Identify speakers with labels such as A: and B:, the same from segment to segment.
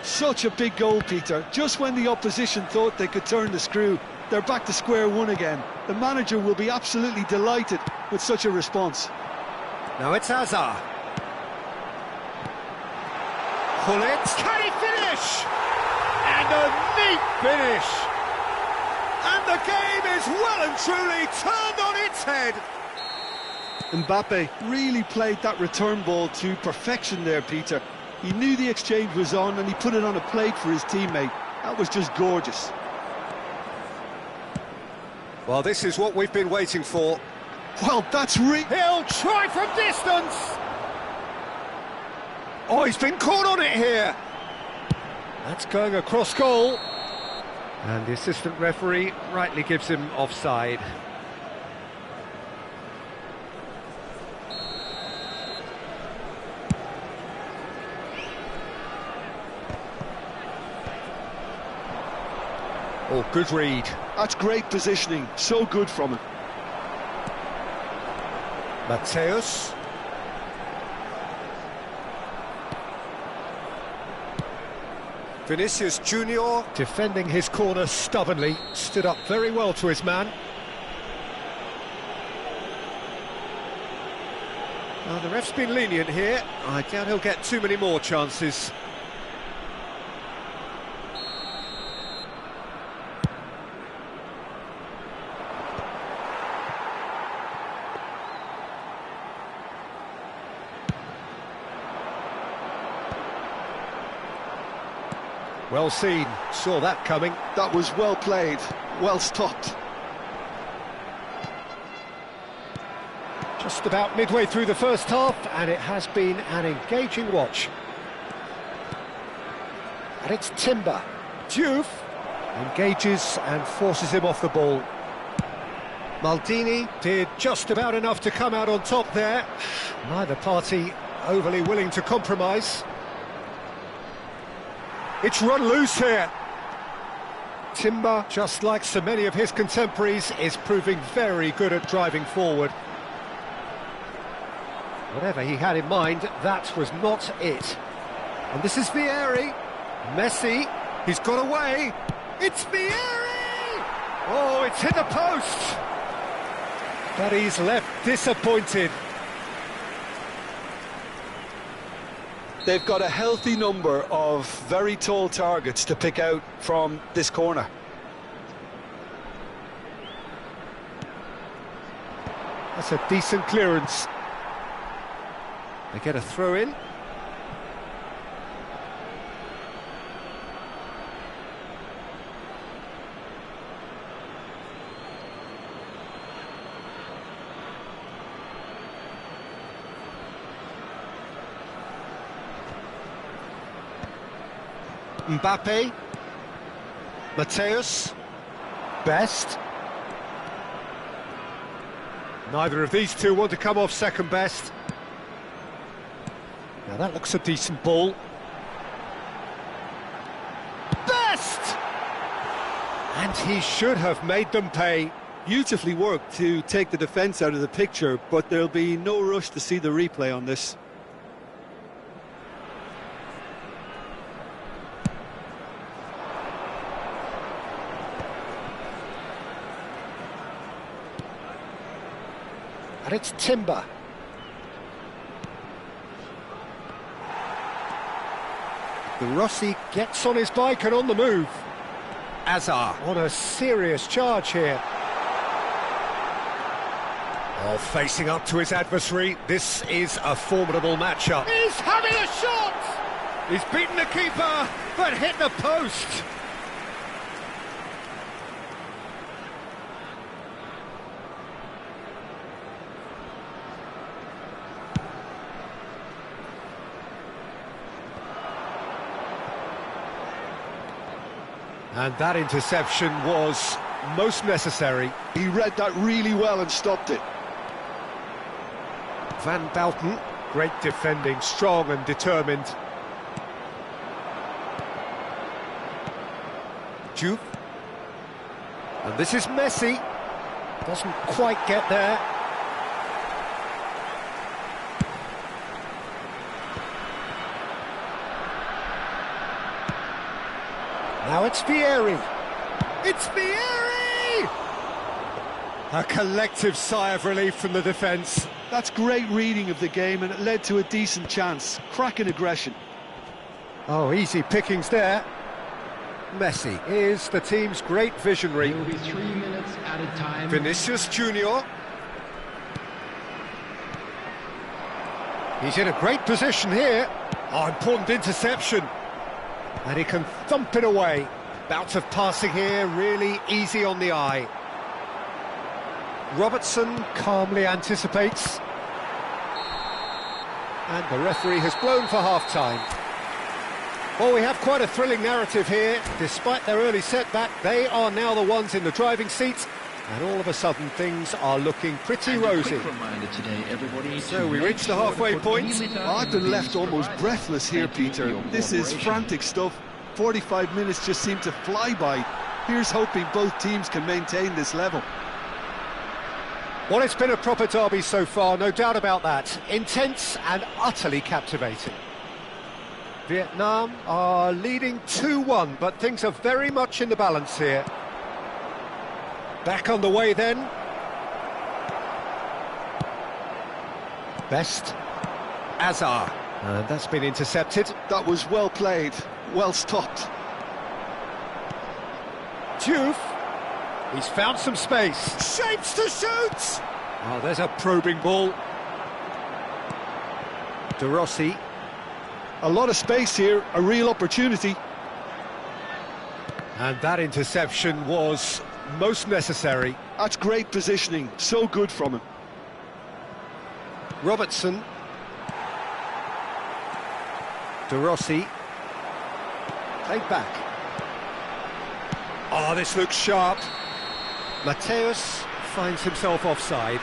A: Such a big goal, Peter. Just when the opposition thought they could turn the screw, they're back to square one again. The manager will be absolutely delighted with such a response.
B: Now it's Hazard. Pull it. Can he finish? And a neat finish. And the game is well and truly turned on its head.
A: Mbappe really played that return ball to perfection there, Peter. He knew the exchange was on and he put it on a plate for his teammate. That was just gorgeous.
B: Well, this is what we've been waiting for.
A: Well, that's
B: He'll try from distance! Oh, he's been caught on it here! That's going across goal. And the assistant referee rightly gives him offside. Oh, good read.
A: That's great positioning. So good from him.
B: Mateus. Vinicius Junior defending his corner stubbornly, stood up very well to his man. Well, the ref's been lenient here. I doubt he'll get too many more chances. Well seen, saw that coming.
A: That was well played, well stopped.
B: Just about midway through the first half, and it has been an engaging watch. And it's Timber. Diouf engages and forces him off the ball. Maldini did just about enough to come out on top there. Neither party overly willing to compromise. It's run loose here. Timber, just like so many of his contemporaries, is proving very good at driving forward. Whatever he had in mind, that was not it. And this is Vieri. Messi, he's got away. It's Vieri! Oh, it's hit the post. But he's left disappointed.
A: They've got a healthy number of very tall targets to pick out from this corner.
B: That's a decent clearance. They get a throw in. Mbappe, Mateus, Best. Neither of these two want to come off second best. Now that looks a decent ball. Best! And he should have made them pay.
A: Beautifully worked to take the defence out of the picture, but there'll be no rush to see the replay on this.
B: And it's Timber. The Rossi gets on his bike and on the move. Hazard on a serious charge here. Oh, facing up to his adversary. This is a formidable matchup. He's having a shot! He's beaten the keeper, but hit the post. And that interception was most necessary.
A: He read that really well and stopped it.
B: Van Bouten, great defending, strong and determined. Diouf. And this is Messi. Doesn't quite get there. Now it's Vieri. It's Vieri! A collective sigh of relief from the defence.
A: That's great reading of the game, and it led to a decent chance. Cracking aggression.
B: Oh, easy pickings there. Messi is the team's great visionary.
C: There will be 3 minutes added time.
B: Vinicius Junior. He's in a great position here. Oh, important interception. And he can thump it away. Bout of passing here, really easy on the eye. Robertson calmly anticipates. And the referee has blown for half-time. Well, we have quite a thrilling narrative here. Despite their early setback, they are now the ones in the driving seat, and all of a sudden things are looking pretty rosy. So we reach the halfway point.
A: I've been left almost breathless here, Peter. This is frantic stuff. 45 minutes just seem to fly by. Here's hoping both teams can maintain this level.
B: Well, it's been a proper derby so far, no doubt about that. Intense and utterly captivating. Vietnam are leading 2-1, but things are very much in the balance here. Back on the way then. Best. Azar. And that's been intercepted.
A: That was well played, well stopped.
B: Diouf. He's found some space. Shapes to shoot! Oh, there's a probing ball. De Rossi.
A: A lot of space here, a real opportunity.
B: And that interception was most necessary.
A: That's great positioning, so good from him.
B: Robertson. De Rossi. Played back. Oh, this looks sharp. Mateus finds himself offside.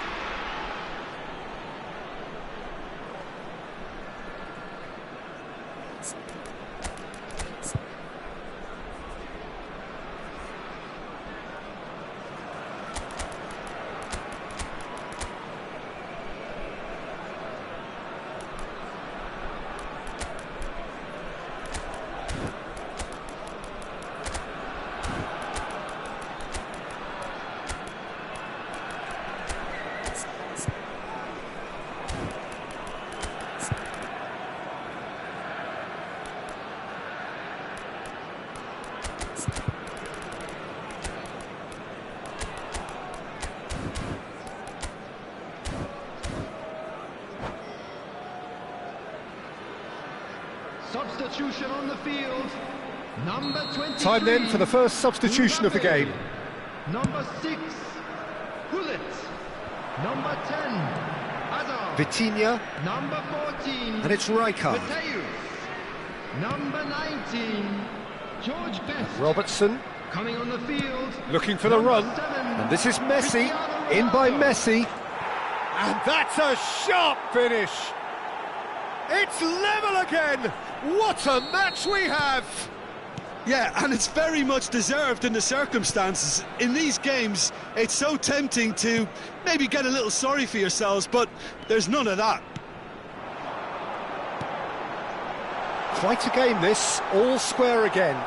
C: Substitution on the field. Number 23.
B: Time then for the first substitution of the game.
C: Number 6, Hullet. Number 10, Hazard.
B: Vitinha.
C: Number 14,
B: And it's Rijkaard.
C: Mateus. Number 19, George Best.
B: Robertson.
C: Coming on the field.
B: Looking for the
C: Number
B: run.
C: 7,
B: And this is Messi.
C: Cristiano
B: In by
C: Ronaldo.
B: Messi. And that's a sharp finish. It's level again. What a match we have.
A: Yeah, and it's very much deserved in the circumstances. In these games, it's so tempting to maybe get a little sorry for yourselves, but there's none of that.
B: Quite a game this, all square again.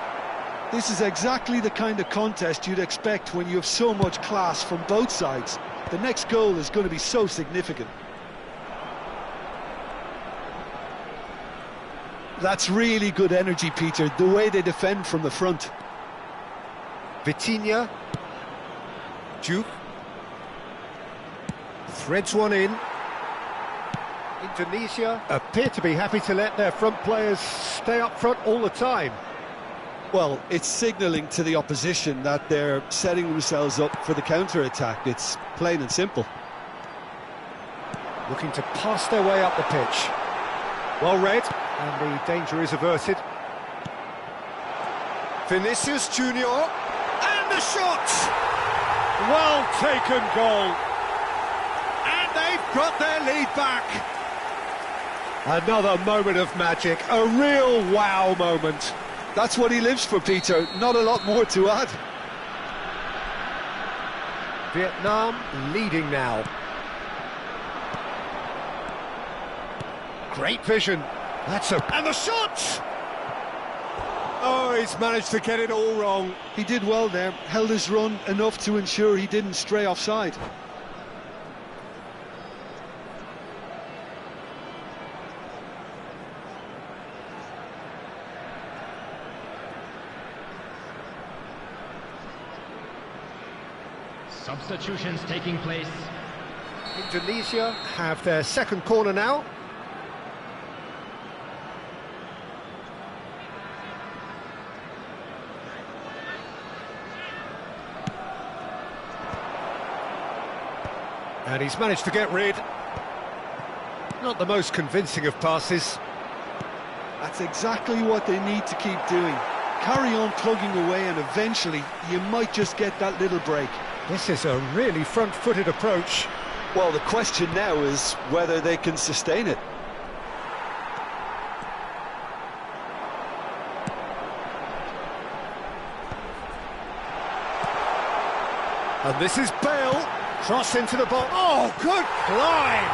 A: This is exactly the kind of contest you'd expect when you have so much class from both sides. The next goal is going to be so significant. That's really good energy, Peter, the way they defend from the front.
B: Vitinha. Diouf. Threads one in. Indonesia appear to be happy to let their front players stay up front all the time.
A: Well, it's signalling to the opposition that they're setting themselves up for the counter-attack. It's plain and simple.
B: Looking to pass their way up the pitch. Well read, and the danger is averted. Vinicius Junior, and the shot! Well taken goal. And they've got their lead back. Another moment of magic, a real wow moment.
A: That's what he lives for, Peter. Not a lot more to add.
B: Vietnam leading now. Great vision. And the shot! Oh, he's managed to get it all wrong.
A: He did well there, held his run enough to ensure he didn't stray offside.
C: Substitutions taking place.
B: Indonesia have their second corner now. And he's managed to get rid. Not the most convincing of passes.
A: That's exactly what they need to keep doing. Carry on plugging away and eventually you might just get that little break.
B: This is a really front-footed approach.
A: Well, the question now is whether they can sustain it.
B: And this is Bale. Cross into the box. Oh, good climb!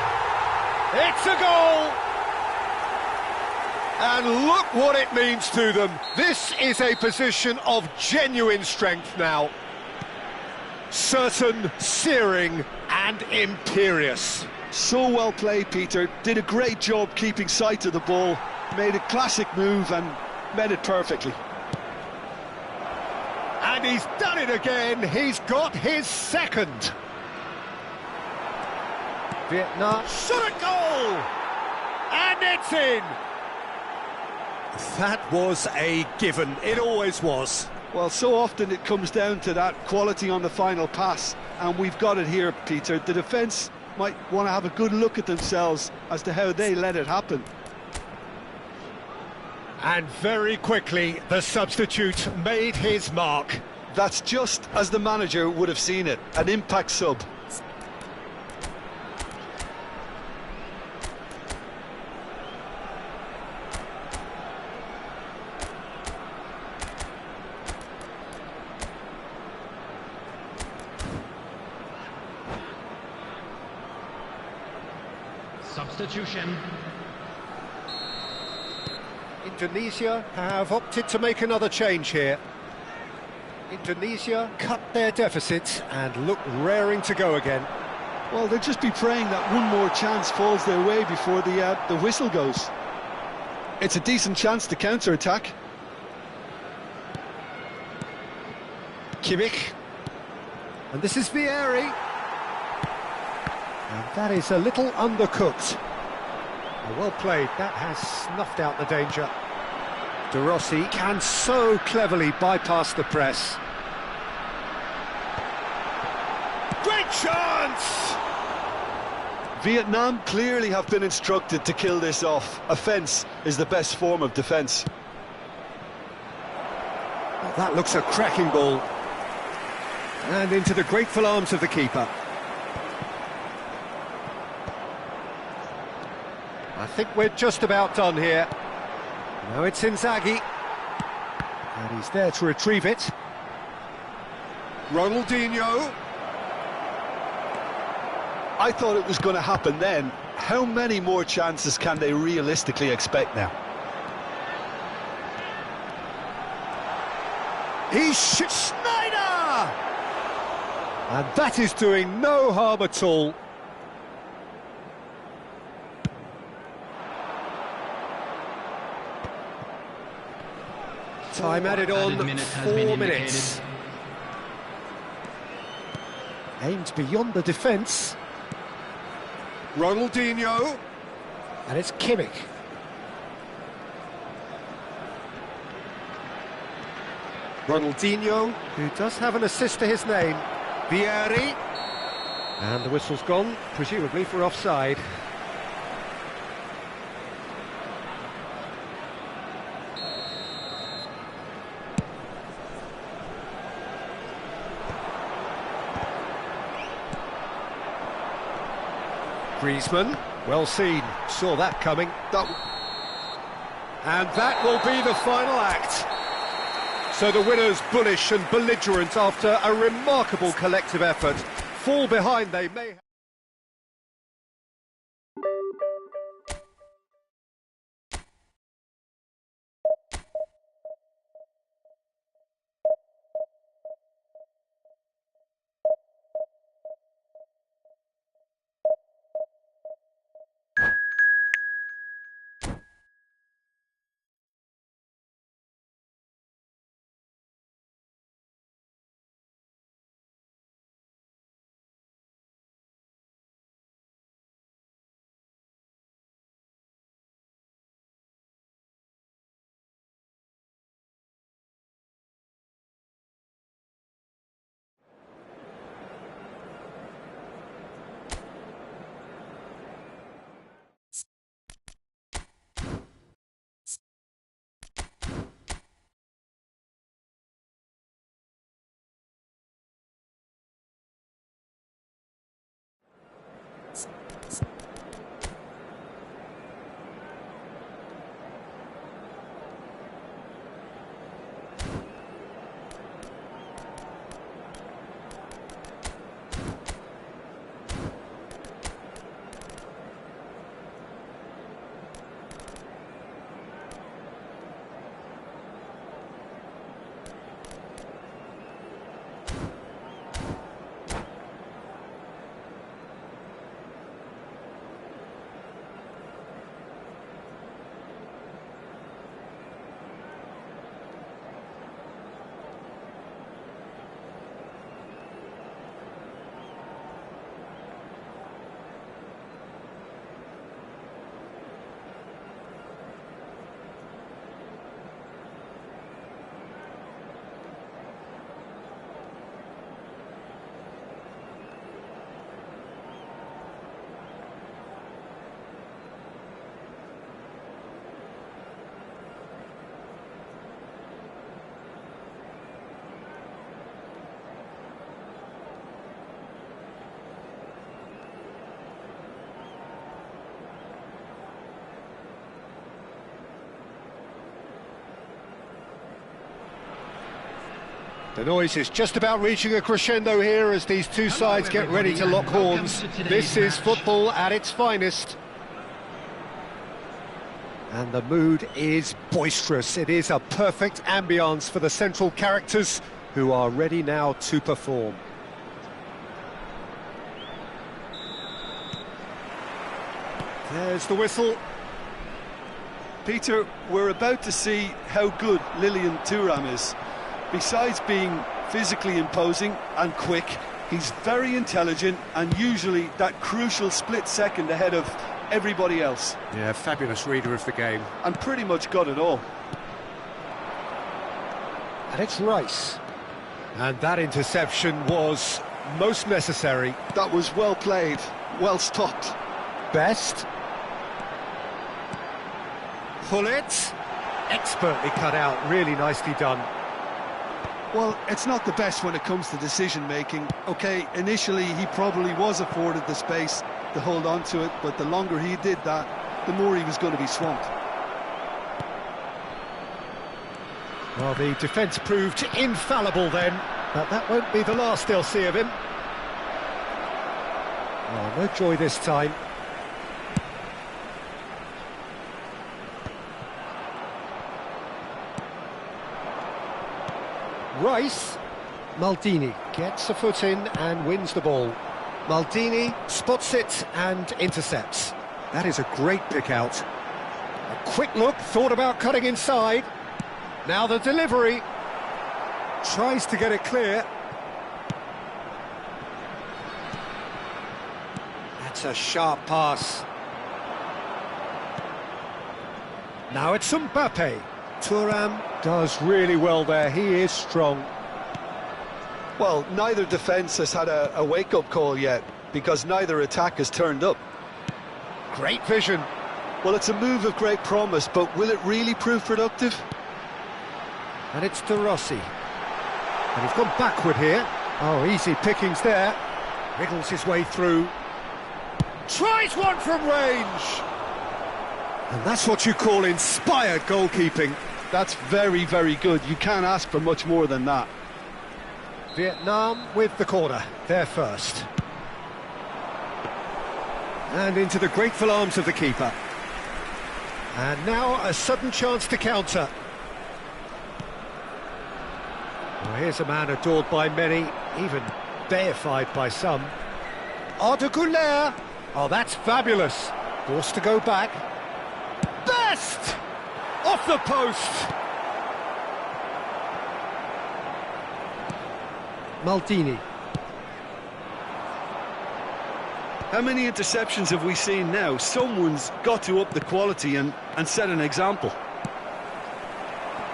B: It's a goal! And look what it means to them. This is a position of genuine strength now. Certain, searing and imperious.
A: So well played, Peter. Did a great job keeping sight of the ball. Made a classic move and met it perfectly.
B: And he's done it again. He's got his second. Vietnam shot a goal! And it's in! That was a given. It always was.
A: Well, so often it comes down to that quality on the final pass, and we've got it here, Peter. The defence might want to have a good look at themselves as to how they let it happen.
B: And very quickly, the substitute made his mark.
A: That's just as the manager would have seen it, an impact sub.
C: Substitution.
B: Indonesia have opted to make another change here. Indonesia cut their deficit and look raring to go again.
A: Well, they'll just be praying that one more chance falls their way before the whistle goes. It's a decent chance to counter-attack.
B: Kimmich. And this is Vieri. And that is a little undercooked. Well played, that has snuffed out the danger. De Rossi can so cleverly bypass the press. Great chance!
A: Vietnam clearly have been instructed to kill this off. Offence is the best form of defence.
B: Well, that looks a cracking ball. And into the grateful arms of the keeper. I think we're just about done here. Now it's Inzaghi. And he's there to retrieve it. Ronaldinho.
A: I thought it was going to happen then. How many more chances can they realistically expect now?
B: Schneider! And that is doing no harm at all. Time added on, 4 minutes. Aimed beyond the defence. Ronaldinho. And it's Kimmich. Ronaldinho, who does have an assist to his name. Vieri. And the whistle's gone, presumably for offside. Griezmann, well seen, saw that coming. And that will be the final act. So the winners, bullish and belligerent after a remarkable collective effort, fall behind they may have. The noise is just about reaching a crescendo here as these two sides get ready to lock horns. This is football at its finest. And the mood is boisterous. It is a perfect ambience for the central characters who are ready now to perform. There's the whistle.
A: Peter, we're about to see how good Lilian Thuram is. Besides being physically imposing and quick, he's very intelligent and usually that crucial split second ahead of everybody else.
B: Yeah, fabulous reader of the game.
A: And pretty much got it all.
B: And it's Rice. And that interception was most necessary.
A: That was well played, well stopped.
B: Best. Pull it. Expertly cut out, really nicely done.
A: Well, it's not the best when it comes to decision-making. OK, initially he probably was afforded the space to hold on to it, but the longer he did that, the more he was going to be swamped.
B: Well, the defence proved infallible then, but that won't be the last they'll see of him. Oh, no joy this time. Rice. Maldini gets a foot in and wins the ball. Maldini spots it and intercepts. That is a great pick out. A quick look, thought about cutting inside. Now the delivery. Tries to get it clear. That's a sharp pass. Now it's Mbappe. Thuram does really well there, he is strong.
A: Well, neither defence has had a wake-up call yet, because neither attack has turned up.
B: Great vision.
A: Well, it's a move of great promise, but will it really prove productive?
B: And it's De Rossi. And he's gone backward here. Oh, easy pickings there. Wriggles his way through. Tries one from range! And that's what you call inspired goalkeeping.
A: That's very, very good. You can't ask for much more than that.
B: Vietnam with the corner, they're first. And into the grateful arms of the keeper. And now a sudden chance to counter. Well, here's a man adored by many, even deified by some. Arda Güler. Oh, that's fabulous. Forced to go back. Best! Off the post! Maldini.
A: How many interceptions have we seen now? Someone's got to up the quality and set an example.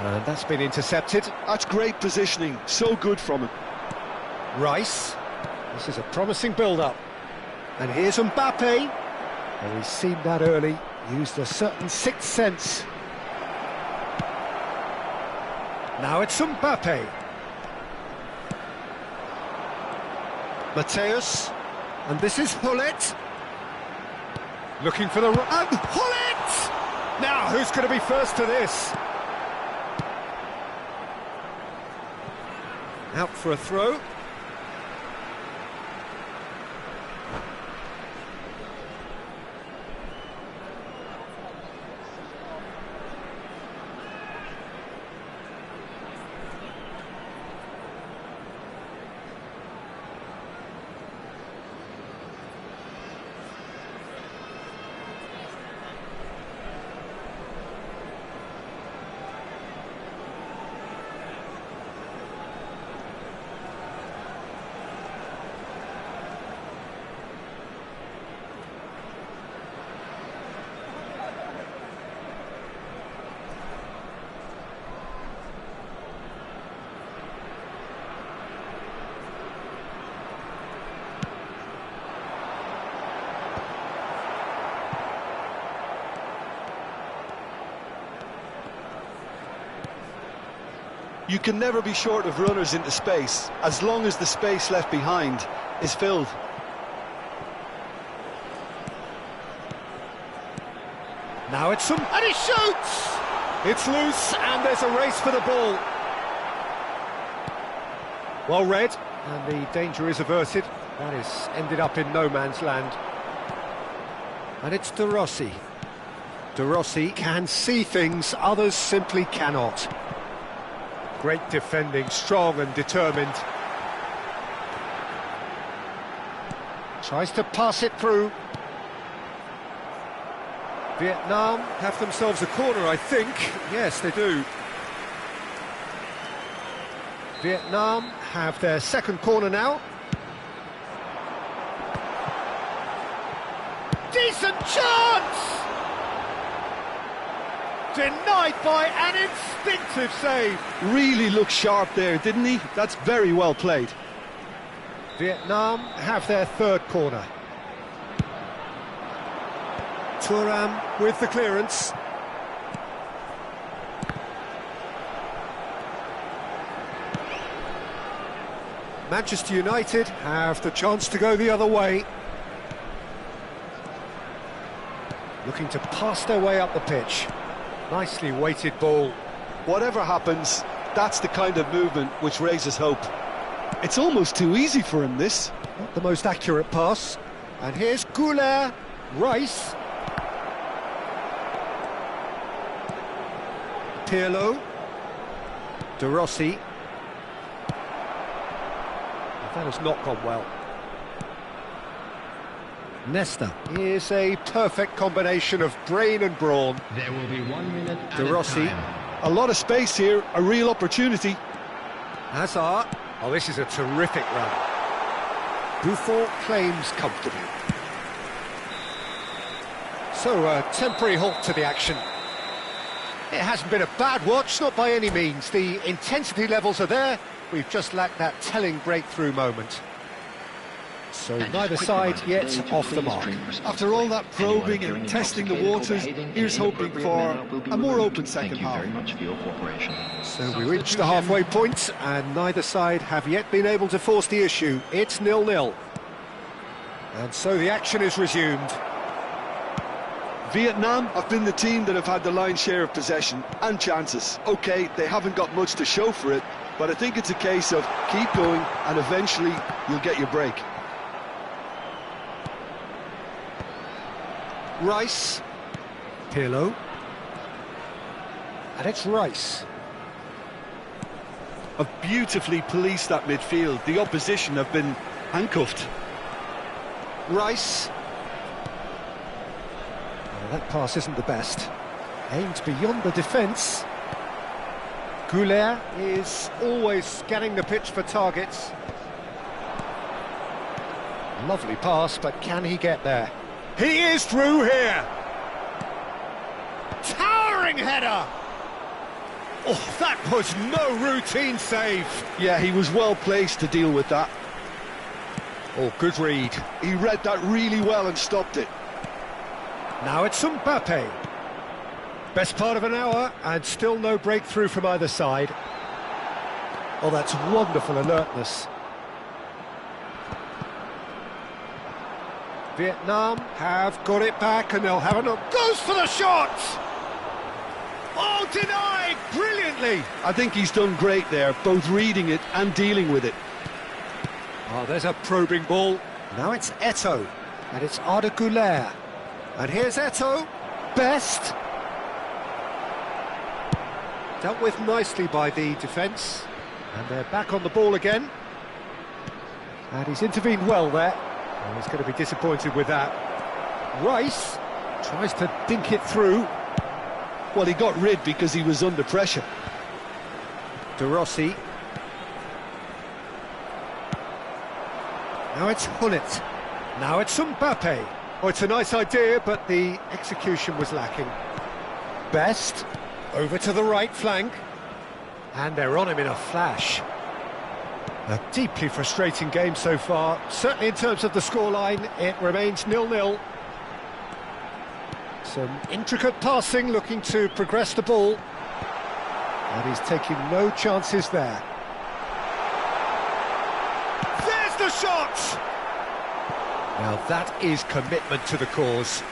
B: And that's been intercepted.
A: That's great positioning, so good from him.
B: Rice. This is a promising build-up. And here's Mbappe. And he's seen that early, used a certain sixth sense. Now it's Mbappe. Mateus. And this is Hullet. Looking for the... And Hullet! Now, who's going to be first to this? Out for a throw.
A: You can never be short of runners into space, as long as the space left behind is filled.
B: Now it's and he shoots! It's loose, and there's a race for the ball. Well read, and the danger is averted. That is ended up in no man's land. And it's De Rossi. De Rossi can see things others simply cannot. Great defending, strong and determined. Tries to pass it through. Vietnam have themselves a corner, I think. Yes, they do. Vietnam have their second corner now. Decent chance! Denied by an instinctive save.
A: Really looked sharp there, didn't he? That's very well played.
B: Vietnam have their third corner. Thuram with the clearance. Manchester United have the chance to go the other way. Looking to pass their way up the pitch. Nicely weighted ball.
A: Whatever happens, that's the kind of movement which raises hope. It's almost too easy for him, this.
B: Not the most accurate pass. And here's Goulet. Rice. Pirlo. De Rossi. That has not gone well. Nesta is a perfect combination of brain and brawn.
C: There will be 1 minute
B: De Rossi.
A: A lot of space here, a real opportunity.
B: Hazard. Oh, this is a terrific run. Buffon claims comfortably. So, a temporary halt to the action. It hasn't been a bad watch, not by any means. The intensity levels are there. We've just lacked that telling breakthrough moment. So neither side yet off the mark.
A: After all that probing and testing the waters, here's hoping for a more open second half.
B: So we reach the halfway point, and neither side have yet been able to force the issue. It's 0-0. And so the action is resumed.
A: Vietnam have been the team that have had the lion's share of possession and chances. OK, they haven't got much to show for it, but I think it's a case of keep going and eventually you'll get your break.
B: Rice. Pirlo. And it's Rice.
A: Have beautifully policed that midfield. The opposition have been handcuffed.
B: Rice. Well, that pass isn't the best. Aimed beyond the defence. Goulet is always scanning the pitch for targets. Lovely pass, but can he get there? He is through here! Towering header! Oh, that was no routine save.
A: Yeah, he was well placed to deal with that.
B: Oh, good read.
A: He read that really well and stopped it.
B: Now it's Mbappe. Best part of an hour, and still no breakthrough from either side. Oh, that's wonderful alertness. Vietnam have got it back, and they'll have another. Goes for the shot! Oh, denied brilliantly!
A: I think he's done great there, both reading it and dealing with it.
B: Oh, there's a probing ball. Now it's Eto'o, and it's Arda Güler. And here's Eto'o. Best. Dealt with nicely by the defence. And they're back on the ball again. And he's intervened well there. And he's going to be disappointed with that. Rice tries to dink it through.
A: Well, he got rid because he was under pressure.
B: De Rossi. Now it's Hullet. Now it's Mbappe. Oh, it's a nice idea, but the execution was lacking. Best. Over to the right flank. And they're on him in a flash. A deeply frustrating game so far. Certainly in terms of the scoreline, it remains 0-0. Some intricate passing, looking to progress the ball. And he's taking no chances there. There's the shot! Now that is commitment to the cause.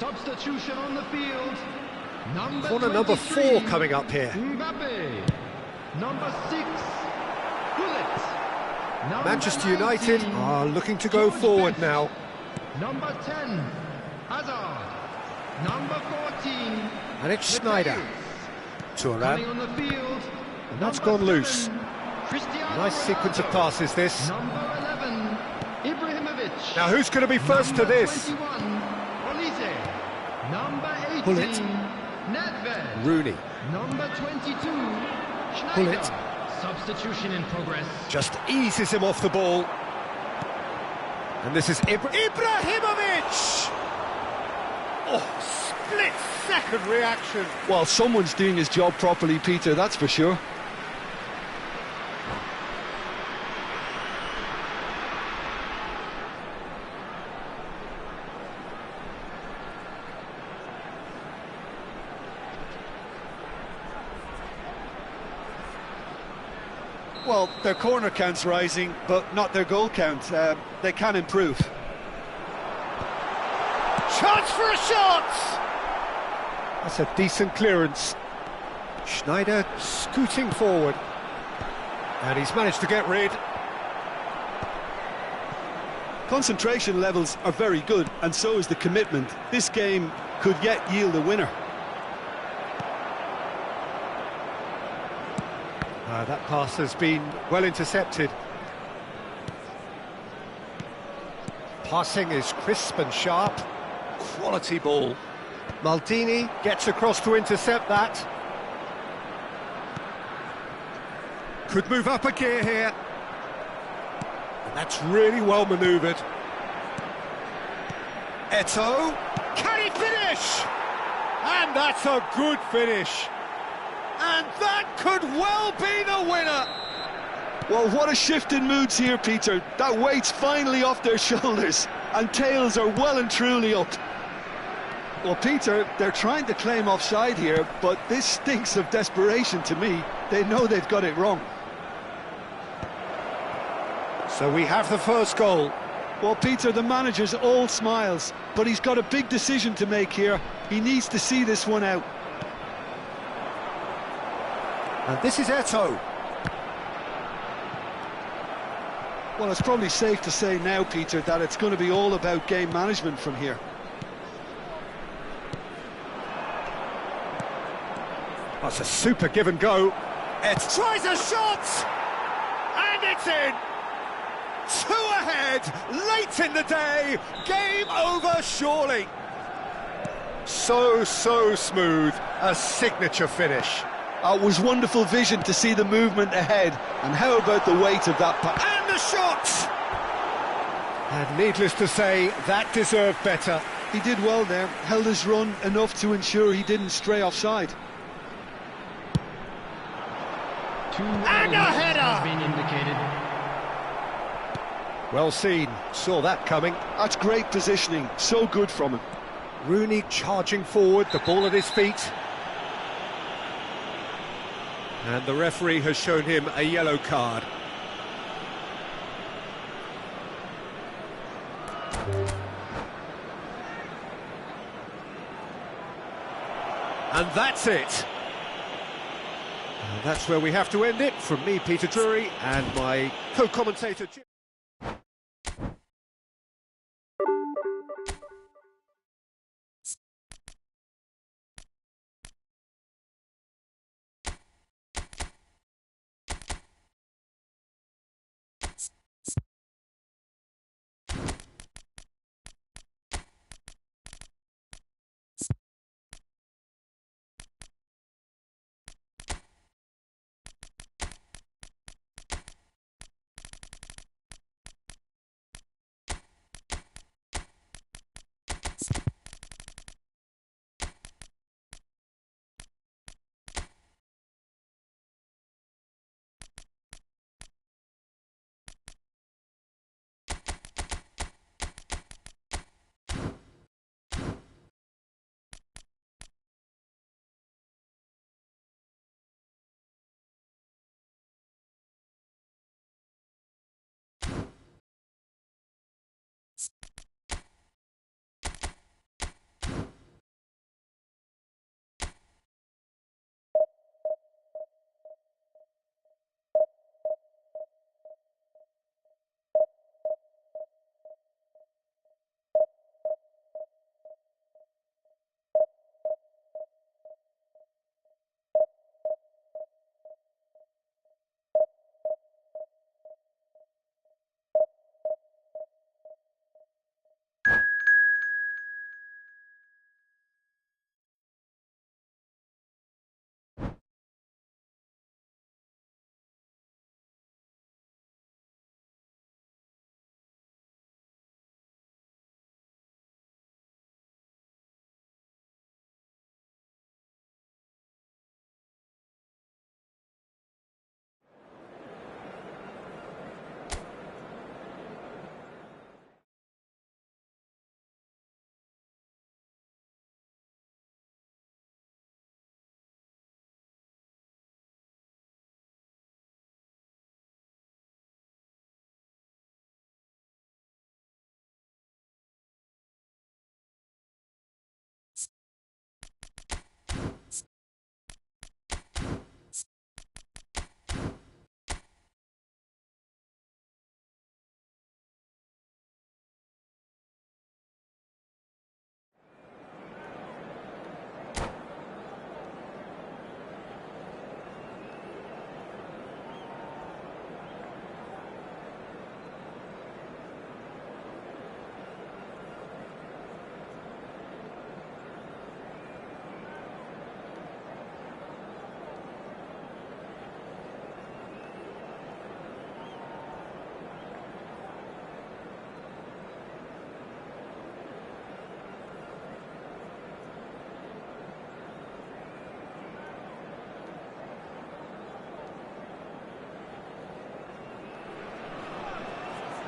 C: Substitution on the field.
B: Corner number 4 coming up here.
C: Mbappe. Number 6, Gullit. Number
B: Manchester United
C: 19,
B: are looking to go
C: George
B: forward
C: Best.
B: now.
C: Number 10, Hazard. Number 14,
B: And it's Schneider.
C: coming
B: Thuram.
C: on the field.
B: And that's
C: Number
B: gone loose.
C: 7, Cristiano
B: Nice sequence of
C: Ronaldo.
B: passes this.
C: Number 11, Ibrahimovic.
B: Now who's going to be first to
C: Number
B: this?
C: 21, Olise. Number 18,
B: Pull it.
C: Nedved.
B: Rooney.
C: Number 22, Schneider.
B: Pull it.
C: Substitution in progress.
B: Just eases him off the ball. And this is Ibrahimovic! Oh, split-second reaction.
A: Well, someone's doing his job properly, Peter, that's for sure. Well, their corner count's rising, but not their goal count. They can improve.
B: Chance for a shot! That's a decent clearance. Schneider scooting forward. And he's managed to get rid.
A: Concentration levels are very good, and so is the commitment. This game could yet yield a winner.
B: That pass has been well intercepted. Passing is crisp and sharp. Quality ball. Maldini gets across to intercept that. Could move up a gear here. And that's really well manoeuvred. Eto'o. Can he finish? And that's a good finish. And that could well be the winner.
A: Well, what a shift in moods here, Peter. That weight's finally off their shoulders, and tails are well and truly up. Well, Peter, they're trying to claim offside here, but this stinks of desperation to me. They know they've got it wrong.
B: So we have the first goal.
A: Well, Peter, the manager's all smiles, but he's got a big decision to make here. He needs to see this one out.
B: And this is Eto'o.
A: Well, it's probably safe to say now, Peter, that it's going to be all about game management from here.
B: That's a super give and go. Tries a shot! And it's in! 2 ahead, late in the day, game over surely. So smooth, a signature finish.
A: It was wonderful vision to see the movement ahead, and how about the weight of that pass?
B: And the shot! And needless to say, that deserved better.
A: He did well there, held his run enough to ensure he didn't stray offside.
B: And a header!
C: Has been indicated.
B: Well seen, saw that coming.
A: That's great positioning, so good from him.
B: Rooney charging forward, the ball at his feet. And the referee has shown him a yellow card. And that's it. And that's where we have to end it. From me, Peter Drury, and my co-commentator, Jim.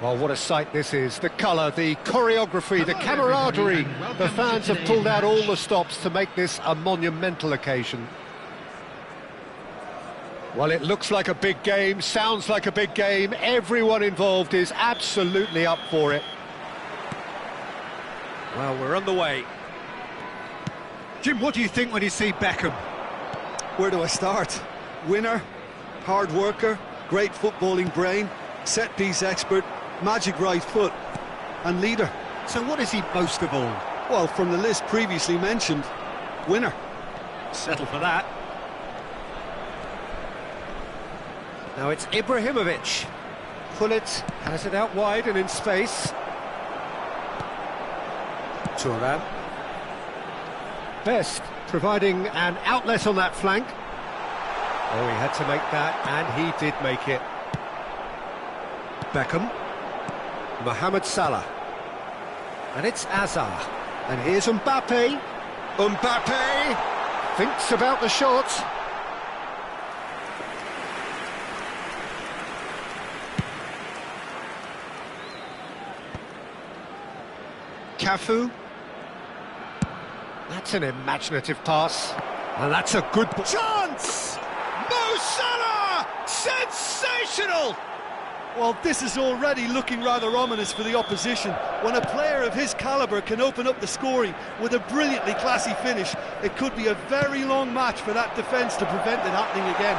B: Well, what a sight this is. The colour, the choreography, the camaraderie. The fans have pulled out all the stops to make this a monumental occasion. Well, it looks like a big game, sounds like a big game. Everyone involved is absolutely up for it. Well, we're on the way. Jim, what do you think when you see Beckham?
A: Where do I start? Winner, hard worker, great footballing brain, set-piece expert, magic right foot, and leader.
B: So what is he most of all?
A: Well, from the list previously mentioned, winner.
B: Settle for that. Now it's Ibrahimovic. Pullet has it out wide and in space. Thuram. Best providing an outlet on that flank. Oh, he had to make that, and he did make it. Beckham. Mohamed Salah. And it's Azar. And here's Mbappe. Mbappe thinks about the shot. Cafu. That's an imaginative pass. And that's a good chance! Mo Salah! Sensational!
A: Well, this is already looking rather ominous for the opposition. When a player of his calibre can open up the scoring with a brilliantly classy finish, it could be a very long match for that defence to prevent it happening again.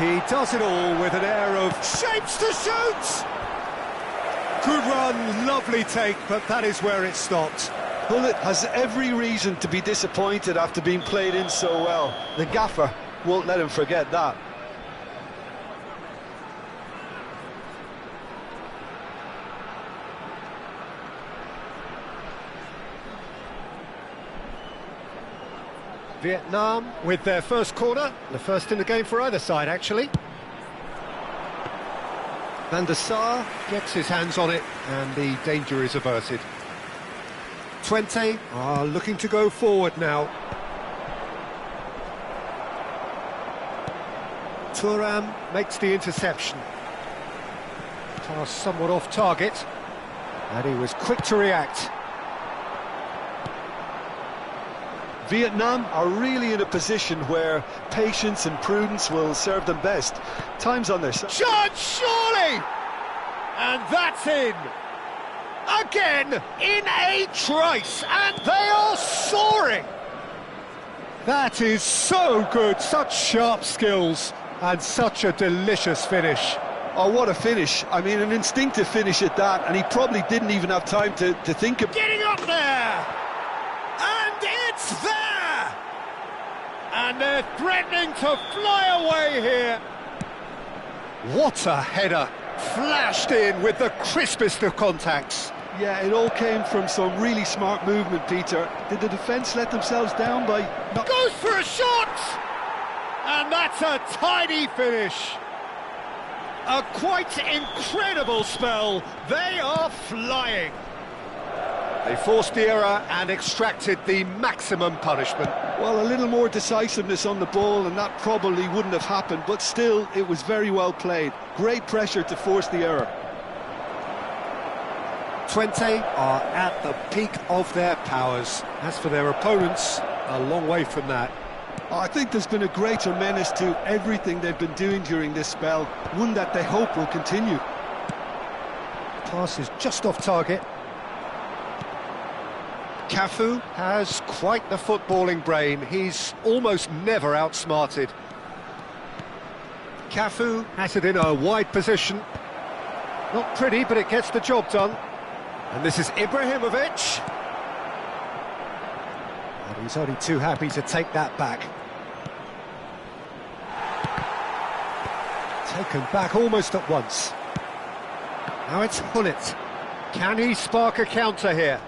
B: He does it all with an air of shapes to shoot! Good run, lovely take, but that is where it stopped.
A: Pullet has every reason to be disappointed after being played in so well. The gaffer won't let him forget that.
B: Vietnam with their first corner, the first in the game for either side actually. Van der Sar gets his hands on it and the danger is averted. 20 are looking to go forward now. Thuram makes the interception. Pass somewhat off target, and he was quick to react.
A: Vietnam are really in a position where patience and prudence will serve them best. Time's on their side.
B: Chance, surely! And that's in! Again, in a trice, and they are soaring! That is so good, such sharp skills, and such a delicious finish.
A: Oh, what a finish. I mean, an instinctive finish at that, and he probably didn't even have time to think of...
B: Getting up there! And it's there! And they're threatening to fly away here. What a header! Flashed in with the crispest of contacts.
A: Yeah, it all came from some really smart movement, Peter. Did the defence let themselves down by...
B: Goes for a shot! And that's a tidy finish. A quite incredible spell. They are flying. They forced the error and extracted the maximum punishment.
A: Well, a little more decisiveness on the ball and that probably wouldn't have happened, but still, it was very well played. Great pressure to force the error.
B: 20 are at the peak of their powers. As for their opponents, a long way from that.
A: I think there's been a greater menace to everything they've been doing during this spell, one that they hope will continue.
B: Pass is just off target. Cafu has quite the footballing brain. He's almost never outsmarted. Cafu has it in a wide position. Not pretty, but it gets the job done. And this is Ibrahimovic. And he's only too happy to take that back. Taken back almost at once. Now it's Pullet. Can he spark a counter here?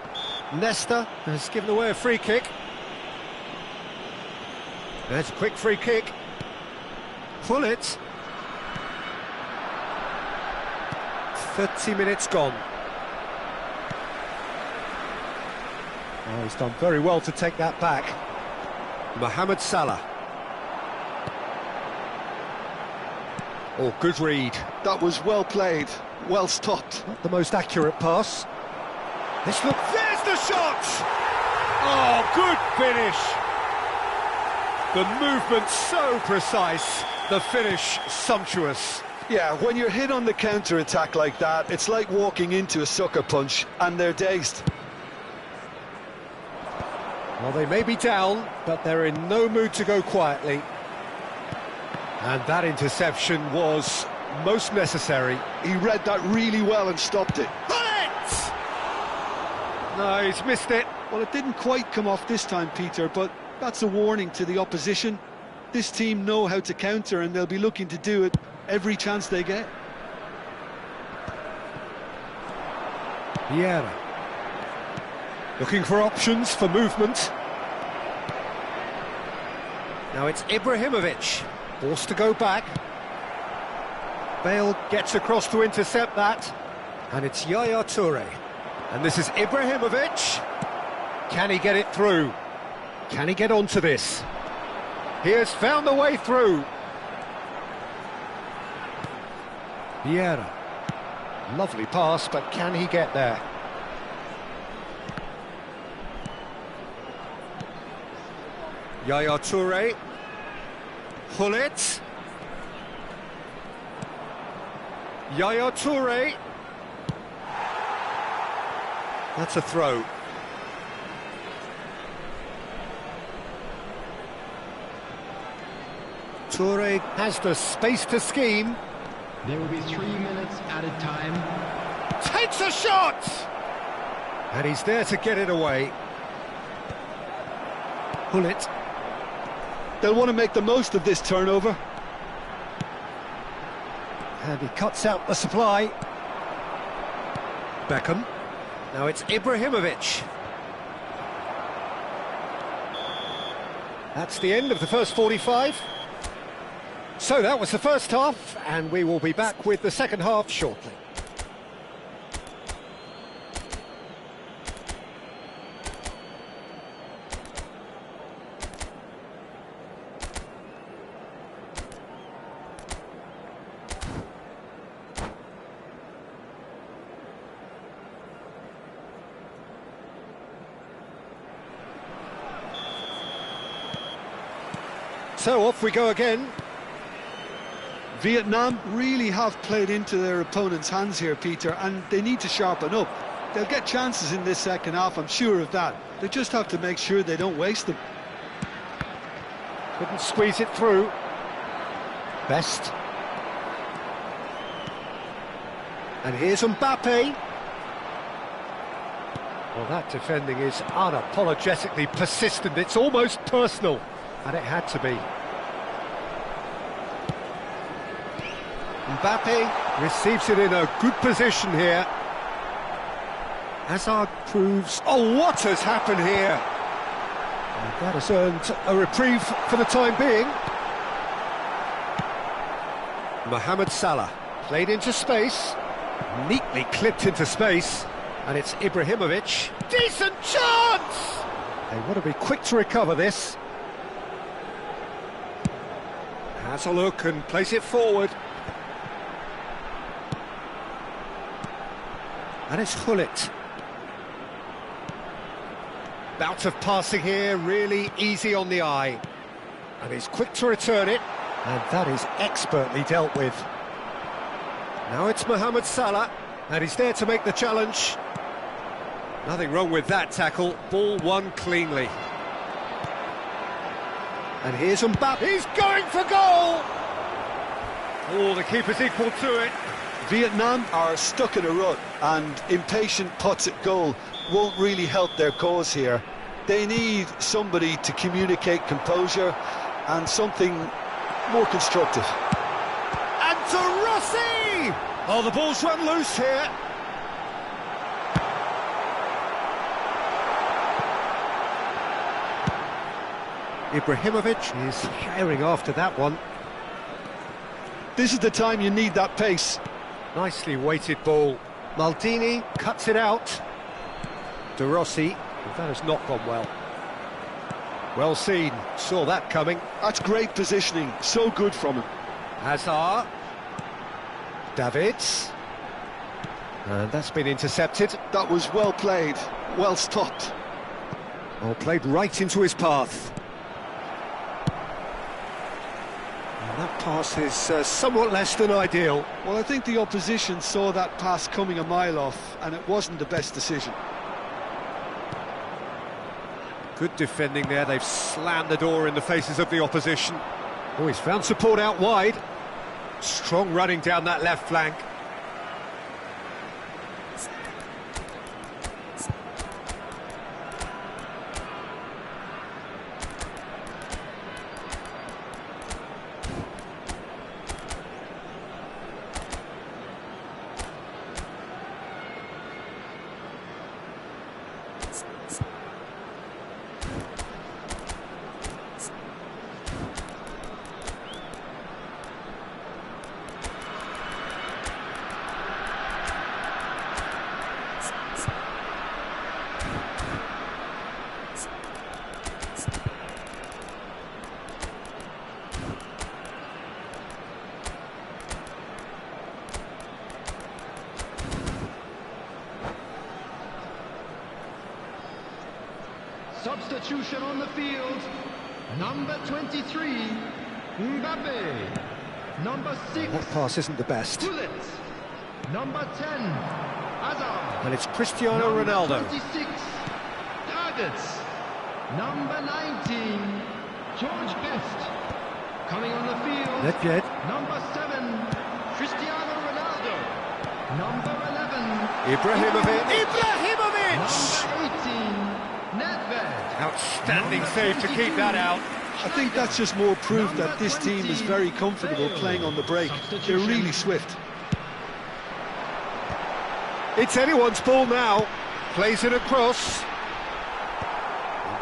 B: Nesta has given away a free kick. There's a quick free kick. Pullet. 30 minutes gone. Oh, he's done very well to take that back. Mohamed Salah. Oh, good read.
A: That was well played, well stopped.
B: Not the most accurate pass. There's the shot! Oh, good finish! The movement so precise, the finish sumptuous.
A: Yeah, when you're hit on the counter-attack like that, it's like walking into a sucker punch, and they're dazed.
B: Well, they may be down, but they're in no mood to go quietly. And that interception was most necessary.
A: He read that really well and stopped it.
B: Bullet! No, he's missed it.
A: Well, it didn't quite come off this time, Peter, but that's a warning to the opposition. This team know how to counter, and they'll be looking to do it every chance they get.
B: Vieira. Looking for options for movement. Now it's Ibrahimovic. Forced to go back. Bale gets across to intercept that. And it's Yaya Toure. And this is Ibrahimovic. Can he get it through? Can he get onto this? He has found the way through. Vieira. Lovely pass, but can he get there? Yaya Toure. Hullet. Yaya Toure. That's a throw. Toure has the space to scheme.
C: There will be 3 minutes added time.
B: Takes a shot! And he's there to get it away. Hullet.
A: They'll want to make the most of this turnover.
B: And he cuts out the supply. Beckham. Now it's Ibrahimovic. That's the end of the first 45. So that was the first half, and we will be back with the second half shortly. So off we go again.
A: Vietnam really have played into their opponent's hands here, Peter, and they need to sharpen up. They'll get chances in this second half, I'm sure of that. They just have to make sure they don't waste them.
B: Couldn't squeeze it through. Best. And here's Mbappe. Well, that defending is unapologetically persistent. It's almost personal, and it had to be. Mbappe receives it in a good position here. Hazard proves... Oh, what has happened here? And that has earned a reprieve for the time being. Mohamed Salah played into space, neatly clipped into space, and it's Ibrahimovic. Decent chance! They want to be quick to recover this. Has a look and plays it forward. And it's Hullet. Bout of passing here, really easy on the eye. And he's quick to return it. And that is expertly dealt with. Now it's Mohamed Salah, and he's there to make the challenge. Nothing wrong with that tackle, ball won cleanly. And here's Mbappe, he's going for goal! Oh, the keeper's equal to it.
A: Vietnam are stuck in a rut, and impatient putts at goal won't really help their cause here. They need somebody to communicate composure and something more constructive.
B: And to Rossi! Oh, the ball's run loose here. Ibrahimovic is herring after that one.
A: This is the time you need that pace.
B: Nicely weighted ball. Maldini cuts it out. De Rossi, well, that has not gone well. Well seen, saw that coming.
A: That's great positioning, so good from him.
B: Hazard, Davids. And that's been intercepted.
A: That was well played, well stopped.
B: Oh, played right into his path. And that pass is somewhat less than ideal.
A: Well, I think the opposition saw that pass coming a mile off, and it wasn't the best decision.
B: Good defending there, they've slammed the door in the faces of the opposition. Oh, he's found support out wide. Strong running down that left flank.
C: Substitution on the field. Number 23, Mbappe. Number 6,
B: That pass isn't the best.
C: Gullit. Number 10, Hazard.
B: And it's Cristiano
C: Number
B: Ronaldo.
C: 26, Davids. Number 19, George Best. Coming on the field.
B: Nedved.
C: Number 7, Cristiano Ronaldo. Number 11,
B: Ibrahimovic.
C: Number 18, Nedved.
B: Outstanding save to keep that out.
A: I think that's just more proof that this team is very comfortable playing on the break. They're really swift.
B: It's anyone's ball now. Plays it across.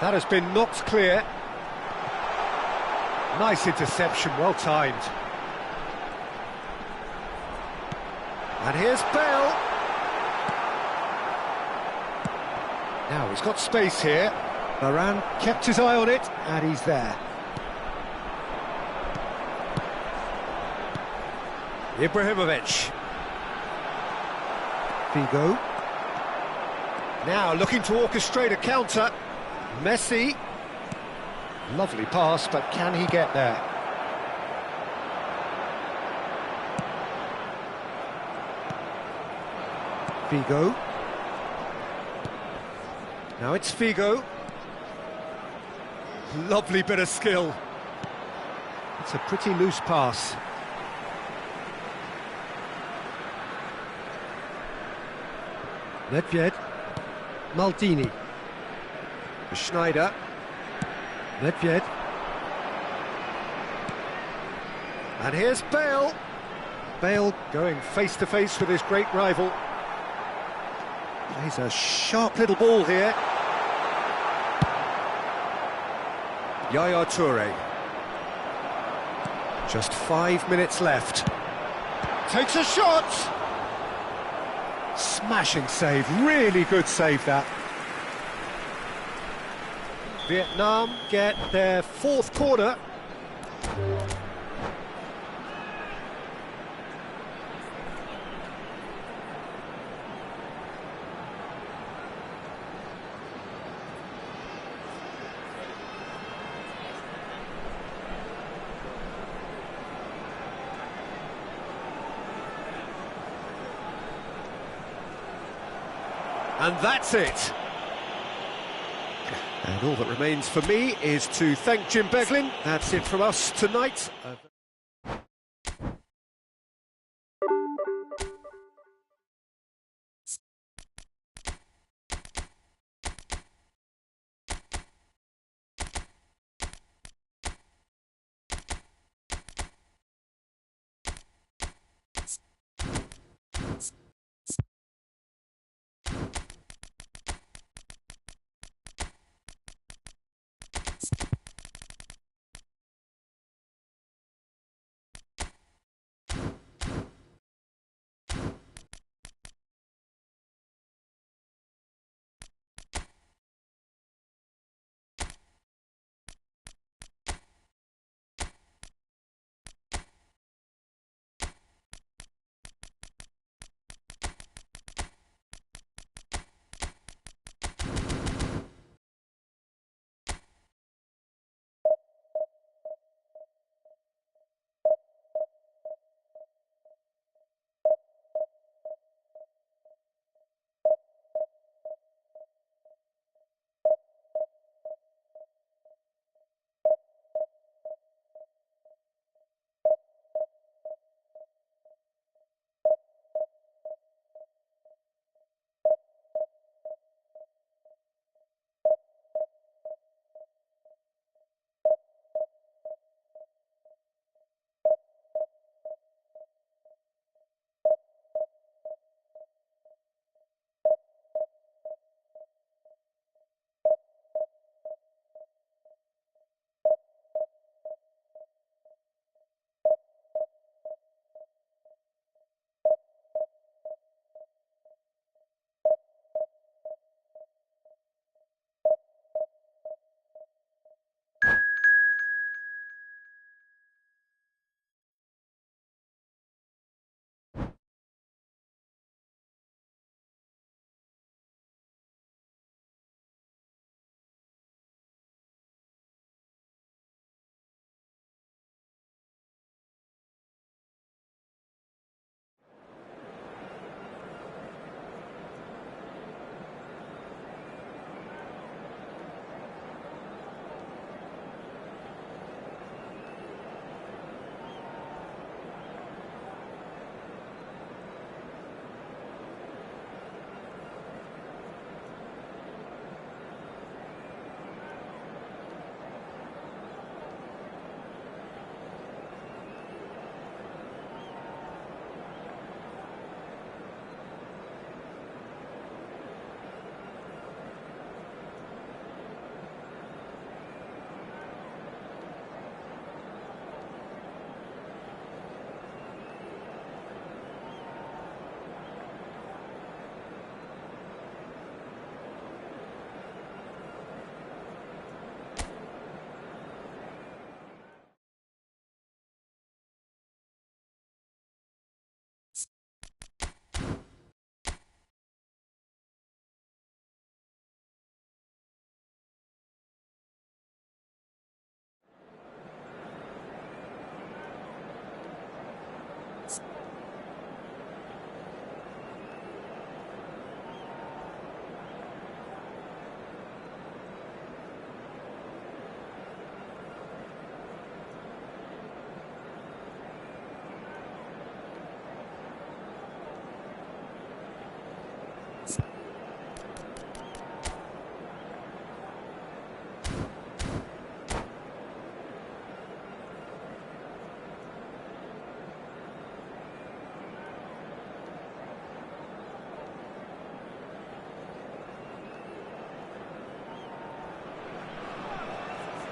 B: That has been knocked clear. Nice interception, well timed. And here's Bale. Now he's got space here. Varane kept his eye on it, and he's there. Ibrahimovic. Figo. Now looking to orchestrate a counter. Messi. Lovely pass, but can he get there? Figo. Now it's Figo. Lovely bit of skill. It's a pretty loose pass. Nedved. Maldini. Schneider. Nedved. And here's Bale. Bale going face to face with his great rival. Plays a sharp little ball here. Yaya Toure. Just 5 minutes left. Takes a shot! Smashing save, really good save that. Vietnam get their fourth corner. And that's it. And all that remains for me is to thank Jim Beglin. That's it from us tonight.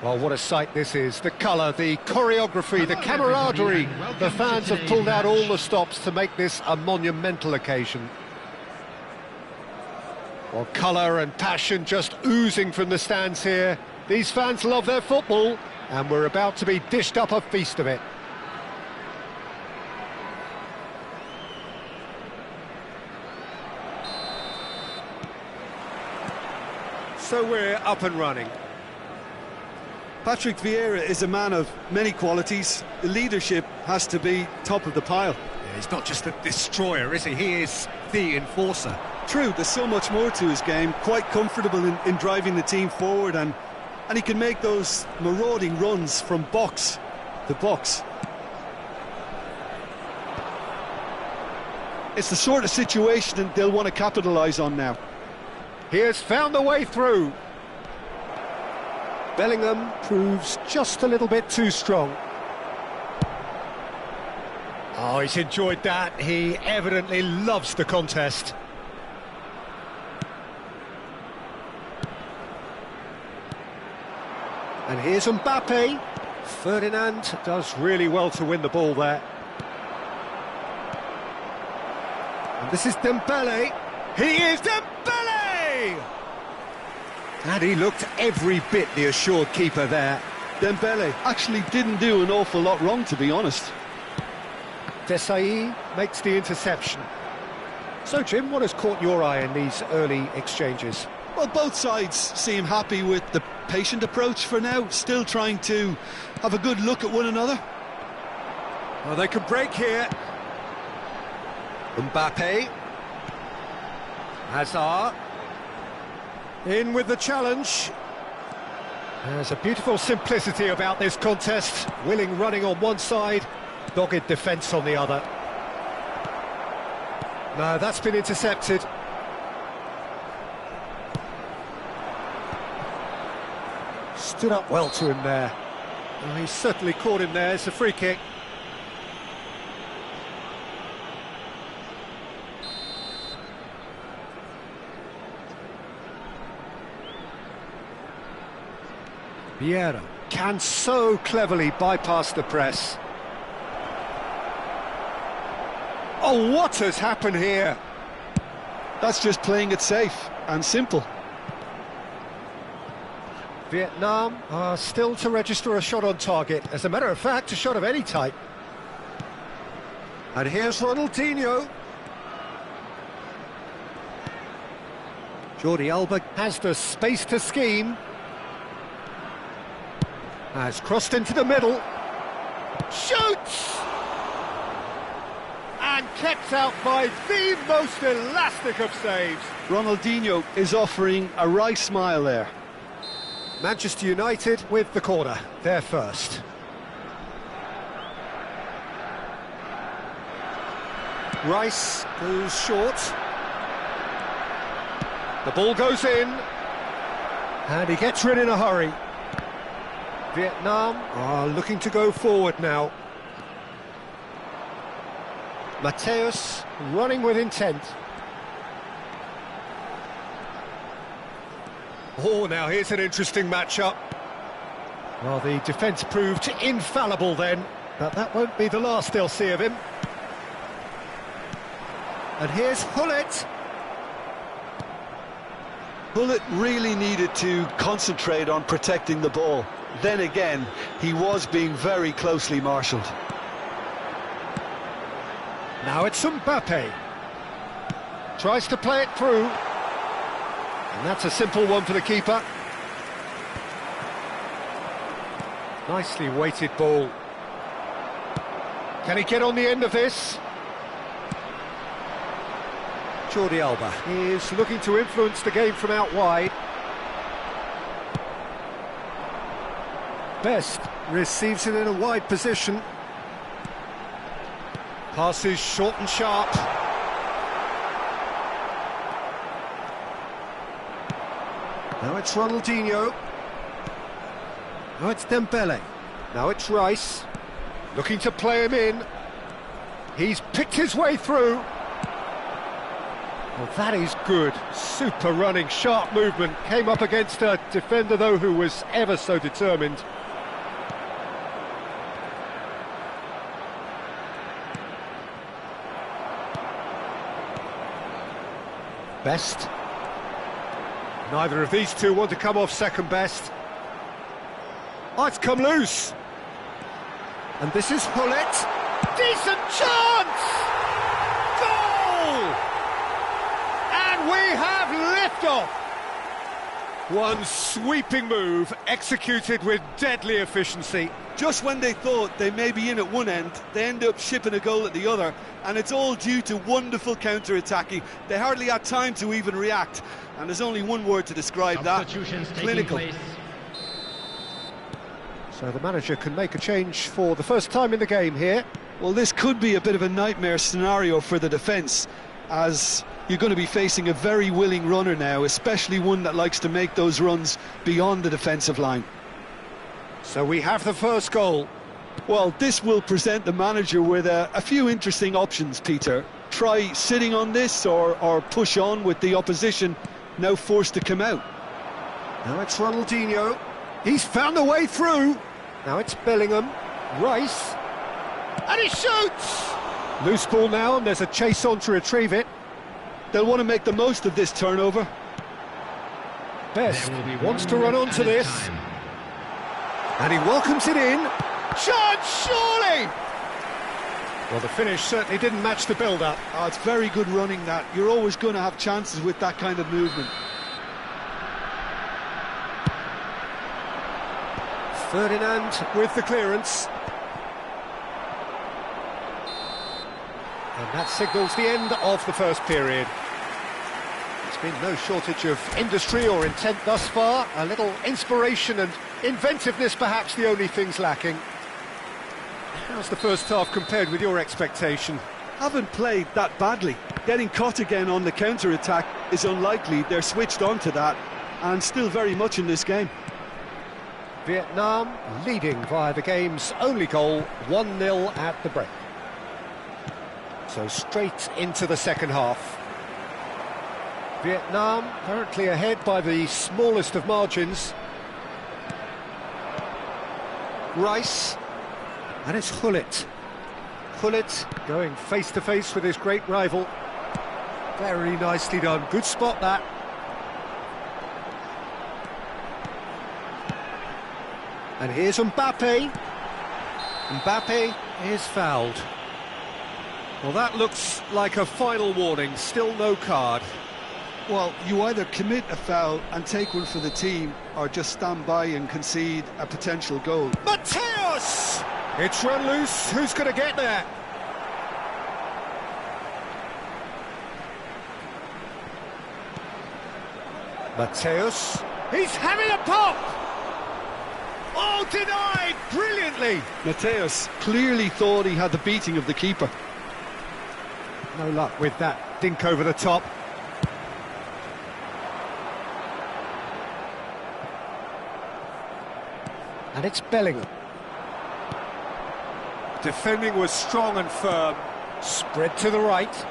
B: Well, what a sight this is. The colour, the choreography, the camaraderie. The fans have pulled out all the stops to make this a monumental occasion. Well, colour and passion just oozing from the stands here. These fans love their football, and we're about to be dished up a feast of it. So we're up and running.
A: Patrick Vieira is a man of many qualities. The leadership has to be top of the pile.
B: Yeah, he's not just a destroyer, is he? He is the enforcer.
A: True, there's so much more to his game. Quite comfortable in driving the team forward, and he can make those marauding runs from box to box. It's the sort of situation that they'll want to capitalise on now.
B: He has found the way through. Bellingham proves just a little bit too strong. Oh, he's enjoyed that. He evidently loves the contest. And here's Mbappe. Ferdinand does really well to win the ball there. And this is Dembele. He is Dembele! And he looked every bit the assured keeper there.
A: Dembele actually didn't do an awful lot wrong, to be honest.
B: Desai makes the interception. So, Jim, what has caught your eye in these early exchanges?
A: Well, both sides seem happy with the patient approach for now, still trying to have a good look at one another.
B: Well, they could break here. Mbappe. Hazard. In with the challenge. There's a beautiful simplicity about this contest. Willing running on one side, dogged defence on the other. No, that's been intercepted. Stood up well to him there. Oh, he's certainly caught him there. It's a free kick. Vieira can so cleverly bypass the press. Oh, what has happened here?
A: That's just playing it safe and simple.
B: Vietnam are still to register a shot on target. As a matter of fact, a shot of any type. And here's Ronaldinho. Jordi Alba has the space to scheme. Has crossed into the middle. Shoots! And kept out by the most elastic of saves.
A: Ronaldinho is offering a wry smile there.
B: Manchester United with the corner, they're first. Rice goes short. The ball goes in. And he gets rid in a hurry. Vietnam are looking to go forward now. Mateus running with intent. Oh, now here's an interesting matchup. Well, the defence proved infallible then, but that won't be the last they'll see of him. And here's Hullet.
A: Hullet really needed to concentrate on protecting the ball. Then again, he was being very closely marshalled.
B: Now it's Mbappe. Tries to play it through. And that's a simple one for the keeper. Nicely weighted ball. Can he get on the end of this? Jordi Alba is looking to influence the game from out wide. Best receives it in a wide position. Passes short and sharp. Now it's Ronaldinho. Now it's Dembele. Now it's Rice. Looking to play him in. He's picked his way through. Well, that is good. Super running, sharp movement. Came up against a defender, though, who was ever so determined. Best. Neither of these two want to come off second best. Oh, it's come loose. And this is Hullet. Decent chance! Goal! And we have liftoff. One sweeping move, executed with deadly efficiency.
A: Just when they thought they may be in at one end, they end up shipping a goal at the other, and it's all due to wonderful counter-attacking. They hardly had time to even react, and there's only one word to describe that: clinical.
B: So the manager can make a change for the first time in the game here.
A: Well, this could be a bit of a nightmare scenario for the defence, as you're going to be facing a very willing runner now, especially one that likes to make those runs beyond the defensive line.
B: So we have the first goal.
A: Well, this will present the manager with a few interesting options, Peter. Try sitting on this or push on with the opposition now forced to come out.
B: Now it's Ronaldinho. He's found a way through. Now it's Bellingham. Rice. And he shoots! Loose ball now, and there's a chase on to retrieve it.
A: They'll want to make the most of this turnover.
B: Best wants to run onto this. And he welcomes it in. Chance, surely! Well, the finish certainly didn't match the build-up.
A: Oh, it's very good running, that. You're always going to have chances with that kind of movement.
B: Ferdinand with the clearance. And that signals the end of the first period. There's been no shortage of industry or intent thus far. A little inspiration and inventiveness, perhaps the only things lacking. How's the first half compared with your expectation?
A: Haven't played that badly. Getting caught again on the counter-attack is unlikely. They're switched on to that, and still very much in this game.
B: Vietnam leading via the game's only goal, 1-0 at the break. So straight into the second half. Vietnam currently ahead by the smallest of margins. Rice, and it's Hullet. Hullet going face-to-face with his great rival. Very nicely done, good spot that. And here's Mbappe. Mbappe is fouled. Well, that looks like a final warning, still no card.
A: Well, you either commit a foul and take one for the team, or just stand by and concede a potential goal.
B: Mateus! It's run loose, who's going to get there? Mateus, he's having a pop! Oh, denied brilliantly!
A: Mateus clearly thought he had the beating of the keeper.
B: No luck with that dink over the top. And it's Bellingham. Defending was strong and firm. Spread to the right.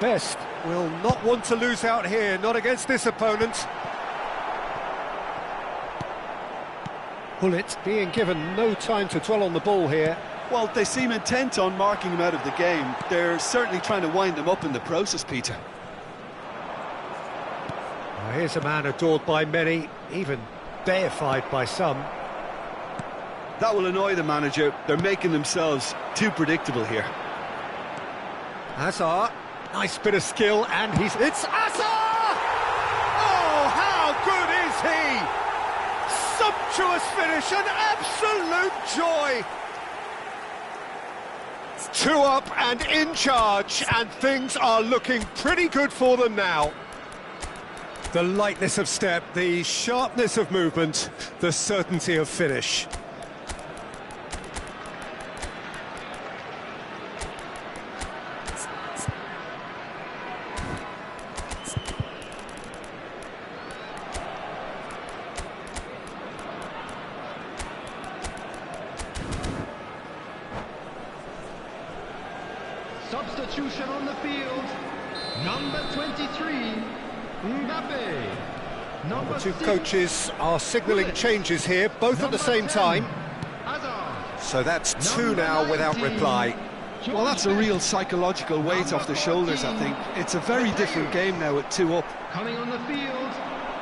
B: Best will not want to lose out here, not against this opponent. Hullet being given no time to dwell on the ball here.
A: Well, they seem intent on marking him out of the game. They're certainly trying to wind him up in the process, Peter.
B: Now here's a man adored by many, even deified by some.
A: That will annoy the manager. They're making themselves too predictable here.
B: Hazard, nice bit of skill, and it's Hazard! Oh, how good is he! Sumptuous finish, an absolute joy! 2 up and in charge, and things are looking pretty good for them now. The lightness of step, the sharpness of movement, the certainty of finish.
C: Substitution on the field. Number 23, Mbappe. Number
B: The two
C: 6,
B: coaches are signalling changes here, both at the same time.
C: Hazard.
B: So that's two now without reply.
A: Well, that's a real psychological weight off the shoulders, I think. It's a very different game now at 2 up.
C: Coming on the field,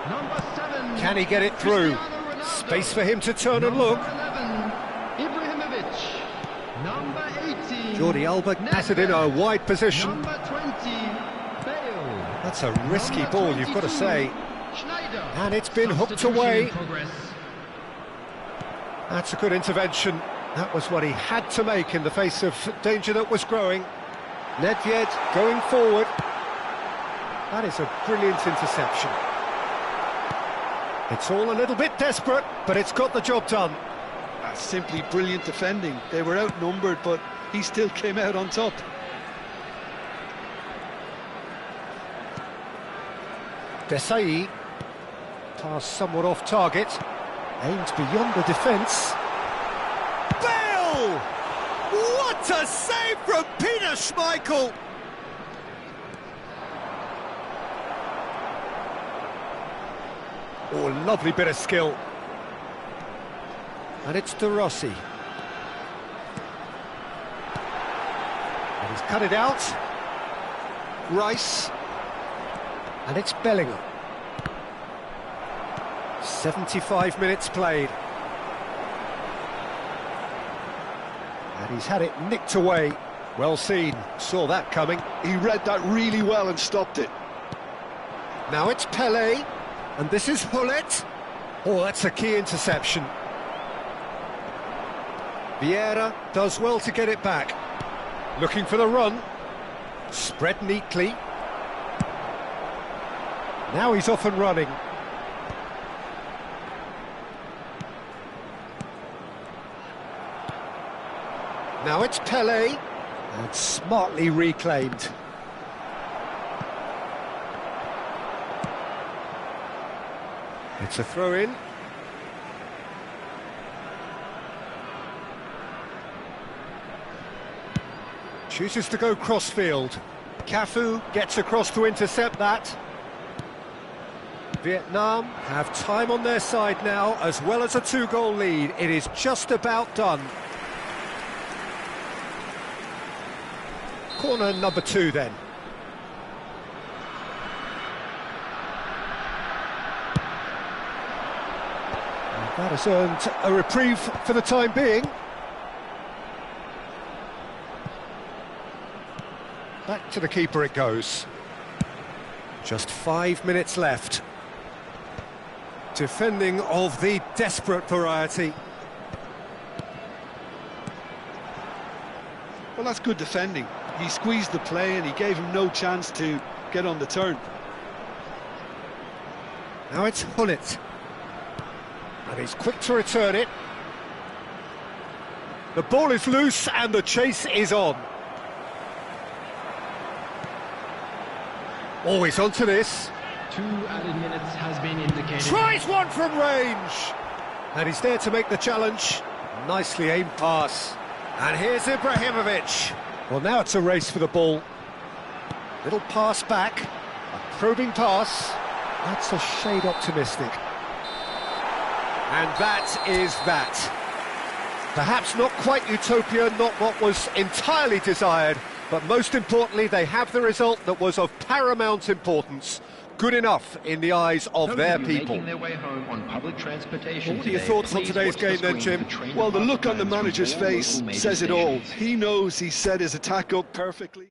C: number 7.
B: Can he get it through?
C: Cristiano Ronaldo.
B: Space for him to turn and look.
C: Number 11, Ibrahimovic. Number 18,
B: Jordi Alba has it in a wide position.
C: Number 20, Bale.
B: That's a risky
C: Number
B: ball, you've got to
C: 22,
B: say.
C: Schneider.
B: And it's been hooked
C: Substitution
B: away.
C: in progress.
B: That's a good intervention. That was what he had to make in the face of danger that was growing. Nedved going forward. That is a brilliant interception. It's all a little bit desperate, but it's got the job done.
A: That's simply brilliant defending. They were outnumbered, but he still came out on top.
B: Desai, pass somewhat off target, aimed beyond the defence. Bale! What a save from Peter Schmeichel! Oh, lovely bit of skill. And it's De Rossi. And he's cut it out. Rice. And it's Bellingham. 75 minutes played. And he's had it nicked away. Well seen, saw that coming.
A: He read that really well and stopped it.
B: Now it's Pelé, and this is Hullet. Oh, that's a key interception. Vieira does well to get it back. Looking for the run. Spread neatly. Now he's off and running. Now it's Pelé, and smartly reclaimed. It's a throw-in. Chooses to go crossfield. Cafu gets across to intercept that. Vietnam have time on their side now, as well as a 2-goal lead. It is just about done. Corner number 2 then. And that has earned a reprieve for the time being. Back to the keeper it goes. Just 5 minutes left. Defending of the desperate variety.
A: Well, that's good defending. He squeezed the play and he gave him no chance to get on the turn.
B: Now it's Hullet. And he's quick to return it. The ball is loose and the chase is on. Always onto this.
C: 2 added minutes has been indicated.
B: Tries one from range. And he's there to make the challenge. Nicely aimed pass. And here's Ibrahimovic. Well, now it's a race for the ball. Little pass back. A probing pass. That's a shade optimistic. And that is that. Perhaps not quite utopia, not what was entirely desired, but most importantly, they have the result that was of paramount importance. Good enough in the eyes of their people.
C: Making their way home on public transportation
B: What are your
C: today,
B: thoughts on
C: please
B: today's
C: watch the
B: game then,
C: screen
B: Jim?
C: for train
A: Well, the look on the
C: departure
A: manager's
C: times from all
A: face
C: local major
A: says it all.
C: stations.
A: He knows he set his attack up perfectly.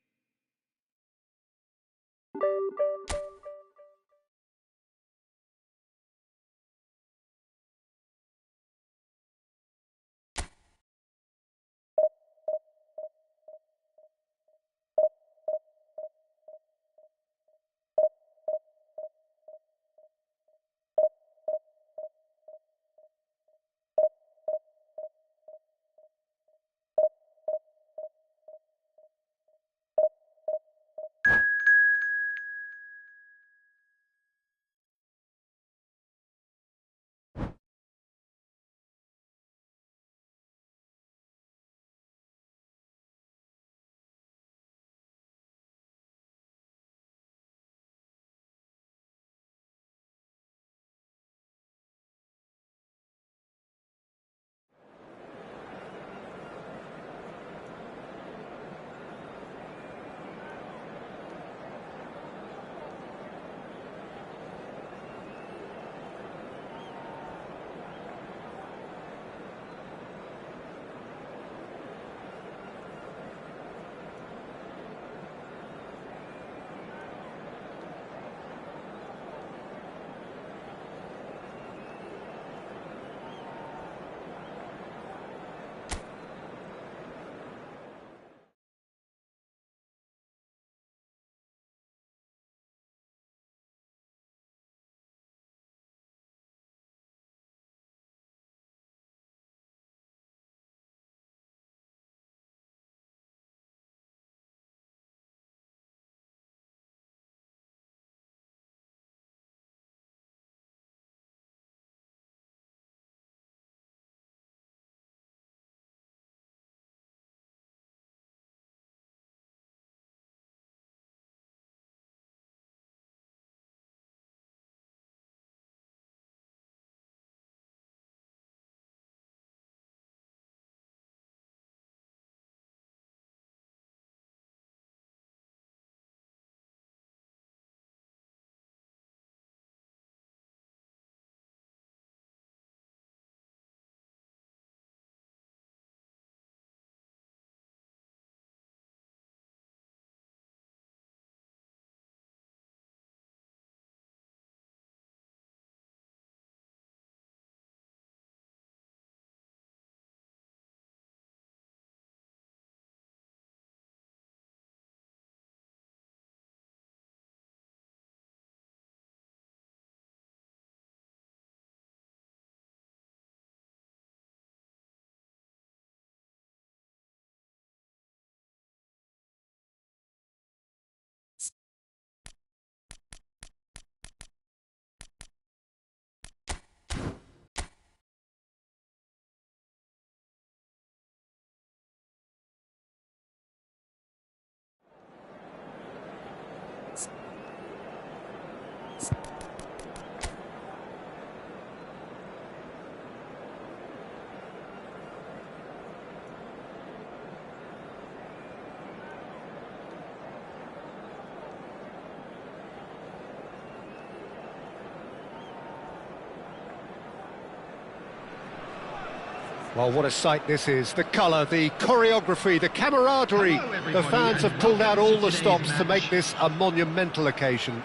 B: Well, what a sight this is. The colour, the choreography, the camaraderie.
C: Hello, everybody,
B: The fans have pulled out all the
C: today's
B: stops to make
C: match.
B: this a monumental occasion.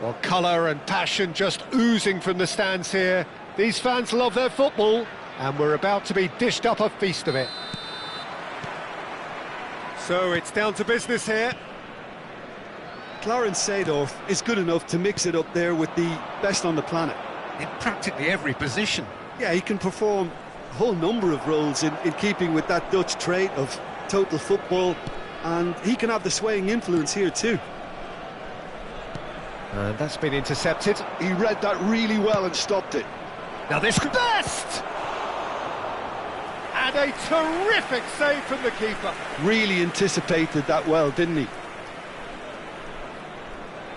B: Well, colour and passion just oozing from the stands here. These fans love their football, and we're about to be dished up a feast of it. So it's down to business here.
A: Clarence Seedorf is good enough to mix it up there with the best on the planet.
B: In practically every position.
A: Yeah, he can perform a whole number of roles in keeping with that Dutch trait of total football, and he can have the swaying influence here too.
B: And that's been intercepted.
A: He read that really well and stopped it.
B: Now this could best! And a terrific save from the keeper.
A: Really anticipated that well, didn't he?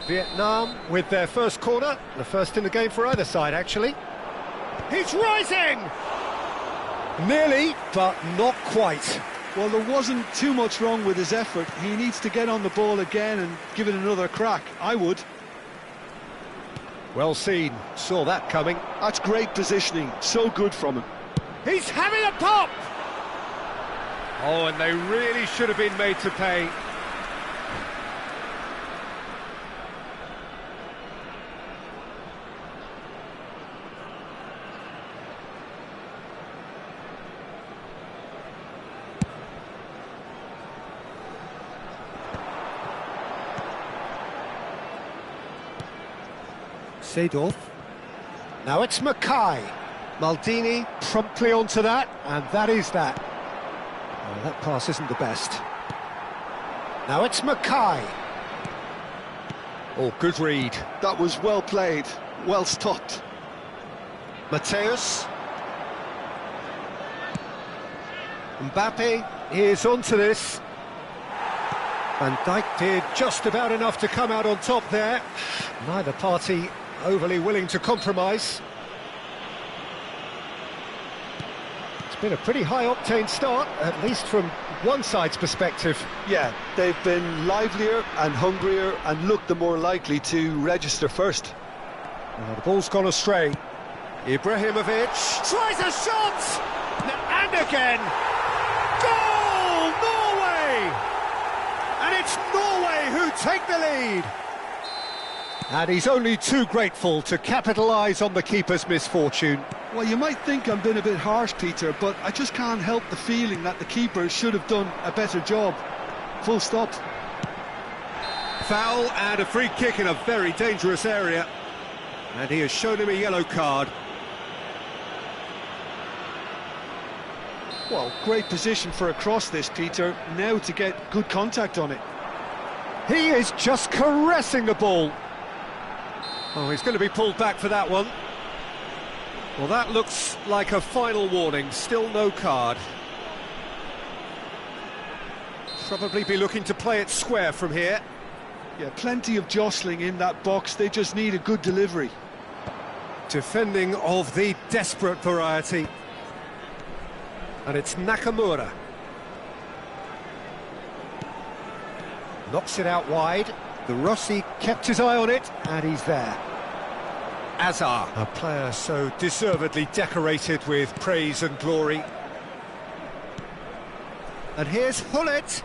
B: Vietnam with their first corner, the first in the game for either side, actually. He's rising! Nearly, but not quite.
A: Well, there wasn't too much wrong with his effort. He needs to get on the ball again and give it another crack. I would.
B: Well seen, saw that coming.
A: That's great positioning, so good from him.
B: He's having a pop! Oh, and they really should have been made to pay. Seedorf. Now it's Mackay. Maldini promptly onto that, and that is that. Oh, that pass isn't the best. Now it's Mackay. Oh, good read.
A: That was well played, well stopped.
B: Mateus. Mbappe is onto this. Van Dijk did just about enough to come out on top there. Neither party overly willing to compromise. It's been a pretty high-octane start, at least from one side's perspective.
A: Yeah, they've been livelier and hungrier and looked the more likely to register first.
B: The ball's gone astray. Ibrahimovic tries a shot! And again! Goal! Norway! And it's Norway who take the lead! And he's only too grateful to capitalise on the keeper's misfortune.
A: Well, you might think I'm being a bit harsh, Peter, but I just can't help the feeling that the keeper should have done a better job. Full stop.
B: Foul and a free kick in a very dangerous area. And he has shown him a yellow card.
A: Well, great position for a cross this, Peter. Now to get good contact on it.
B: He is just caressing the ball. Oh, he's going to be pulled back for that one. Well, that looks like a final warning. Still no card. Probably be looking to play it square from here.
A: Yeah, plenty of jostling in that box. They just need a good delivery.
B: Defending of the desperate variety. And it's Nakamura. Knocks it out wide. The Rossi kept his eye on it, and he's there. Azar, a player so deservedly decorated with praise and glory. And here's Hullet.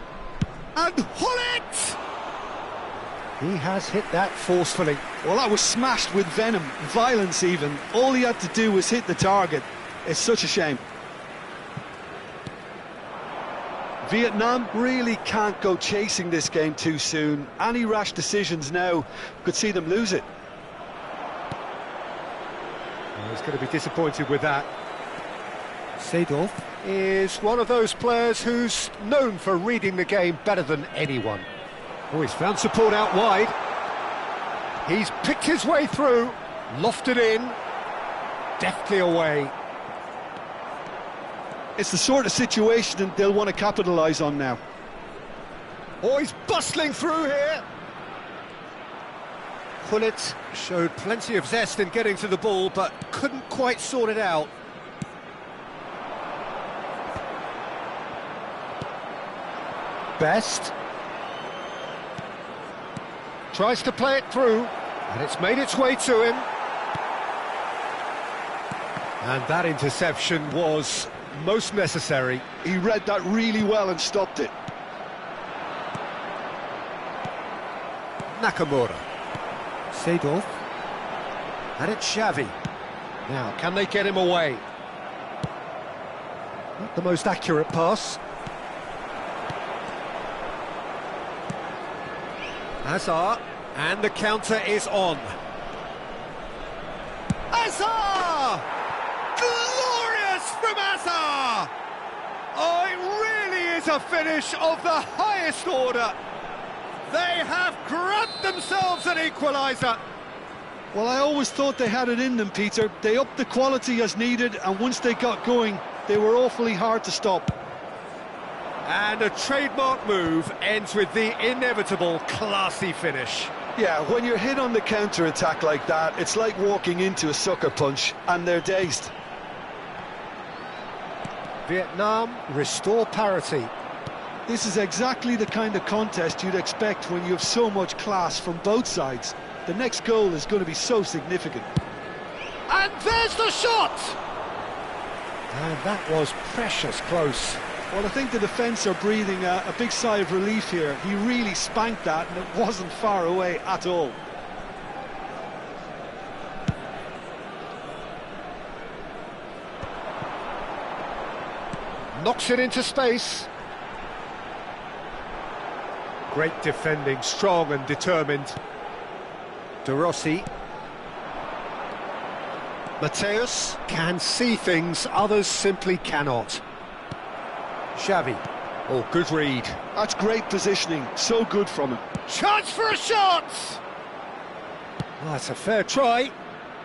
B: And Hullet! He has hit that forcefully.
A: Well, that was smashed with venom, violence even. All he had to do was hit the target. It's such a shame. Vietnam really can't go chasing this game too soon. Any rash decisions now could see them lose it.
B: He's going to be disappointed with that. Seedorf is one of those players who's known for reading the game better than anyone. Oh, he's found support out wide. He's picked his way through, lofted in, deftly away.
A: It's the sort of situation they'll want to capitalise on now.
B: Oh, he's bustling through here. Hullet showed plenty of zest in getting to the ball, but couldn't quite sort it out. Best. Tries to play it through, and it's made its way to him. And that interception was most necessary.
A: He read that really well and stopped it.
B: Nakamura. Seedorf. And it's Xavi. Now, can they get him away? Not the most accurate pass. Hazard. And the counter is on. Hazard! Glorious from Hazard! Oh, it really is a finish of the highest order. They have grabbed themselves an equaliser.
A: Well, I always thought they had it in them, Peter. They upped the quality as needed, and once they got going, they were awfully hard to stop.
B: And a trademark move ends with the inevitable classy finish.
A: Yeah, when you're hit on the counter-attack like that, it's like walking into a sucker punch, and they're dazed.
B: Vietnam restore parity.
A: This is exactly the kind of contest you'd expect when you have so much class from both sides. The next goal is going to be so significant.
B: And there's the shot! And that was precious close.
A: Well, I think the defence are breathing a big sigh of relief here. He really spanked that, and it wasn't far away at all.
B: Knocks it into space. Great defending, strong and determined. De Rossi. Mateus can see things others simply cannot. Xavi. Oh, good read.
A: That's great positioning, so good from him.
B: Chance for a shot! Well, that's a fair try,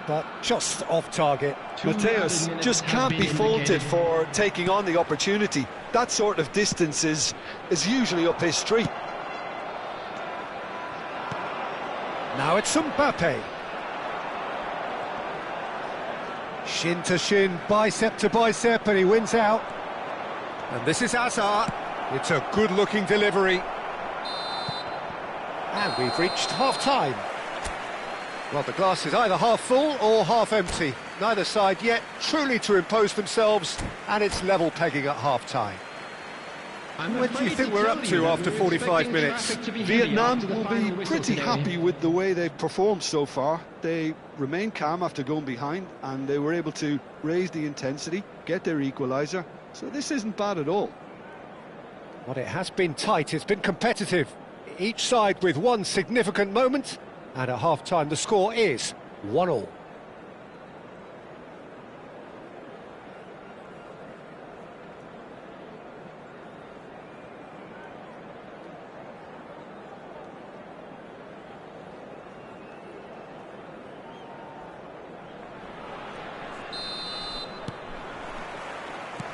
B: but just off target.
A: Mateus just can't be faulted for taking on the opportunity. That sort of distance is usually up his street.
B: Now it's Mbappe. Shin to shin, bicep to bicep, and he wins out. And this is Hazard. It's a good-looking delivery. And we've reached half-time. Well, the glass is either half full or half empty. Neither side yet truly to impose themselves, and it's level pegging at half-time. What do you think we're up to after 45 minutes?
A: Vietnam will be pretty happy with the way they've performed so far. They remained calm after going behind, and they were able to raise the intensity, get their equaliser. So this isn't bad at all.
B: Well, it has been tight, it's been competitive. Each side with one significant moment, and at half-time the score is 1-1.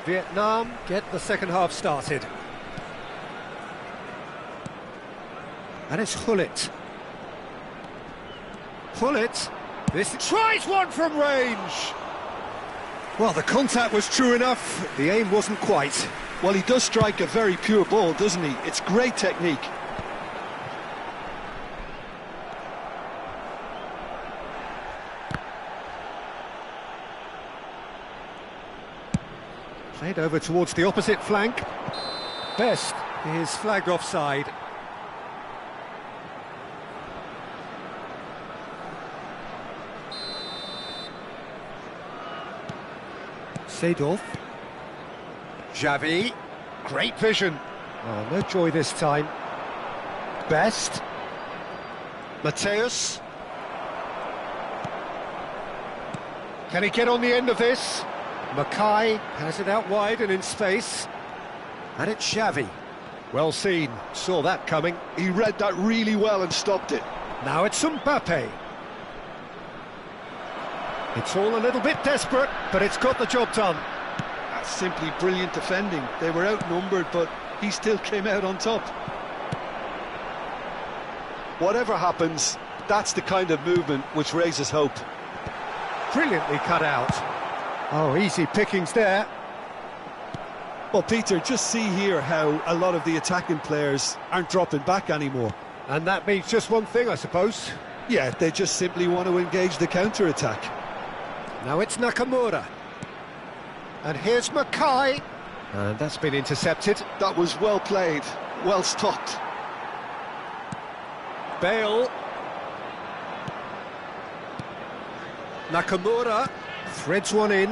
B: Vietnam get the second half started. And it's Hullet. Hullet, this tries one from range. Well, the contact was true enough, the aim wasn't quite.
A: Well, he does strike a very pure ball, doesn't he? It's great technique.
B: Played over towards the opposite flank. Best is flagged offside. Seedorf. Xavi. Great vision. Oh, no joy this time. Best. Mateus. Can he get on the end of this? Mackay has it out wide and in space. And it's Xavi. Well seen, saw that coming.
A: He read that really well and stopped it.
B: Now it's Mbappe. It's all a little bit desperate, but it's got the job done.
A: That's simply brilliant defending. They were outnumbered, but he still came out on top. Whatever happens, that's the kind of movement which raises hope.
B: Brilliantly cut out. Oh, easy pickings there.
A: Well, Peter, just see here how a lot of the attacking players aren't dropping back anymore.
B: And that means just one thing, I suppose.
A: Yeah, they just simply want to engage the counter-attack.
B: Now it's Nakamura. And here's Mackay. And that's been intercepted.
A: That was well played, well stopped.
B: Bale. Nakamura threads one in.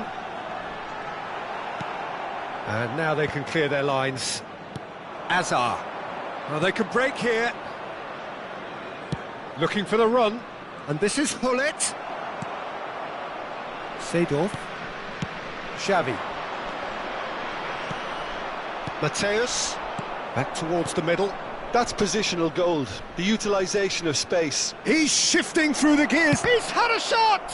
B: And now they can clear their lines. Azar. Well, they can break here. Looking for the run. And this is Hullet. Seedorf. Xavi. Mateus. Back towards the middle.
A: That's positional gold, the utilisation of space.
B: He's shifting through the gears. He's had a shot!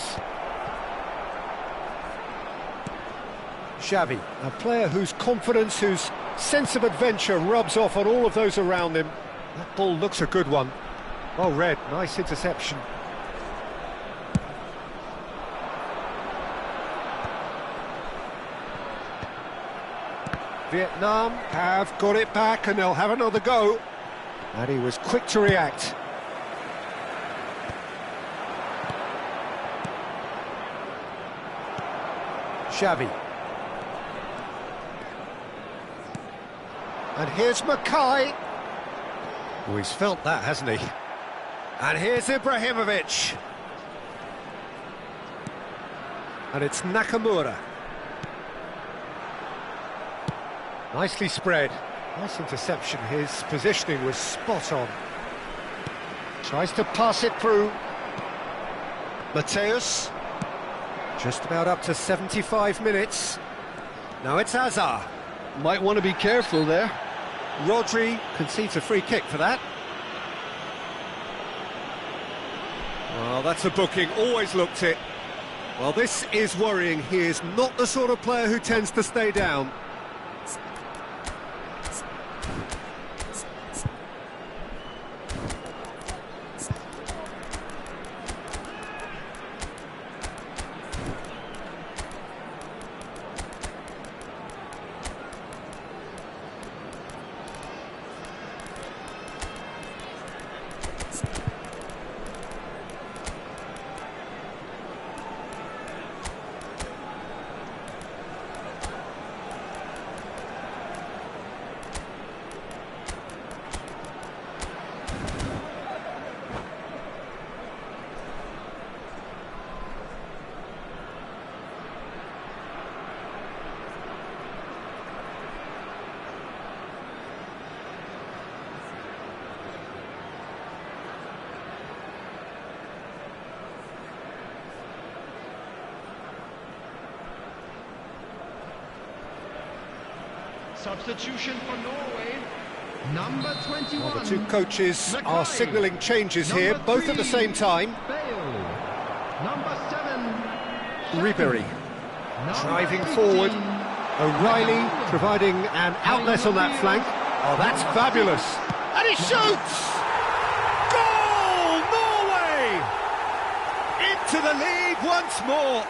B: Xavi, a player whose confidence, whose sense of adventure rubs off on all of those around him. That ball looks a good one. Well read, nice interception. Vietnam have got it back and they'll have another go. And he was quick to react. Xavi. And here's Mackay. Oh, he's felt that, hasn't he? And here's Ibrahimovic. And it's Nakamura. Nicely spread. Nice interception. His positioning was spot on. Tries to pass it through. Mateus. Just about up to 75 minutes. Now it's Azar.
A: Might want to be careful there.
B: Rodri concedes a free kick for that. Well, that's a booking. Always looked it. Well, this is worrying. He is not the sort of player who tends to stay down.
C: Substitution for Norway, number 21.
B: Well, the two coaches
C: Mackay.
B: are signalling changes
C: Number
B: here, both at the
C: 3,
B: same time.
C: Bale. Number 7,
B: Ribery
C: Number
B: driving
C: 18,
B: forward. O'Reilly providing an outlet on that flank. Oh, that's fabulous. And he shoots! Goal, Norway! Into the lead once more.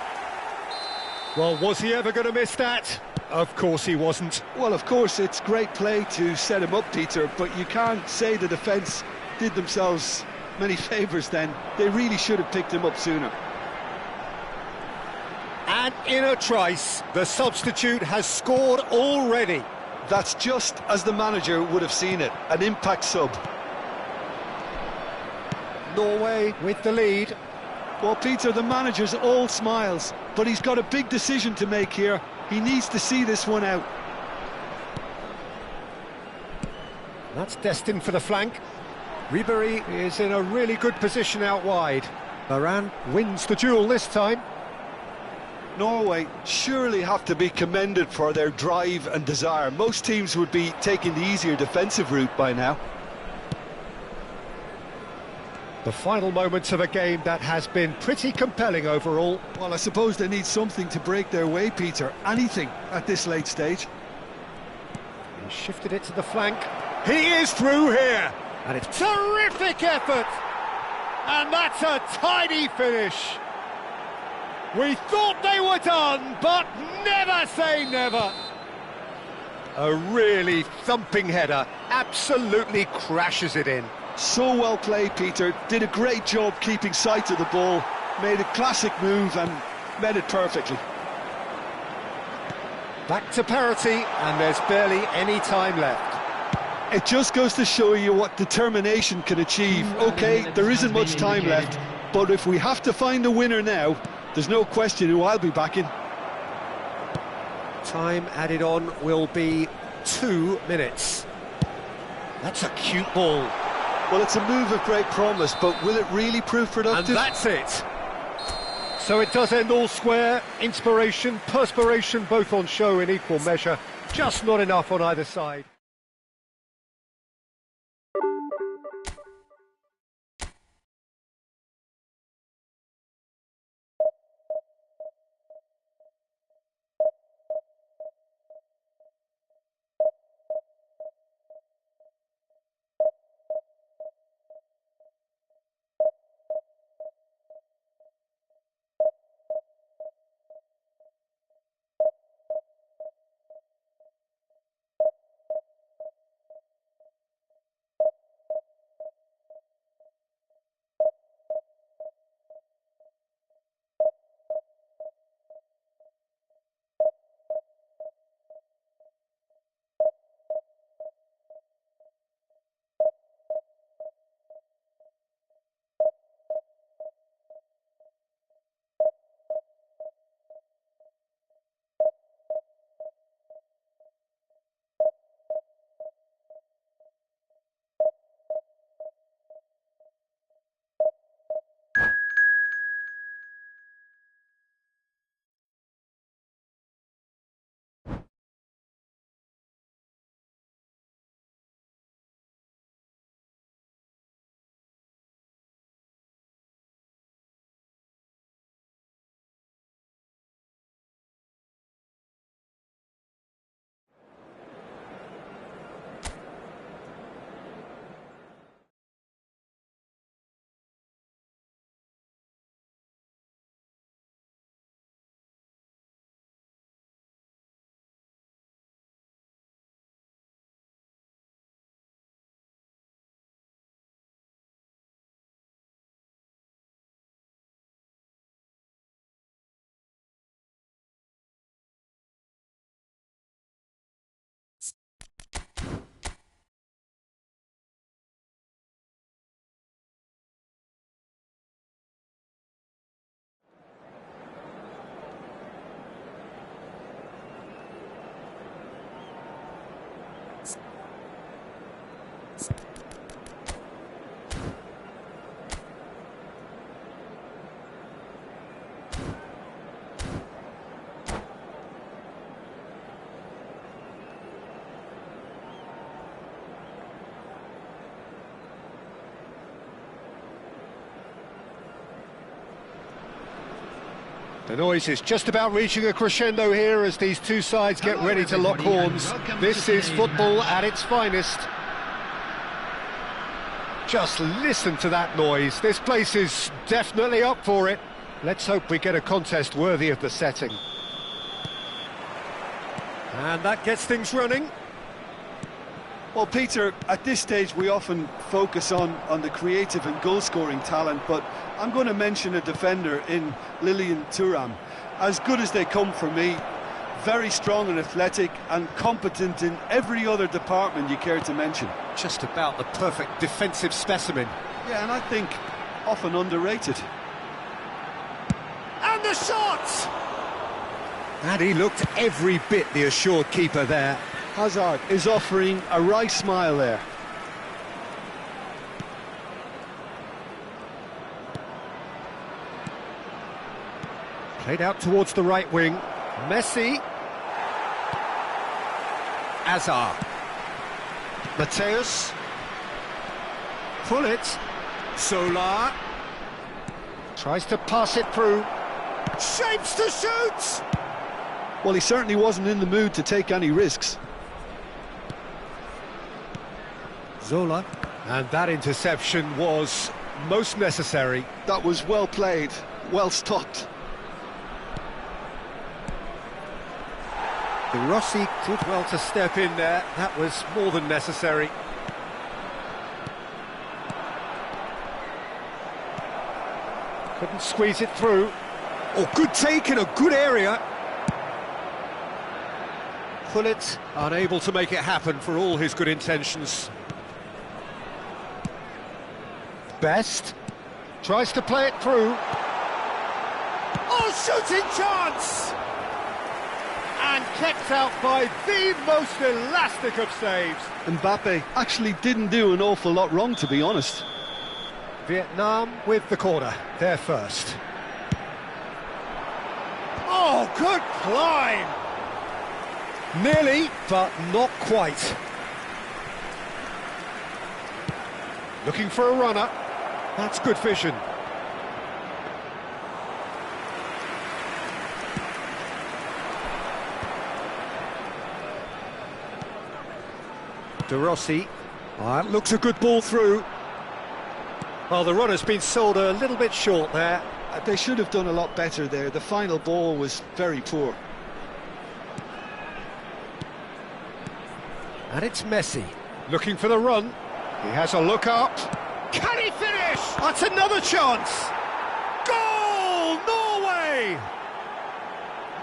B: Well, was he ever going to miss that? Of course he wasn't.
A: Well, of course, it's great play to set him up, Peter, but you can't say the defence did themselves many favours then. They really should have picked him up sooner.
B: And in a trice, the substitute has scored already.
A: That's just as the manager would have seen it, an impact sub.
B: Norway with the lead.
A: Well, Peter, the manager's all smiles, but he's got a big decision to make here. He needs to see this one out.
B: That's destined for the flank. Ribery is in a really good position out wide. Varane wins the duel this time.
A: Norway surely have to be commended for their drive and desire. Most teams would be taking the easier defensive route by now.
B: The final moments of a game that has been pretty compelling overall.
A: Well, I suppose they need something to break their way, Peter. Anything at this late stage.
B: He shifted it to the flank. He is through here. And it's terrific effort. And that's a tidy finish. We thought they were done, but never say never. A really thumping header. Absolutely crashes it in.
A: So well played, Peter. Did a great job keeping sight of the ball. Made a classic move and met it perfectly.
B: Back to parity, and there's barely any time left.
A: It just goes to show you what determination can achieve. OK, there isn't much time left, but if we have to find a winner now, there's no question who I'll be backing.
B: Time added on will be 2 minutes. That's a cute ball.
A: Well, it's a move of great promise, but will it really prove productive?
B: And that's it. So it does end all square. Inspiration, perspiration, both on show in equal measure. Just not enough on either side. The noise is just about reaching a crescendo here as these two sides get ready to lock horns. This is football at its finest. Just listen to that noise. This place is definitely up for it. Let's hope we get a contest worthy of the setting. And that gets things running.
A: Well, Peter, at this stage we often focus on the creative and goal-scoring talent, but I'm going to mention a defender in Lilian Thuram. As good as they come for me, very strong and athletic and competent in every other department you care to mention.
B: Just about the perfect defensive specimen.
A: Yeah, and I think often underrated.
B: And the shot! And he looked every bit the assured keeper there.
A: Hazard is offering a wry smile there.
B: Played out towards the right wing. Messi. Azar. Mateus. Pullet. Solar. Tries to pass it through. Shapes to shoot!
A: Well, he certainly wasn't in the mood to take any risks.
B: Zola. And that interception was most necessary.
A: That was well played, well stopped.
B: De Rossi did well to step in there. That was more than necessary. Couldn't squeeze it through. Oh, good take in a good area. Gullit unable to make it happen for all his good intentions. Best tries to play it through. Oh, shooting chance! And kept out by the most elastic of saves.
A: Mbappe actually didn't do an awful lot wrong, to be honest.
B: Vietnam with the corner, they're first. Oh, good climb! Nearly, but not quite. Looking for a runner. That's good vision. De Rossi. That looks a good ball through. Well, the runner's been sold a little bit short there.
A: They should have done a lot better there. The final ball was very poor.
B: And it's Messi. Looking for the run. He has a look up. Can he finish? That's another chance. Goal! Norway!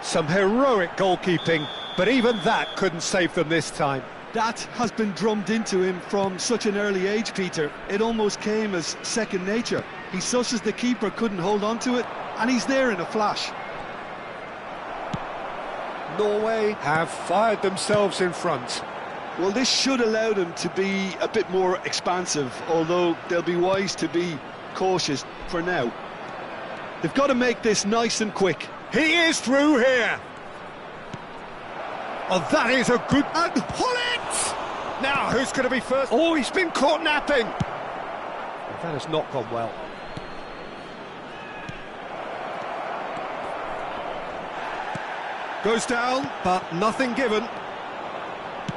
B: Some heroic goalkeeping, but even that couldn't save them this time.
A: That has been drummed into him from such an early age, Peter. It almost came as second nature. He susses the keeper couldn't hold on to it, and he's there in a flash.
B: Norway have fired themselves in front.
A: Well, this should allow them to be a bit more expansive, although they'll be wise to be cautious for now. They've got to make this nice and quick.
B: He is through here. Oh, that is a good... And Gullit! Now, who's going to be first? Oh, he's been caught napping. That has not gone well. Goes down, but nothing given.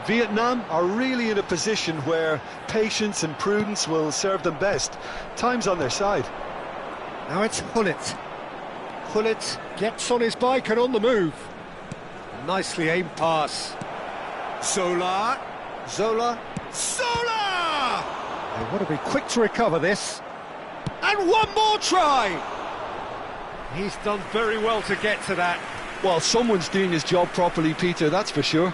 A: Vietnam are really in a position where patience and prudence will serve them best. Time's on their side.
B: Now it's Gullit. Gullit gets on his bike and on the move. Nicely aimed pass. Zola. Zola. Zola! They want to be quick to recover this. And one more try! He's done very well to get to that.
A: Well, someone's doing his job properly, Peter, that's for sure.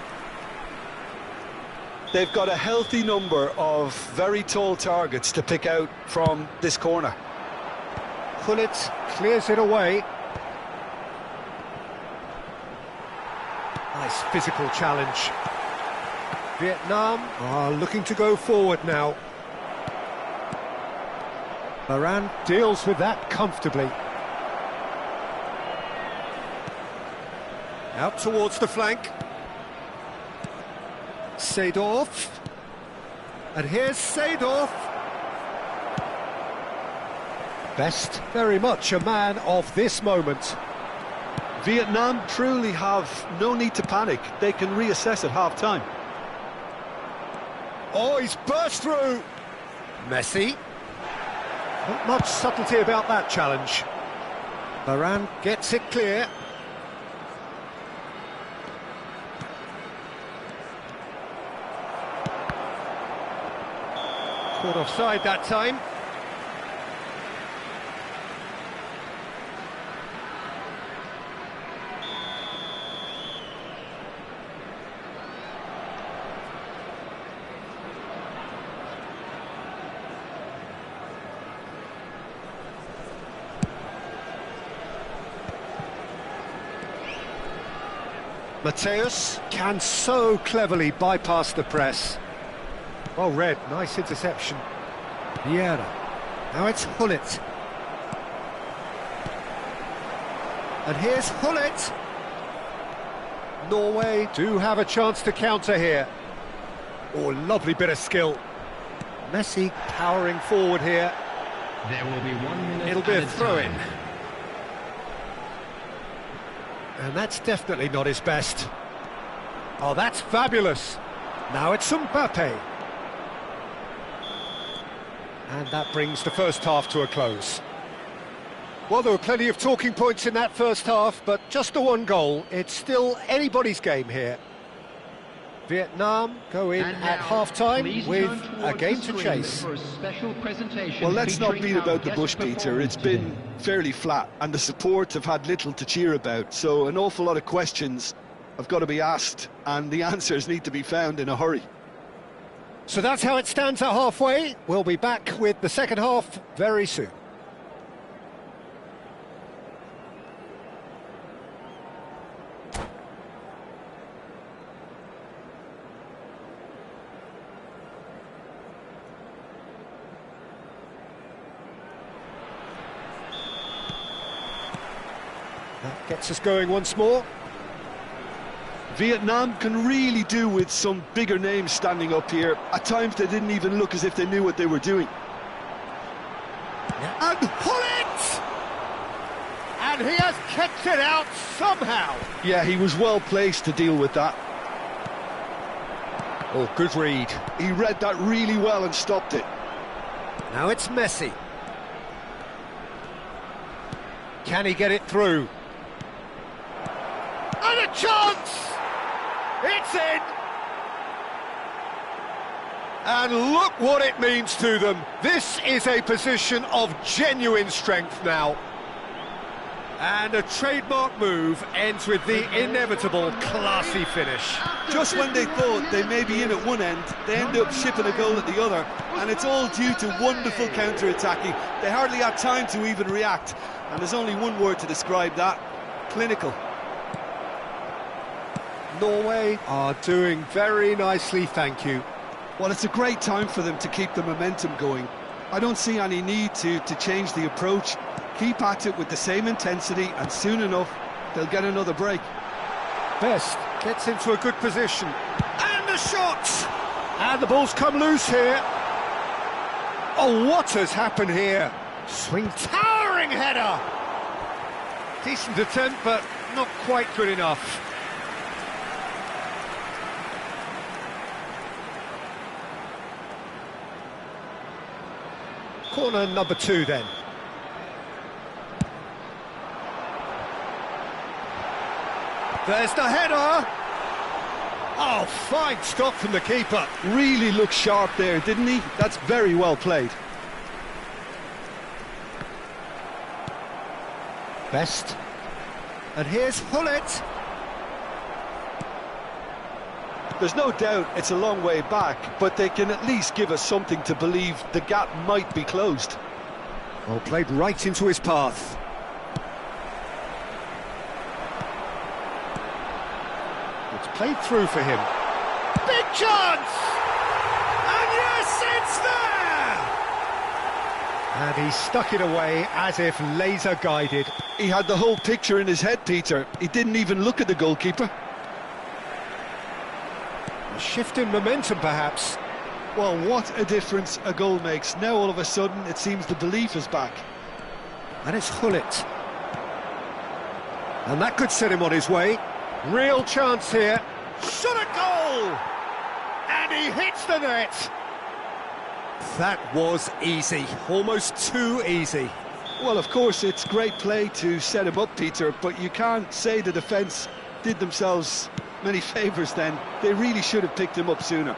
A: They've got a healthy number of very tall targets to pick out from this corner.
B: Gullit clears it away. Nice physical challenge. Vietnam are looking to go forward now. Varane deals with that comfortably. Out towards the flank. Seedorf. And here's Seedorf. Best very much a man of this moment.
A: Vietnam truly have no need to panic. They can reassess at half-time.
B: Oh, he's burst through. Messi. Not much subtlety about that challenge. Varane gets it clear. Caught offside that time. Mateus can so cleverly bypass the press. Well read, nice interception. Vieira. Now it's Gullit. And here's Gullit. Norway do have a chance to counter here. Oh, lovely bit of skill. Messi powering forward here.
C: There will be 1 minute.
B: It'll be a throw-in. And that's definitely not his best. Oh, that's fabulous. Now it's Mbappe. And that brings the first half to a close. Well, there were plenty of talking points in that first half, but just the one goal. It's still anybody's game here. Vietnam go in at half-time with a game to chase.
A: Well, let's not beat about the bush, Peter. It's been fairly flat, and the support have had little to cheer about, so an awful lot of questions have got to be asked, and the answers need to be found in a hurry.
B: So that's how it stands at halfway. We'll be back with the second half very soon. That gets us going once more.
A: Vietnam can really do with some bigger names standing up here. At times they didn't even look as if they knew what they were doing.
B: And pull it! And he has kept it out somehow.
A: Yeah, he was well placed to deal with that.
B: Oh, good read.
A: He read that really well and stopped it.
B: Now it's Messi. Can he get it through? And a chance! It's in! And look what it means to them. This is a position of genuine strength now. And a trademark move ends with the inevitable classy finish.
A: Just when they thought they may be in at one end, they end up shipping a goal at the other, and it's all due to wonderful counter-attacking. They hardly had time to even react, and there's only one word to describe that: clinical.
B: Norway are doing very nicely, thank you.
A: Well, it's a great time for them to keep the momentum going. I don't see any need to change the approach. Keep at it with the same intensity, and soon enough, they'll get another break.
B: Best gets into a good position. And the shot! And the ball's come loose here. Oh, what has happened here? Swing, towering header! Decent attempt, but not quite good enough. Corner number 2 then. There's the header! Oh, fine stop from the keeper.
A: Really looked sharp there, didn't he? That's very well played.
B: Best. And here's Hullet.
A: There's no doubt it's a long way back, but they can at least give us something to believe the gap might be closed.
B: Well, played right into his path. It's played through for him. Big chance! And yes, it's there! And he stuck it away as if laser guided.
A: He had the whole picture in his head, Peter. He didn't even look at the goalkeeper.
B: A shift in momentum, perhaps.
A: Well, what a difference a goal makes. Now, all of a sudden, it seems the belief is back.
B: And it's Hullet. And that could set him on his way. Real chance here. Shot a goal! And he hits the net. That was easy. Almost too easy.
A: Well, of course, it's great play to set him up, Peter, but you can't say the defence did themselves many favours then. They really should have picked him up sooner.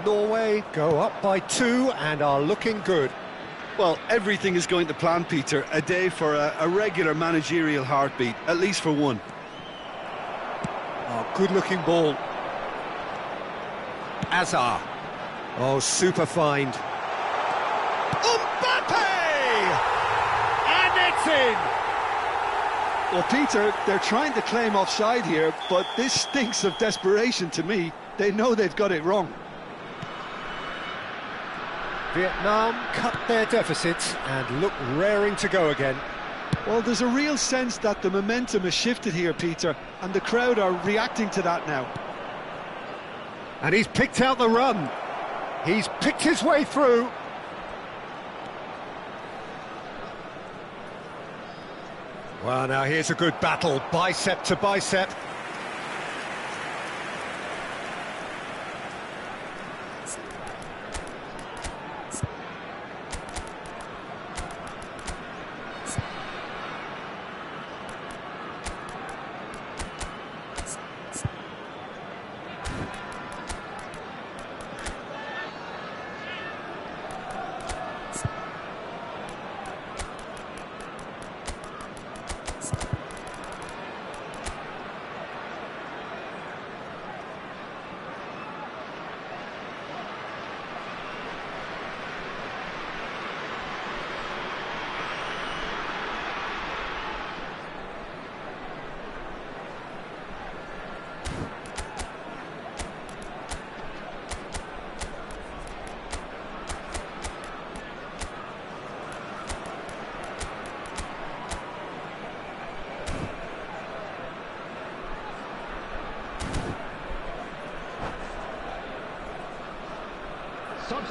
B: Norway go up by 2 and are looking good.
A: Well, everything is going to plan, Peter. A day for a regular managerial heartbeat, at least for one.
B: Oh, good-looking ball. Azar. Oh, super find. Mbappe! And it's in!
A: Well, Peter, they're trying to claim offside here, but this stinks of desperation to me. They know they've got it wrong.
B: Vietnam cut their deficits and look raring to go again.
A: Well, there's a real sense that the momentum has shifted here, Peter, and the crowd are reacting to that now.
B: And he's picked out the run. He's picked his way through. Well, now here's a good battle, bicep to bicep.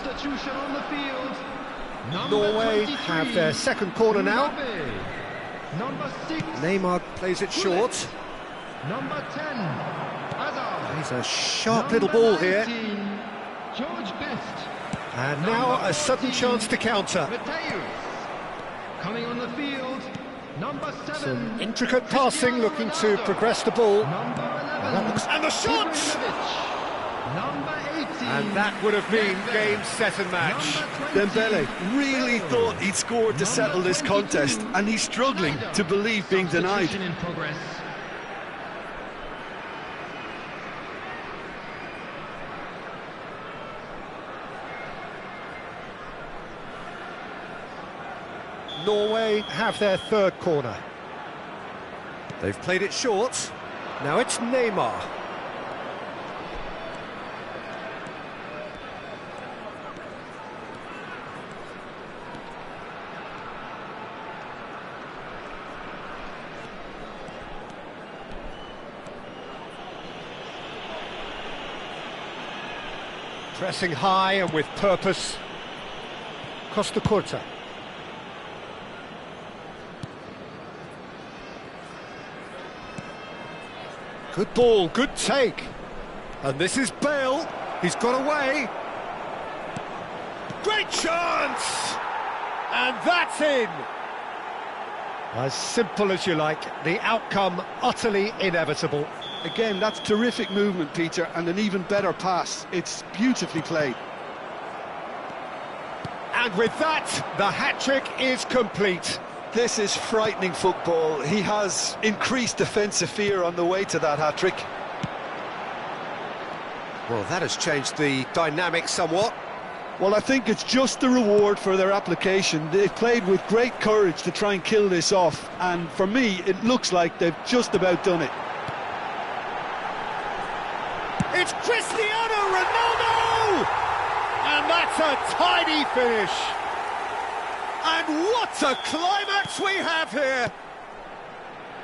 C: substitution on the field.
B: Norway
C: 23,
B: have their second corner now.
C: Mbappe. Number 6.
B: Neymar plays it short.
C: Number 10. Hazard.
B: He's a sharp little ball here.
C: 19, George Best.
B: And now a sudden chance to counter.
C: Mateus. Coming on the field. Number 7.
B: Some intricate passing, looking to progress the ball.
C: Number 11.
B: And the shot!
C: Ibrahimovic. Number 18.
B: And that would have been game, set and match.
A: Dembele really thought he'd scored to settle this contest, and he's struggling to believe being denied.
C: Substitution in progress.
B: Norway have their third corner. They've played it short. Now it's Neymar. Pressing high and with purpose. Costa Curta. Good ball, good take. And this is Bale. He's got away. Great chance! And that's in! As simple as you like, the outcome utterly inevitable.
A: Again, that's terrific movement, Peter, and an even better pass. It's beautifully played.
B: And with that, the hat-trick is complete.
A: This is frightening football. He has increased defensive fear on the way to that hat-trick.
B: Well, that has changed the dynamic somewhat.
A: Well, I think it's just the reward for their application. They've played with great courage to try and kill this off, and for me, it looks like they've just about done it.
B: It's Cristiano Ronaldo! And that's a tidy finish. And what a climax we have here!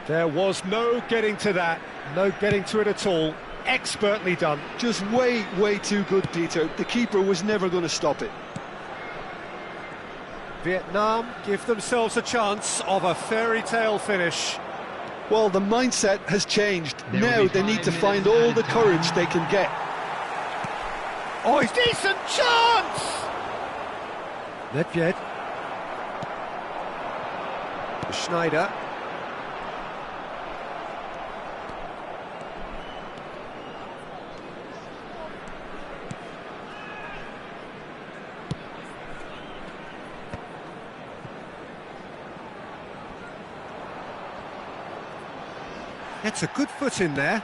B: There was no getting to that, no getting to it at all. Expertly done.
A: Just way, way too good, Peter. The keeper was never going to stop it.
B: Vietnam give themselves a chance of a fairy tale finish.
A: Well, the mindset has changed. Now they need to find all the courage they can get.
B: Oh, it's decent chance! Nedved. Schneider. Gets a good foot in there.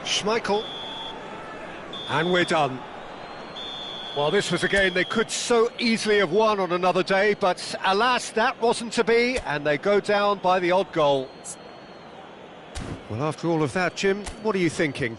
B: Schmeichel. And we're done. Well, this was a game they could so easily have won on another day, but alas, that wasn't to be, and they go down by the odd goal. Well, after all of that, Jim, what are you thinking?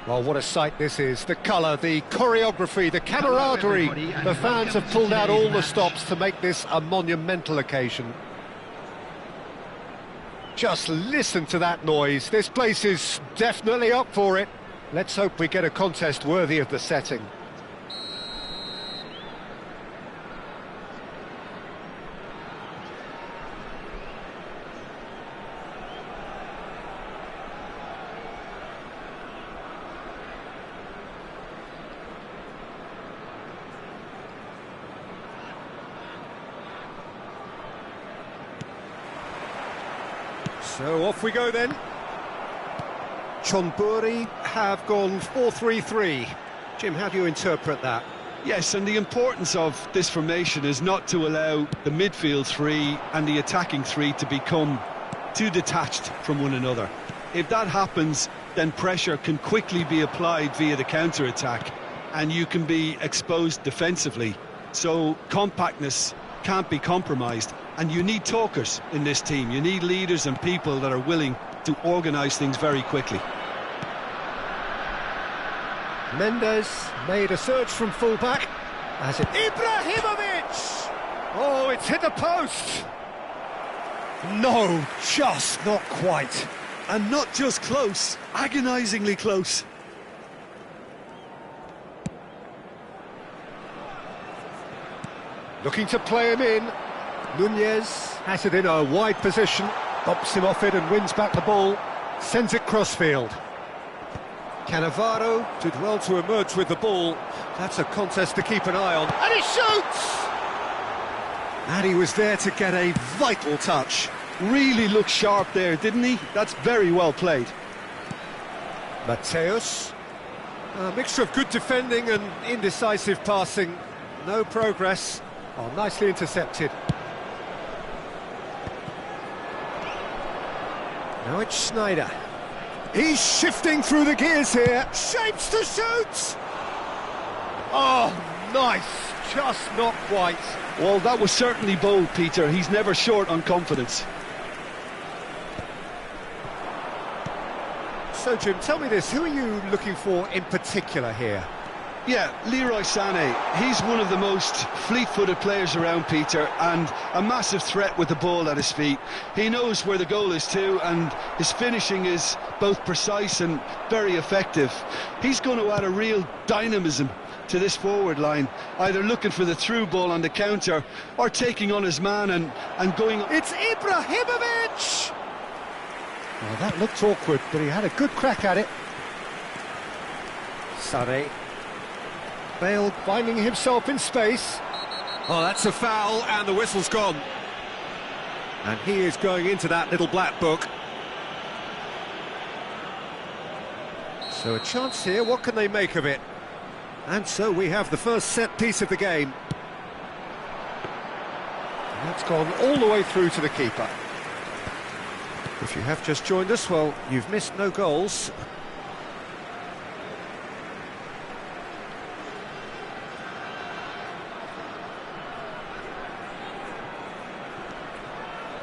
B: Well, what a sight this is. The colour, the choreography, the camaraderie. The fans have pulled out all the stops to make this a monumental occasion. Just listen to that noise. This place is definitely up for it. Let's hope we get a contest worthy of the setting. So off we go then. Chonburi have gone 4-3-3. Jim, how do you interpret that?
A: Yes, and the importance of this formation is not to allow the midfield three and the attacking three to become too detached from one another. If that happens, then pressure can quickly be applied via the counter-attack, and you can be exposed defensively. So compactness can't be compromised, and you need talkers in this team. You need leaders and people that are willing to organise things very quickly.
B: Mendes made a surge from full-back. As it... Ibrahimovic! Oh, it's hit the post! No, just not quite.
A: And not just close, agonisingly close.
B: Looking to play him in. Nunez has it in a wide position, bumps him off it and wins back the ball, sends it crossfield. Cannavaro did well to emerge with the ball. That's a contest to keep an eye on. And he shoots! And he was there to get a vital touch.
A: Really looked sharp there, didn't he? That's very well played.
B: Mateus. A mixture of good defending and indecisive passing. No progress. Oh, nicely intercepted. Now it's Schneider. He's shifting through the gears here. Shapes to shoot! Oh, nice. Just not quite.
A: Well, that was certainly bold, Peter. He's never short on confidence.
B: So, Jim, tell me this. Who are you looking for in particular here?
A: Yeah, Leroy Sané. He's one of the most fleet-footed players around, Peter, and a massive threat with the ball at his feet. He knows where the goal is too, and his finishing is both precise and very effective. He's going to add a real dynamism to this forward line, either looking for the through ball on the counter or taking on his man and going...
B: It's Ibrahimovic! Well, that looked awkward, but he had a good crack at it. Sané. Bale finding himself in space. Oh, that's a foul, and the whistle's gone. And he is going into that little black book. So a chance here, what can they make of it? And so we have the first set piece of the game. And that's gone all the way through to the keeper. If you have just joined us, well, you've missed no goals.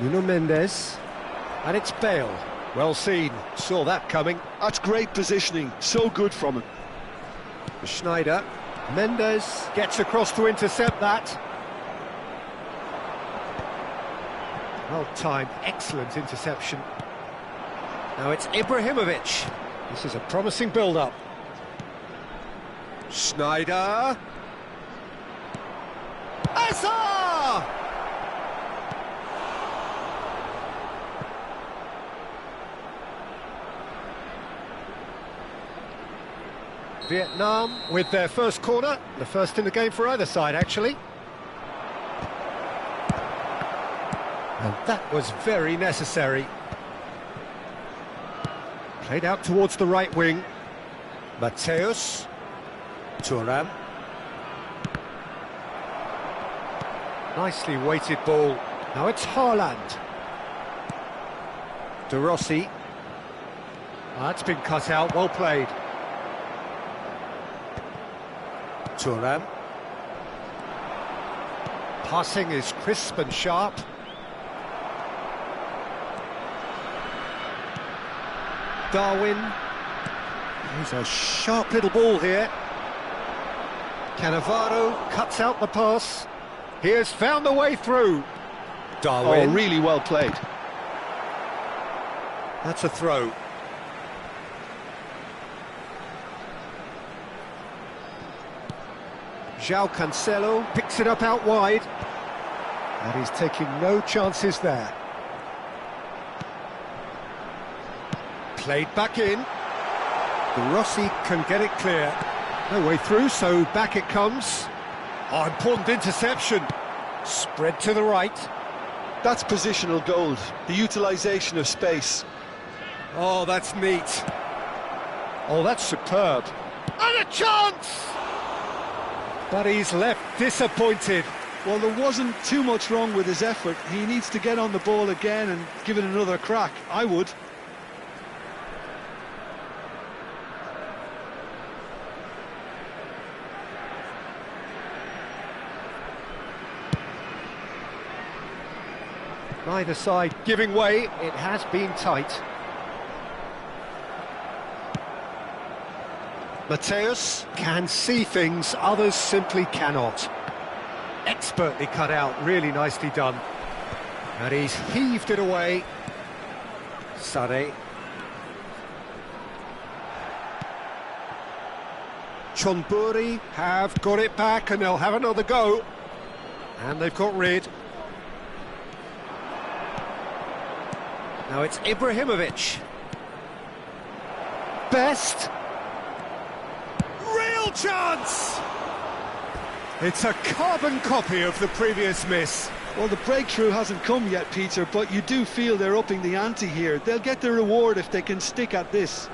B: Nuno Mendes, and it's Bale. Well seen, saw that coming.
A: That's great positioning, so good from him.
B: Schneider, Mendes gets across to intercept that. Well timed, excellent interception. Now it's Ibrahimovic. This is a promising build-up. Schneider. Asa! Vietnam with their first corner, the first in the game for either side, actually. And that was very necessary. Played out towards the right wing. Mateus. Thuram. Nicely weighted ball. Now it's Haaland. De Rossi. That's been cut out, well played. Thuram. Passing is crisp and sharp. Darwin. He's a sharp little ball here. Cannavaro cuts out the pass. He has found the way through. Darwin.
A: Oh, really well played.
B: That's a throw. João Cancelo picks it up out wide. And he's taking no chances there. Played back in. Rossi can get it clear. No way through, so back it comes. Oh, important interception. Spread to the right.
A: That's positional gold, the utilisation of space.
B: Oh, that's neat. Oh, that's superb. And a chance! But he's left disappointed.
A: Well, there wasn't too much wrong with his effort. He needs to get on the ball again and give it another crack. I would.
B: Neither side giving way. It has been tight. Mateus can see things others simply cannot. Expertly cut out, really nicely done. And he's heaved it away. Sade. Chonburi have got it back and they'll have another go. And they've got rid. Now it's Ibrahimovic. Best. Real chance! It's a carbon copy of the previous miss.
A: Well, the breakthrough hasn't come yet, Peter, but you do feel they're upping the ante here. They'll get their reward if they can stick at this.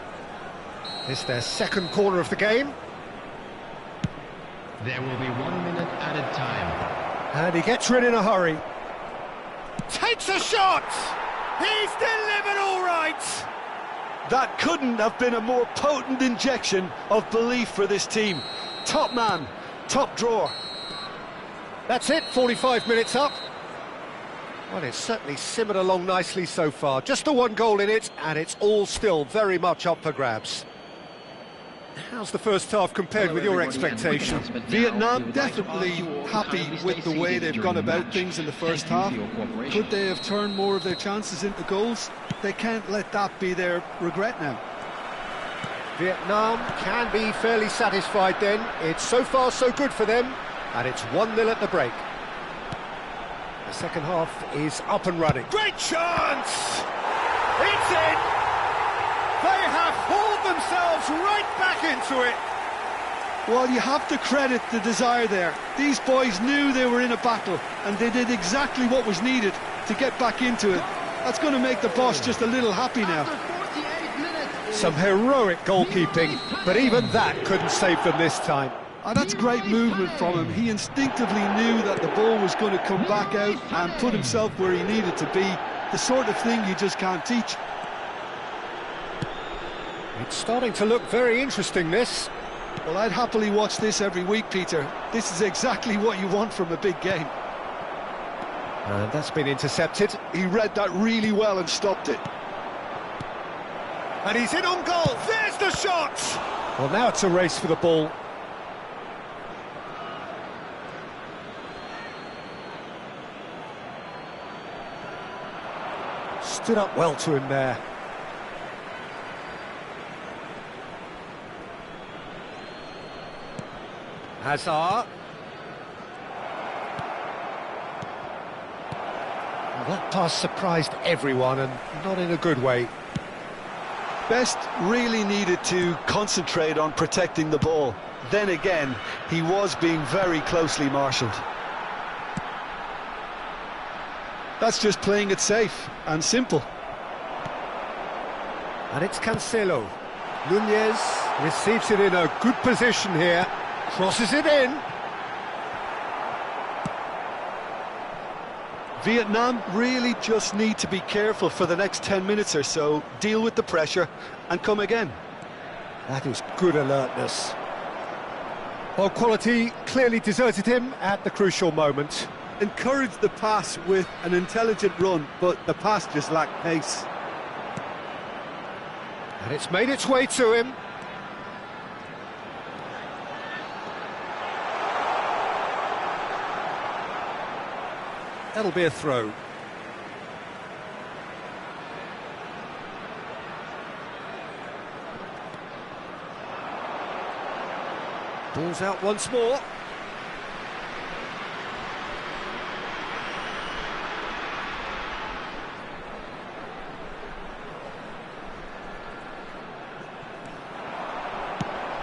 B: It's their second corner of the game.
C: There will be 1 minute added time.
B: And he gets rid in a hurry. Takes a shot! He's delivered all right!
A: That couldn't have been a more potent injection of belief for this team. Top man, top drawer.
B: That's it, 45 minutes up. Well, it's certainly simmered along nicely so far. Just the one goal in it, and it's all still very much up for grabs. How's the first half compared with your expectations?
A: Vietnam definitely happy with the way they've gone about things in the first half. Could they have turned more of their chances into goals? They can't let that be their regret now.
B: Vietnam can be fairly satisfied then. It's so far so good for them, and it's 1-0 at the break. The second half is up and running. Great chance! It's in! They have hauled themselves right back into it.
A: Well, you have to credit the desire there. These boys knew they were in a battle, and they did exactly what was needed to get back into it. That's going to make the boss just a little happy now.
B: Some heroic goalkeeping, but even that couldn't save them this time.
A: And that's great movement from him. He instinctively knew that the ball was going to come back out and put himself where he needed to be. The sort of thing you just can't teach.
B: It's starting to look very interesting, this.
A: Well, I'd happily watch this every week, Peter. This is exactly what you want from a big game.
B: And that's been intercepted.
A: He read that really well and stopped it.
B: And he's in on goal. There's the shot! Well, now it's a race for the ball. Stood up well to him there. Hazard. Well, that pass surprised everyone, and not in a good way.
A: Best really needed to concentrate on protecting the ball. Then again, he was being very closely marshalled. That's just playing it safe and simple.
B: And it's Cancelo. Nunez receives it in a good position here. Crosses it in.
A: Vietnam really just need to be careful for the next 10 minutes or so, deal with the pressure and come again.
B: That is good alertness. Well, quality clearly deserted him at the crucial moment.
A: Encouraged the pass with an intelligent run, but the pass just lacked pace.
B: And it's made its way to him. That'll be a throw. Ball's out once more.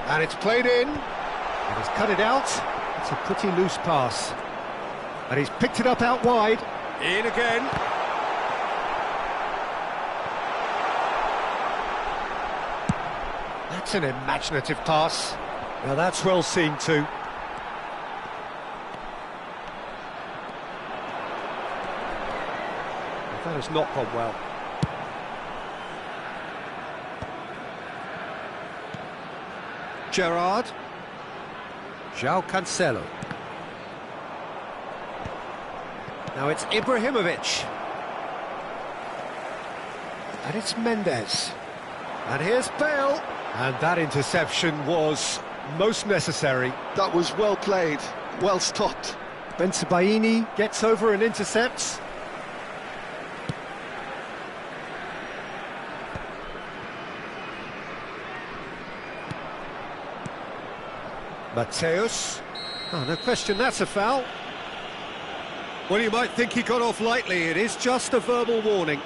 B: And it's played in. And he's cut it out. It's a pretty loose pass. And he's picked it up out wide. In again. That's an imaginative pass. Now that's well seen too. That has not gone well. Gerrard. João Cancelo. Now it's Ibrahimovic. And it's Mendes. And here's Bale. And that interception was most necessary.
A: That was well played, well stopped.
B: Bensebaini gets over and intercepts. Mateus. Oh, no question, that's a foul. Well, you might think he got off lightly. It is just a verbal warning.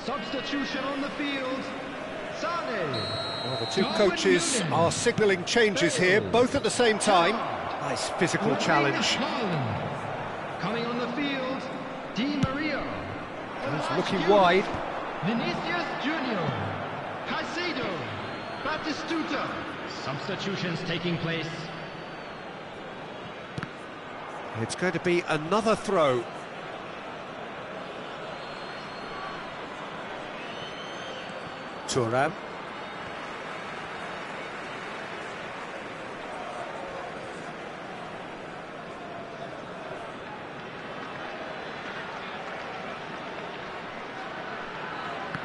C: Substitution on the field. Sane.
B: Well, the two coaches are signalling changes here, both at the same time. Nice physical challenge.
C: Coming on the field, Di Maria.
B: He's looking wide.
C: Vinicius Junior. Caicedo. Batistuta. Substitutions taking place.
B: It's going to be another throw. Thuram.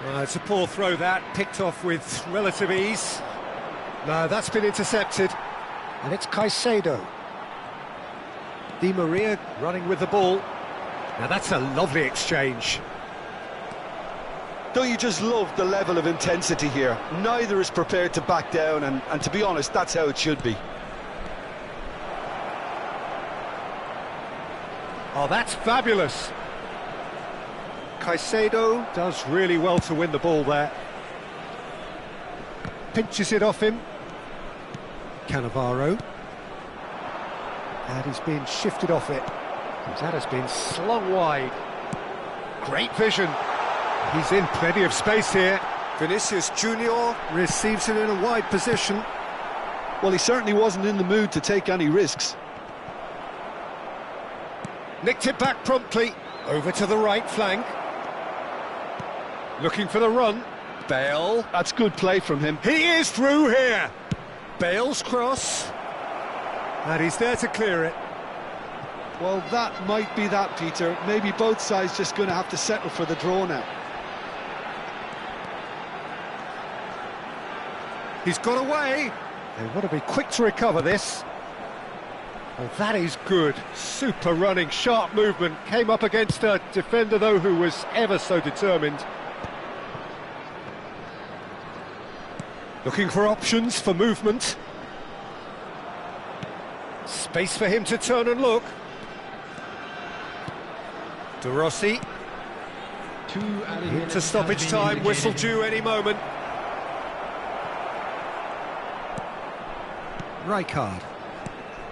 B: Well, it's a poor throw that, picked off with relative ease. No, that's been intercepted. And it's Caicedo. Di Maria running with the ball. Now that's a lovely exchange.
A: Don't you just love the level of intensity here? Neither is prepared to back down, and to be honest, that's how it should be.
B: Oh, that's fabulous. Caicedo does really well to win the ball there. Pinches it off him. Cannavaro. And he's been shifted off it. That has been slung wide. Great vision. He's in plenty of space here. Vinicius Junior receives it in a wide position.
A: Well, he certainly wasn't in the mood to take any risks.
B: Nicked it back promptly. Over to the right flank. Looking for the run. Bale.
A: That's good play from him.
B: He is through here. Bale's cross. And he's there to clear it.
A: Well, that might be that, Peter. Maybe both sides just going to have to settle for the draw now.
B: He's got away. They want to be quick to recover this. Well, that is good. Super running, sharp movement. Came up against a defender, though, who was ever so determined. Looking for options for movement. Space for him to turn and look. De Rossi. Into stoppage time, whistle due any moment. Rijkaard.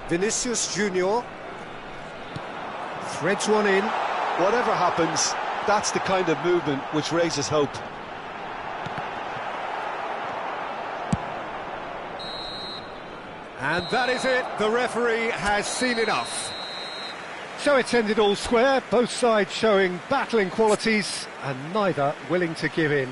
B: Vinicius Junior. Threads one in.
A: Whatever happens, that's the kind of movement which raises hope.
B: And that is it. The referee has seen enough. So it's ended all square, both sides showing battling qualities and neither willing to give in.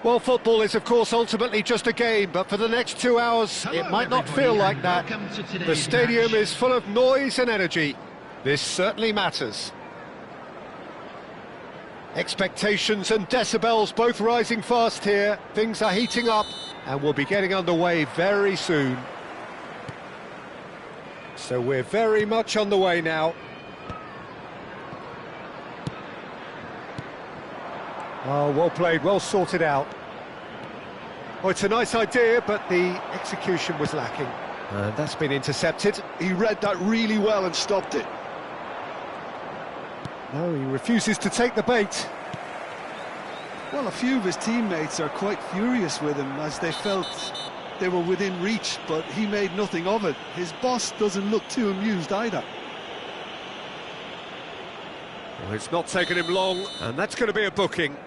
B: Well, football is, of course, ultimately just a game, but for the next 2 hours, it might not feel like that. The stadium is full of noise and energy. This certainly matters. Expectations and decibels both rising fast here. Things are heating up, and we'll be getting underway very soon. So we're very much on the way now. Oh, well played, well sorted out. Oh, it's a nice idea, but the execution was lacking. And that's been intercepted.
A: He read that really well and stopped it.
B: No, he refuses to take the bait.
A: Well, a few of his teammates are quite furious with him as they felt they were within reach, but he made nothing of it. His boss doesn't look too amused either.
B: Well, it's not taken him long, and that's going to be a booking.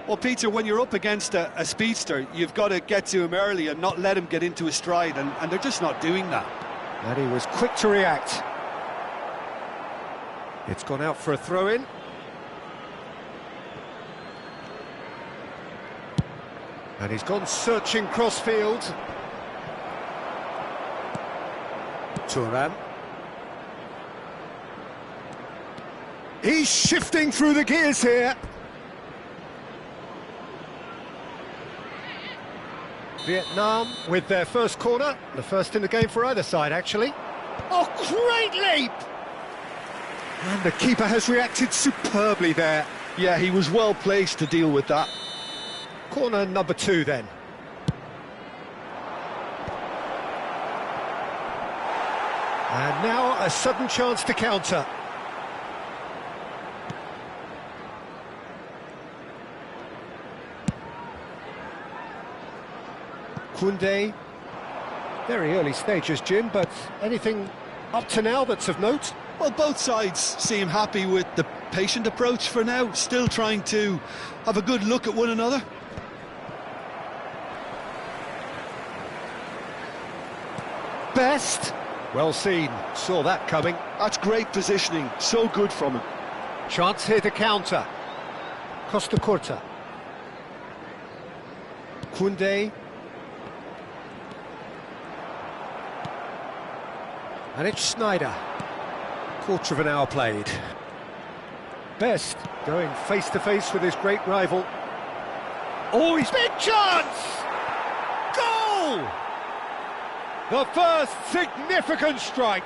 A: Well, Peter, when you're up against a speedster, you've got to get to him early and not let him get into a stride, and they're just not doing that.
B: And he was quick to react. It's gone out for a throw-in. And he's gone searching cross-field. Thuram. He's shifting through the gears here. Vietnam with their first corner, the first in the game for either side, actually. Oh, great leap! And the keeper has reacted superbly there.
A: Yeah, he was well placed to deal with that.
B: Corner number 2 then. And now a sudden chance to counter. Koundé. Very early stages, Jim, but anything up to now that's of note?
A: Well, both sides seem happy with the patient approach for now, still trying to have a good look at one another.
B: Best. Well seen, saw that coming.
A: That's great positioning, so good from him.
B: Chance here to counter. Costa Curta. Koundé. And it's Sneijder. Quarter of an hour played. Best going face-to-face with his great rival. Oh, he's big chance! Goal! The first significant strike.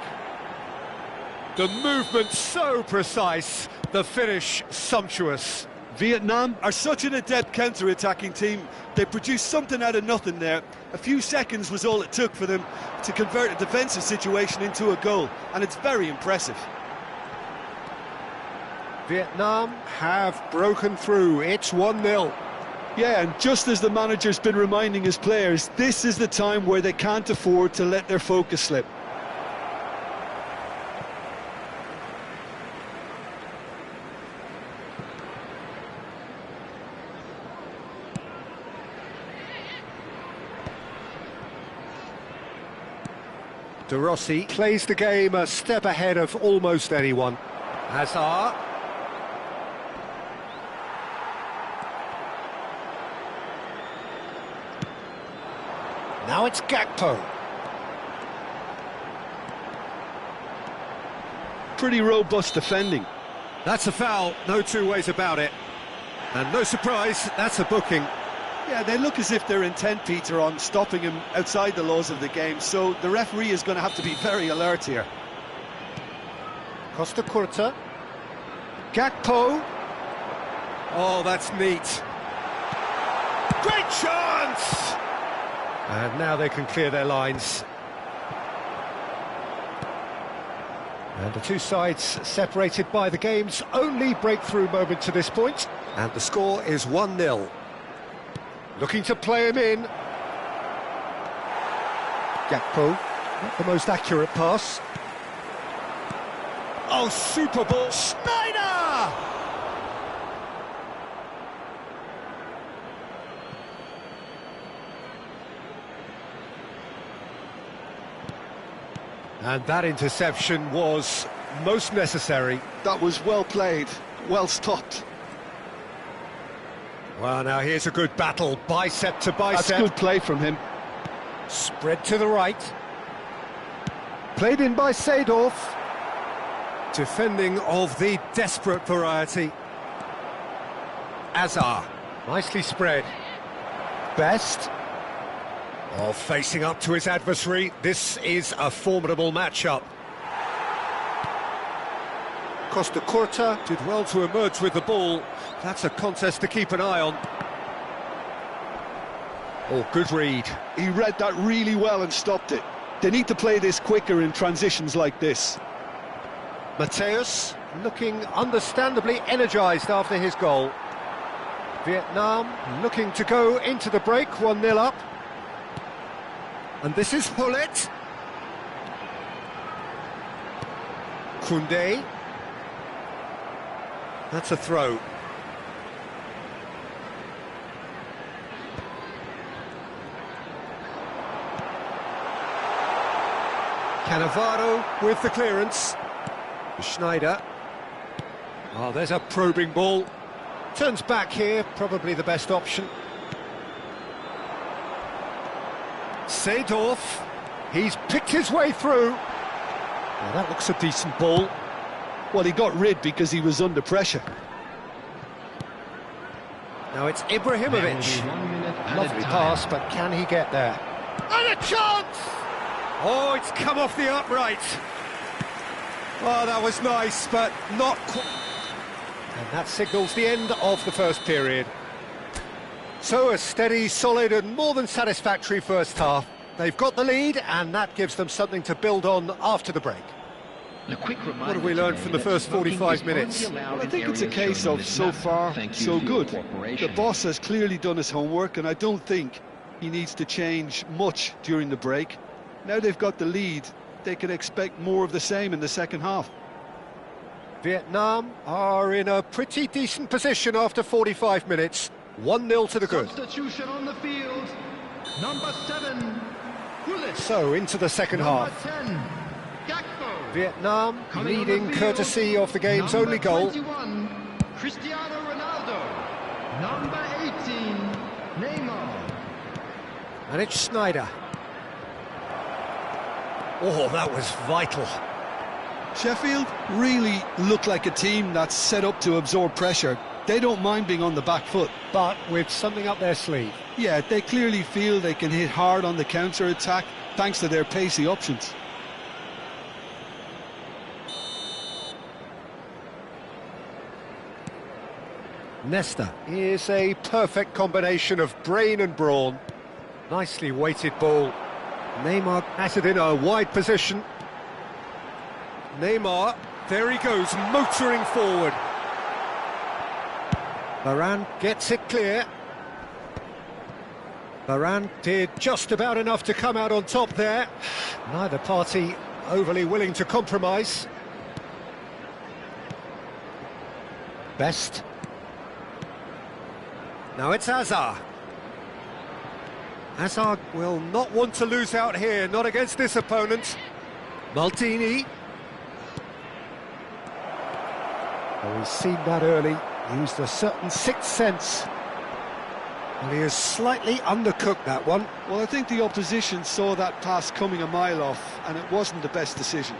B: The movement so precise, the finish sumptuous.
A: Vietnam are such an adept counter-attacking team. They produced something out of nothing there. A few seconds was all it took for them to convert a defensive situation into a goal, and it's very impressive.
B: Vietnam have broken through. It's 1-0.
A: Yeah, and just as the manager's been reminding his players, this is the time where they can't afford to let their focus slip.
B: De Rossi plays the game a step ahead of almost anyone. Hazard. Now it's Gakpo.
A: Pretty robust defending.
B: That's a foul, no two ways about it. And no surprise, that's a booking.
A: Yeah, they look as if they're intent, Peter, on stopping him outside the laws of the game, so the referee is going to have to be very alert here.
B: Costa Curta. Gakpo. Oh, that's neat. Great chance! And now they can clear their lines. And the two sides separated by the game's only breakthrough moment to this point. And the score is 1-0. Looking to play him in. Gakpo, not the most accurate pass. Oh, super ball. Sneijder! And that interception was most necessary.
A: That was well played, well stopped.
B: Well, now here's a good battle, bicep to bicep.
A: That's good play from him.
B: Spread to the right. Played in by Seedorf. Defending of the desperate variety. Hazard. Nicely spread. Best. Oh, facing up to his adversary. This is a formidable matchup. Costa Curta did well to emerge with the ball. That's a contest to keep an eye on. Oh, good read.
A: He read that really well and stopped it. They need to play this quicker in transitions like this.
B: Mateus looking understandably energised after his goal. Vietnam looking to go into the break, 1-0 up. And this is Hullet. Koundé. That's a throw. Cannavaro with the clearance. Sneijder. Oh, there's a probing ball. Turns back here, probably the best option. Seedorf. He's picked his way through. Now that looks a decent ball.
A: Well, he got rid because he was under pressure.
B: Now it's Ibrahimovic. Lovely pass, but can he get there? And a chance! Oh, it's come off the upright. Oh, that was nice, but not quite. And that signals the end of the first period. So a steady, solid and more than satisfactory first half. they've got the lead, and that gives them something to build on after the break.
C: What
B: have we learned from the first 45 minutes?
A: Well, I think it's a case of so far, so good. The boss has clearly done his homework, and I don't think he needs to change much during the break. Now they've got the lead, they can expect more of the same in the second half.
B: Vietnam are in a pretty decent position after 45 minutes. 1-0 to the good.
C: Substitution on the field. Number 7, Gullit.
B: So, into the second half.
C: 10, Gakpo.
B: Vietnam
C: Coming on
B: leading
C: the field,
B: courtesy of the game's only goal.
C: 21, Cristiano Ronaldo. Number 18, Neymar.
B: And it's Sneijder. Oh, that was vital.
A: Sheffield really look like a team that's set up to absorb pressure. They don't mind being on the back foot.
B: But with something up their sleeve.
A: Yeah, they clearly feel they can hit hard on the counter-attack thanks to their pacey options.
B: Nesta is a perfect combination of brain and brawn. Nicely weighted ball. Neymar has it in a wide position. Neymar, there he goes, motoring forward. Varane gets it clear. Varane did just about enough to come out on top there. Neither party overly willing to compromise. Best. Now it's Hazard. Hazard will not want to lose out here, not against this opponent. Maldini. Oh, he's seen that early, used a certain sixth sense. And he has slightly undercooked that one.
A: Well, I think the opposition saw that pass coming a mile off, and it wasn't the best decision.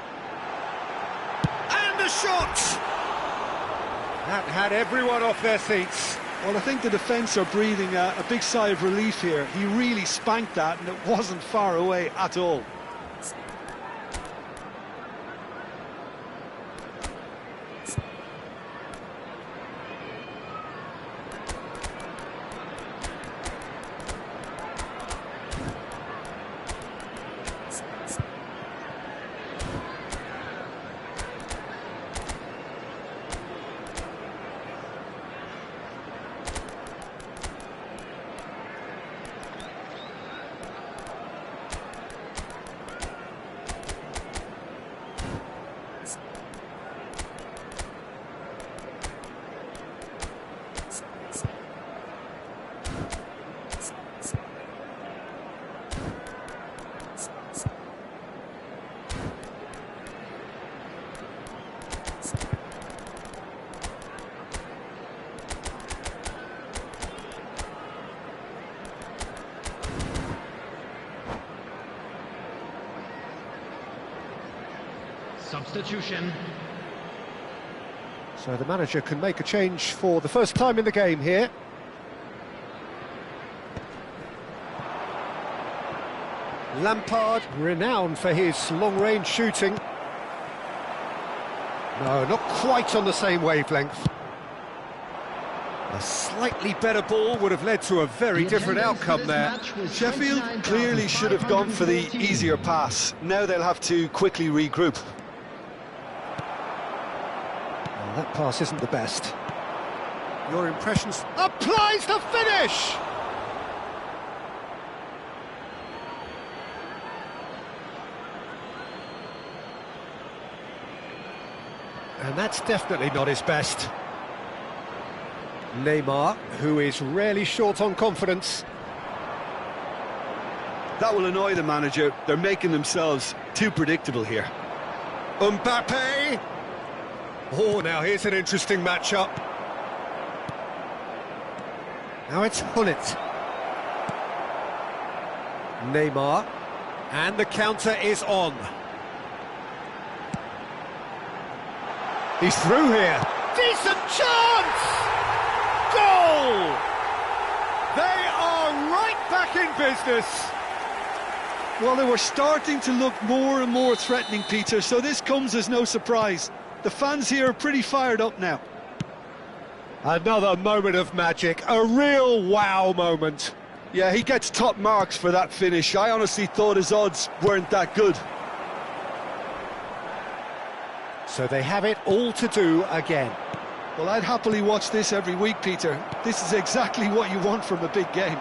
B: And the shot! That had everyone off their seats.
A: Well, I think the defence are breathing a big sigh of relief here. He really spanked that, and it wasn't far away at all.
C: Substitution.
B: So the manager can make a change for the first time in the game here. Lampard, renowned for his long-range shooting. No, not quite on the same wavelength. A slightly better ball would have led to a very different outcome there.
A: Sheffield clearly should have gone for the easier pass. Now they'll have to quickly regroup.
B: Well, that pass isn't the best. Your impressions? Applies the finish! And that's definitely not his best. Neymar, who is rarely short on confidence.
A: That will annoy the manager. They're making themselves too predictable here.
B: Mbappe! Oh, now here's an interesting matchup. Now it's Gullit. Neymar. And the counter is on. He's through here. Decent chance! Goal! They are right back in business.
A: Well, they were starting to look more and more threatening, Peter, so this comes as no surprise. The fans here are pretty fired up now.
B: Another moment of magic, a real wow moment.
A: Yeah, he gets top marks for that finish. I honestly thought his odds weren't that good.
B: So they have it all to do again.
A: Well, I'd happily watch this every week, Peter. This is exactly what you want from a big game.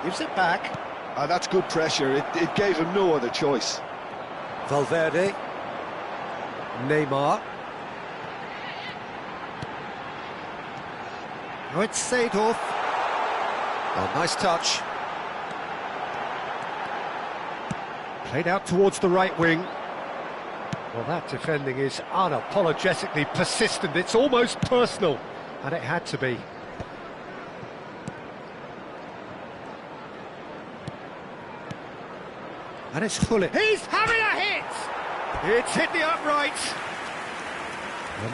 B: Gives it back.
A: That's good pressure. It gave him no other choice.
B: Valverde. Neymar. Now it's Seedorf. Oh, nice touch. Played out towards the right wing. Well, that defending is unapologetically persistent. It's almost personal, and it had to be. And it's Gullit. He's having a hit! It's hit the upright.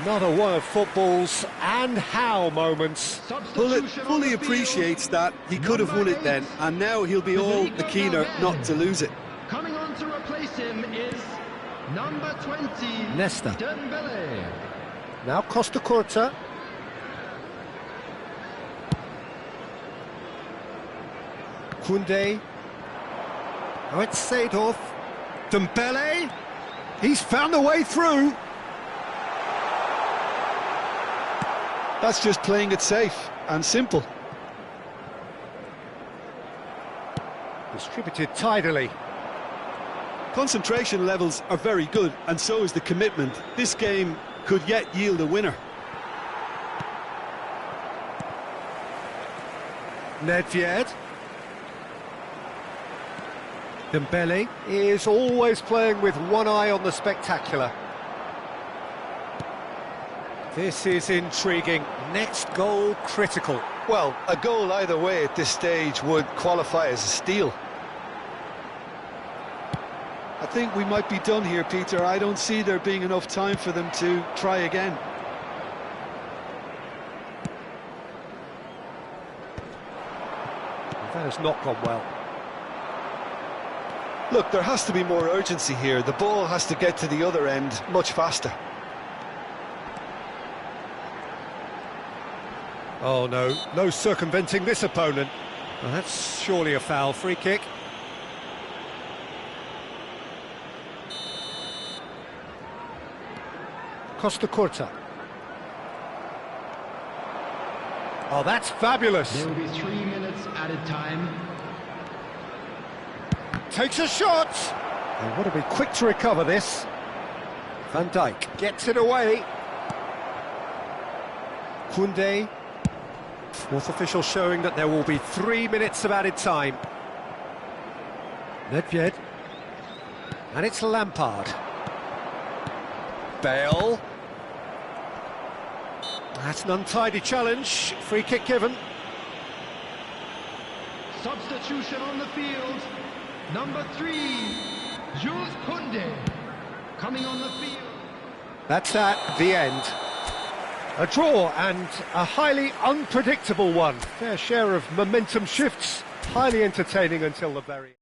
B: Another one of football's and how moments.
A: Gullit fully appreciates that. He could have won it then, and now he'll be all the keener not to lose it.
C: Coming on to replace him is number 20,
B: Nesta.
C: Dembele.
B: Now Costa Curta. Koundé. Now it's Seedorf. Dembele. He's found a way through.
A: That's just playing it safe and simple.
B: Distributed tidily.
A: Concentration levels are very good, and so is the commitment. This game could yet yield a winner.
B: Nedved. Dembele is always playing with one eye on the spectacular. This is intriguing. Next goal critical.
A: Well, a goal either way at this stage would qualify as a steal. I think we might be done here, Peter. I don't see there being enough time for them to try again.
B: That has not gone well.
A: Look, there has to be more urgency here. The ball has to get to the other end much faster.
B: Oh no, no circumventing this opponent. Well, that's surely a foul. Free kick. Costa Curta. Oh, that's fabulous.
C: There will be 3 minutes added time.
B: Takes a shot. They want to be quick to recover this. Van Dijk gets it away. Koundé. Fourth official showing that there will be 3 minutes of added time. Nedved. And it's Lampard. Bale. That's an untidy challenge. Free kick given.
C: Substitution on the field. Number 3, Jules Koundé. Coming on the field.
B: That's at the end. A draw, and a highly unpredictable one. Fair share of momentum shifts. Highly entertaining until the very end.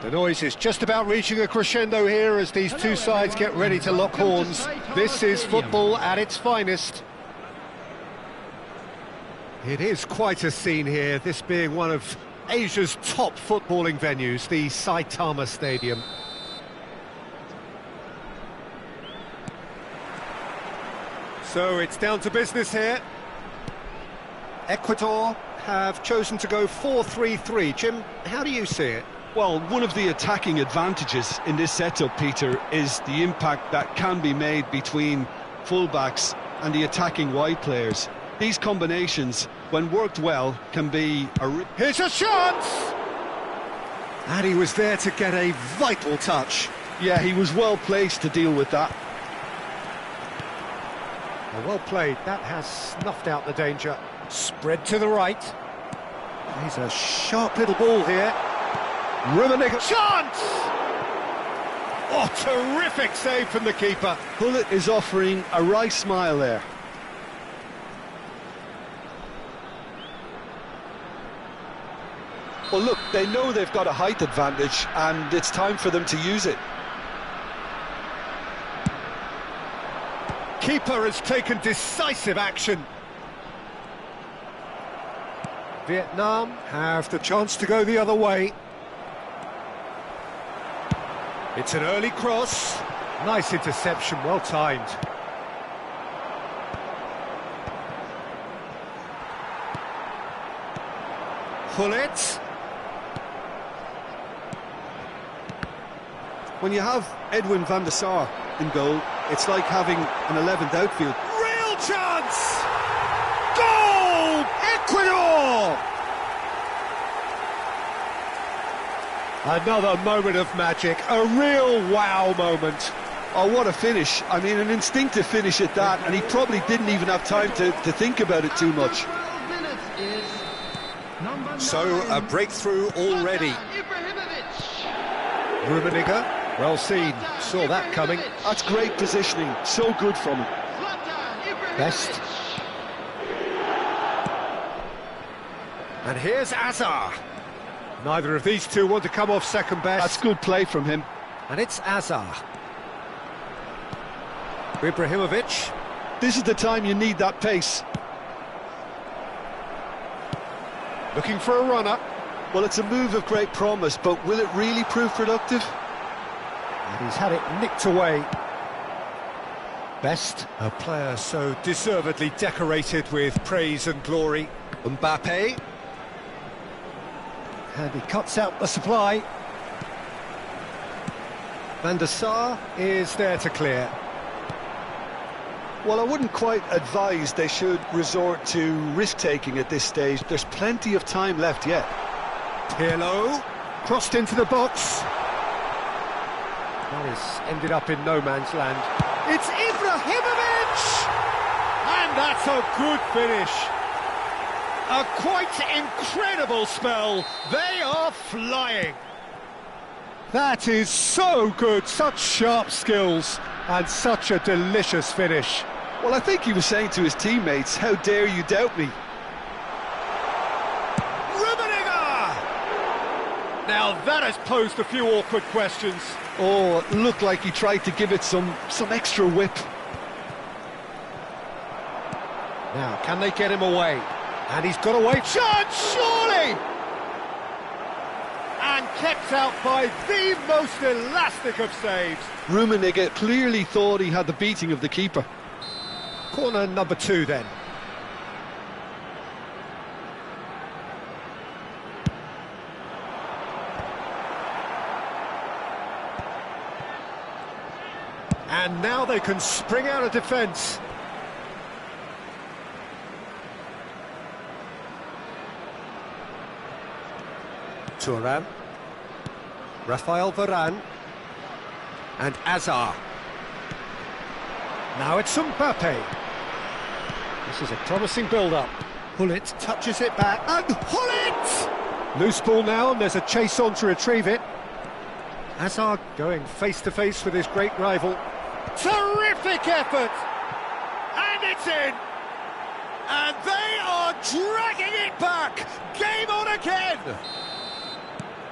B: The noise is just about reaching a crescendo here as these two sides get ready to lock horns. This is football at its finest. It is quite a scene here, this being one of Asia's top footballing venues, the Saitama Stadium. So it's down to business here. Ecuador have chosen to go 4-3-3. Jim, how do you see it?
A: Well, one of the attacking advantages in this setup, Peter, is the impact that can be made between fullbacks and the attacking wide players. These combinations, when worked well, can be a...
B: Here's a chance! And he was there to get a vital touch.
A: Yeah, he was well placed to deal with that.
B: Well played, that has snuffed out the danger. Spread to the right. He's a sharp little ball here. Chance! Oh, terrific save from the keeper.
A: Bullet is offering a wry smile there. Well, look, they know they've got a height advantage, and it's time for them to use it.
B: Keeper has taken decisive action. Vietnam have the chance to go the other way. It's an early cross. Nice interception, well timed. pull it.
A: When you have Edwin van der Sar in goal, it's like having an 11th outfield.
B: Real chance! Goal! Ecuador! Another moment of magic, a real wow moment.
A: Oh, what a finish. I mean, an instinctive finish at that, and he probably didn't even have time to think about it too much.
B: So, a breakthrough already. Rummenigge, well seen, saw that coming.
A: That's great positioning, so good from him.
B: Best. And here's Azar. Neither of these two want to come off second best.
A: That's good play from him.
B: And it's Azar. Ibrahimovic.
A: This is the time you need that pace.
B: Looking for a runner.
A: Well, it's a move of great promise, but will it really prove productive?
B: And he's had it nicked away. Best, a player so deservedly decorated with praise and glory. Mbappe. And he cuts out the supply. Van der Sar is there to clear.
A: Well, I wouldn't quite advise they should resort to risk-taking at this stage. There's plenty of time left yet.
B: Pirlo, crossed into the box. That has ended up in no man's land. It's Ibrahimovic! And that's a good finish. A quite incredible spell. They are flying. That is so good, such sharp skills, and such a delicious finish.
A: Well, I think he was saying to his teammates, how dare you doubt me?
B: Rummenigge! Now that has posed a few awkward questions.
A: Oh, it looked like he tried to give it some extra whip.
B: Now, can they get him away? And he's got away. Chance, surely! And kept out by the most elastic of saves.
A: Rummenigge clearly thought he had the beating of the keeper.
B: Corner number 2 then. And now they can spring out of defence. Thuram, Rafael Varane, and Azar. Now it's Mbappe. This is a promising build-up. Hullet touches it back, and Hullet! Loose ball now, and there's a chase on to retrieve it. Azar going face-to-face with his great rival. Terrific effort! And it's in! And they are dragging it back! Game on again!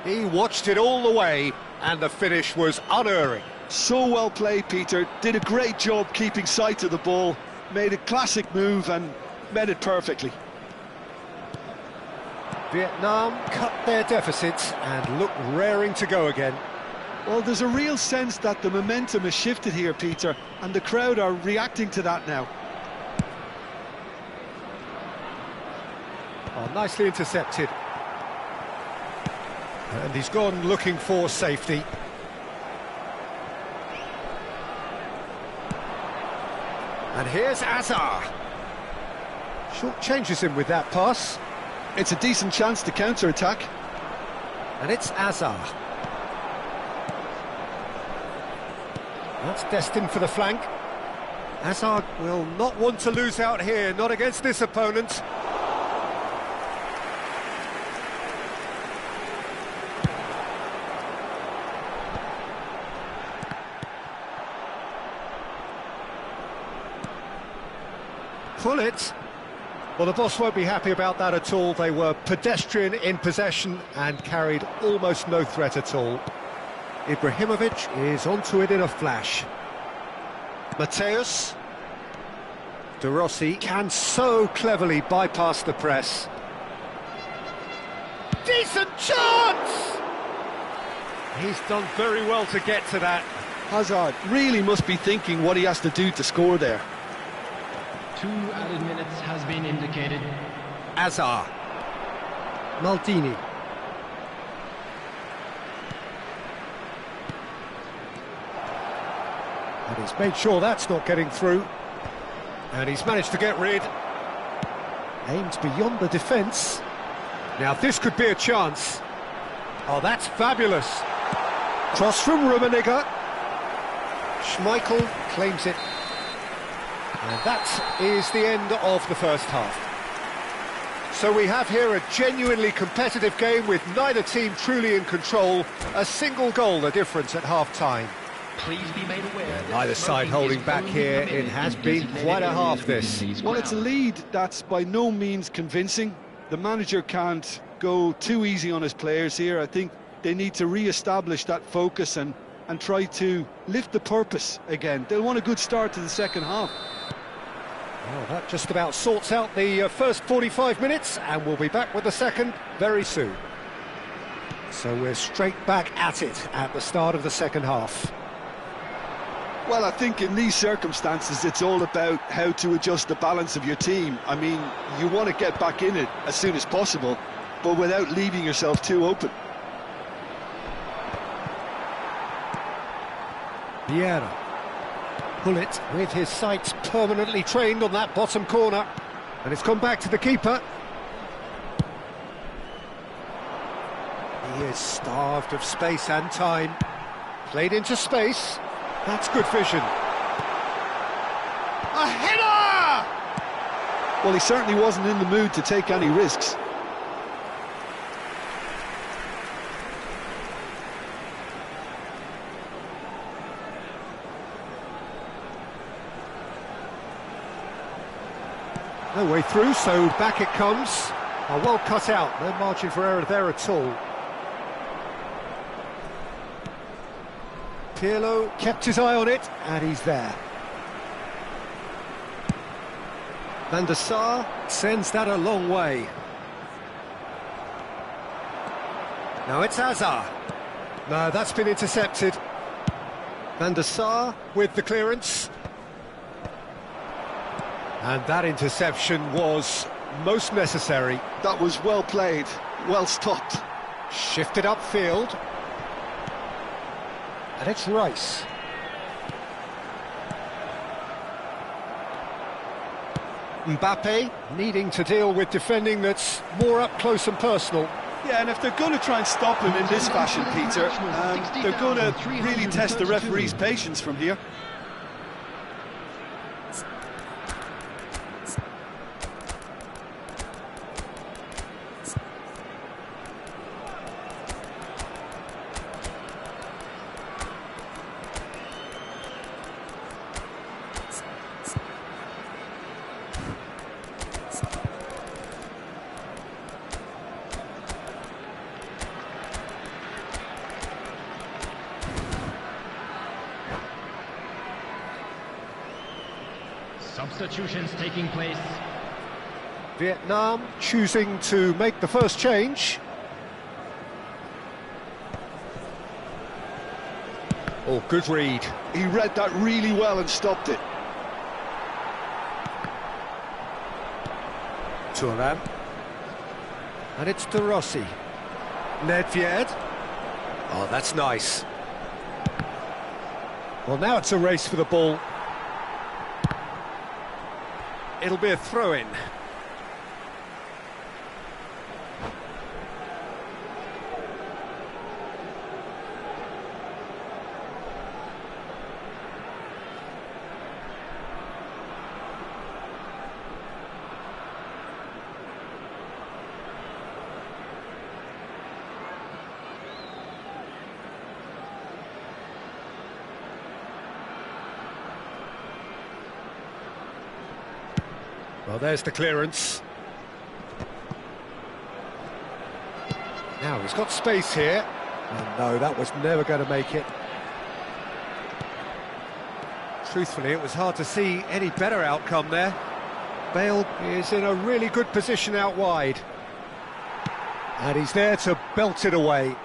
B: He watched it all the way, and the finish was unerring.
A: So well played, Peter. Did a great job keeping sight of the ball. Made a classic move and met it perfectly.
B: Vietnam cut their deficits and look raring to go again.
A: Well, there's a real sense that the momentum has shifted here, Peter, and the crowd are reacting to that now.
B: Oh, nicely intercepted. And he's gone looking for safety. And here's Azar. Short changes him with that pass.
A: It's a decent chance to counter-attack.
B: And it's Azar. That's destined for the flank. Azar will not want to lose out here, not against this opponent. Pull it. Well, the boss won't be happy about that at all. They were pedestrian in possession and carried almost no threat at all. Ibrahimovic is onto it in a flash. Mateus. De Rossi can so cleverly bypass the press. Decent chance! He's done very well to get to that.
A: Hazard really must be thinking what he has to do to score there.
C: 2 added minutes has been indicated.
B: Azar. Maldini. And he's made sure that's not getting through. And he's managed to get rid. Aimed beyond the defence. Now this could be a chance. Oh, that's fabulous. Cross from Rummenigge. Schmeichel claims it. And that is the end of the first half. So we have here a genuinely competitive game with neither team truly in control. A single goal the difference at half-time.
C: Please be made aware.
B: Neither side holding back here. It has been quite a half, this.
A: Well, it's a lead that's by no means convincing. The manager can't go too easy on his players here. I think they need to re-establish that focus and try to lift the purpose again. They'll want a good start to the second half.
B: Well, that just about sorts out the first 45 minutes, and we'll be back with the second very soon. So we're straight back at it at the start of the second half.
A: Well, I think in these circumstances it's all about how to adjust the balance of your team. I mean, you want to get back in it as soon as possible, but without leaving yourself too open.
B: Vieira. Pullet with his sights permanently trained on that bottom corner. And it's gone back to the keeper. He is starved of space and time. Played into space. That's good vision. A header!
A: Well, he certainly wasn't in the mood to take any risks.
B: No way through, so back it comes. Oh, well cut out, no margin for error there at all. Pirlo kept his eye on it, and he's there. Van der Sar sends that a long way. Now it's Hazard. No, that's been intercepted. Van der Sar with the clearance. And that interception was most necessary.
A: That was well played, well stopped.
B: Shifted upfield. And it's Rice. Mbappe needing to deal with defending that's more up close and personal.
A: Yeah, and if they're going to try and stop him in this fashion, Peter, they're going to really test the referee's patience from here.
C: Substitutions taking place.
B: Vietnam choosing to make the first change. Oh, good read.
A: He read that really well and stopped it.
B: Thuram. And it's De Rossi. Nedved. Oh, that's nice. Well, now it's a race for the ball. It'll be a throw-in. Well, there's the clearance. Now he's got space here. And no, that was never going to make it. Truthfully, it was hard to see any better outcome there. Bale is in a really good position out wide. And he's there to belt it away.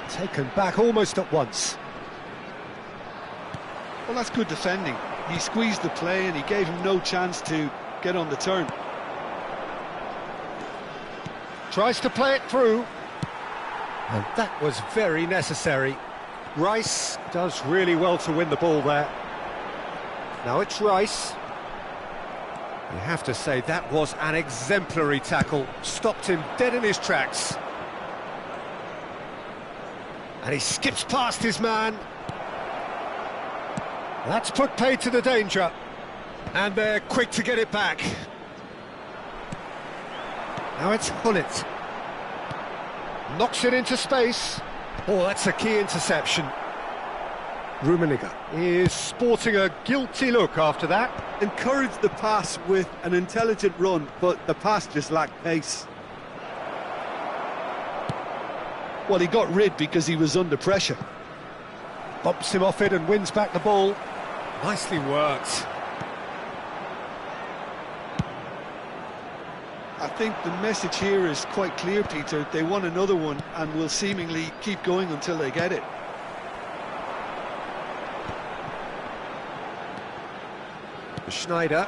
B: Taken back almost at once.
A: Well, that's good defending. He squeezed the play and he gave him no chance to get on the turn.
B: Tries to play it through. And that was very necessary. Rice does really well to win the ball there. Now it's Rice. You have to say that was an exemplary tackle. Stopped him dead in his tracks. And he skips past his man. That's put paid to the danger. And they're quick to get it back. Now it's Hullet. Knocks it into space. Oh, that's a key interception. Rummenigge is sporting a guilty look after that.
A: Encouraged the pass with an intelligent run, but the pass just lacked pace. Well, he got rid because he was under pressure.
B: Bumps him off it and wins back the ball. Nicely worked.
A: I think the message here is quite clear, Peter. They want another one and will seemingly keep going until they get it.
B: Schneider.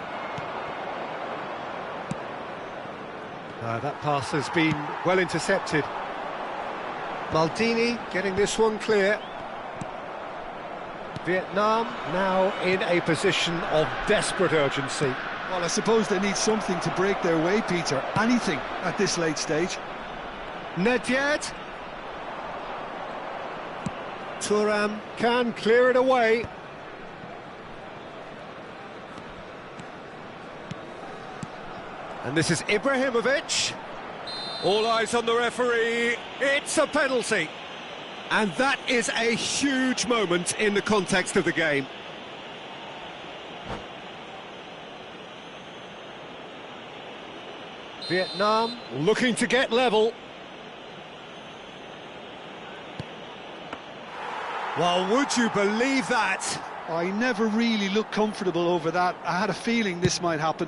B: That pass has been well intercepted. Maldini getting this one clear. Vietnam now in a position of desperate urgency.
A: Well, I suppose they need something to break their way, Peter. Anything at this late stage.
B: Nedved. Thuram can clear it away. And this is Ibrahimovic. All eyes on the referee. It's a penalty. And that is a huge moment in the context of the game. Vietnam looking to get level. Well, would you believe that?
A: I never really looked comfortable over that. I had a feeling this might happen.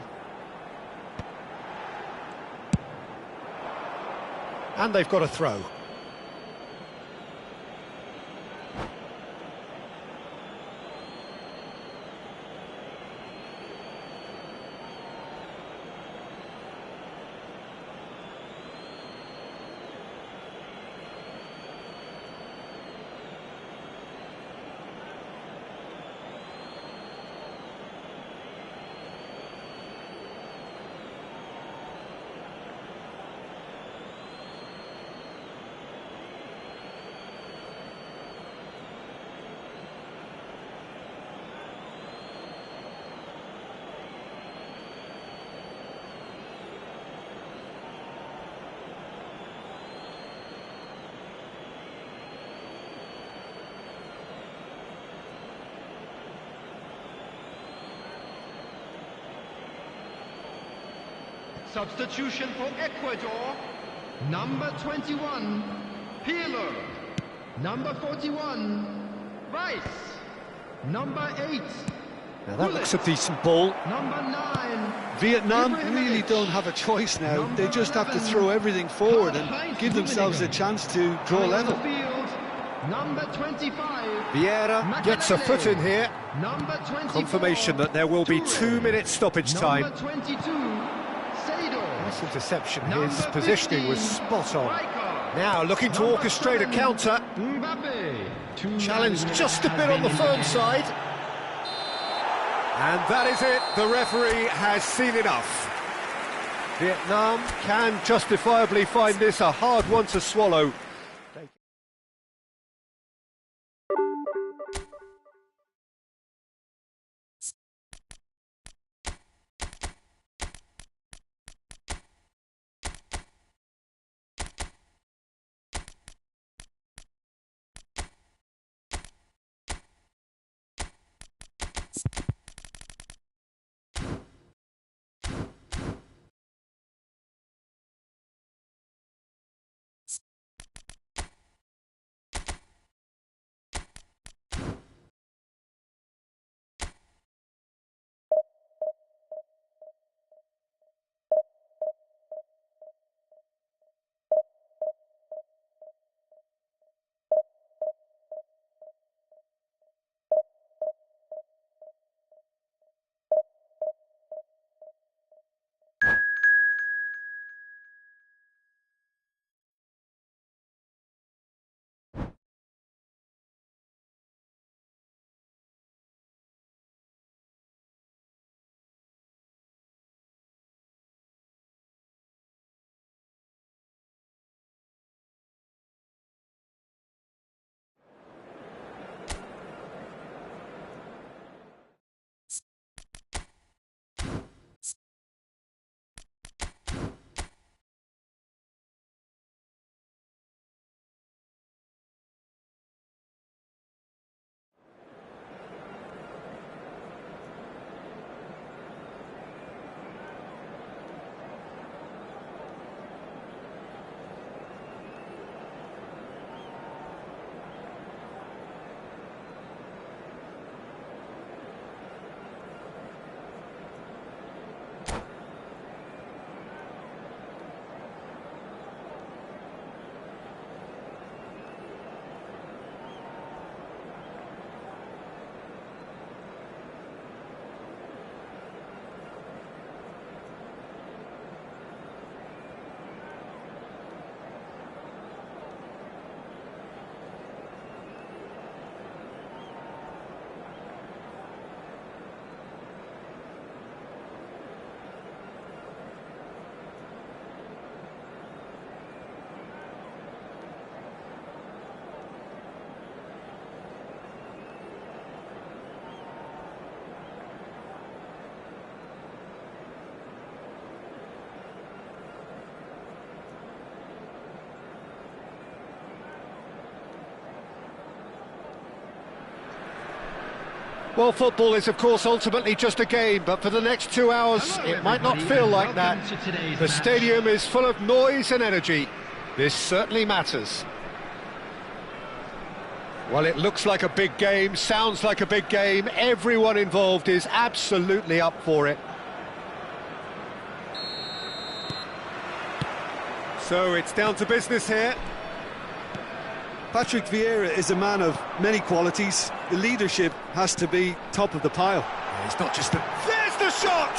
B: And they've got a throw.
C: Substitution for Ecuador, number 21, Peeler, number 41, Rice, number 8,
B: Now that looks a decent ball.
C: number 9,
A: Vietnam
C: Ibrahimovic.
A: really don't have a choice now. They just have to throw everything forward and give themselves a chance to draw
C: Coming on
A: level.
C: the field, number 25,
B: Vieira gets a foot in here.
C: number 24,
B: Confirmation that there will be 2 minutes stoppage time.
C: number 22, Sado,
B: This interception, his
C: Number
B: positioning
C: 15,
B: was spot on.
C: Rijkaard.
B: Now looking to
C: Number
B: orchestrate a
C: 7,
B: counter.
C: Mbappe.
B: Challenge just a bit on the firm side. And that is it. The referee has seen enough. Vietnam can justifiably find this a hard one to swallow. Well, football is, of course, ultimately just a game, but for the next 2 hours,
C: Hello,
B: it might not
C: everybody,
B: feel
C: and
B: like that.
C: welcome to today's
B: The
C: match.
B: stadium is full of noise and energy. This certainly matters. Well, it looks like a big game, sounds like a big game. Everyone involved is absolutely up for it. So it's down to business here.
A: Patrick Vieira is a man of many qualities. The leadership has to be top of the pile.
B: It's not just a... There's the shot!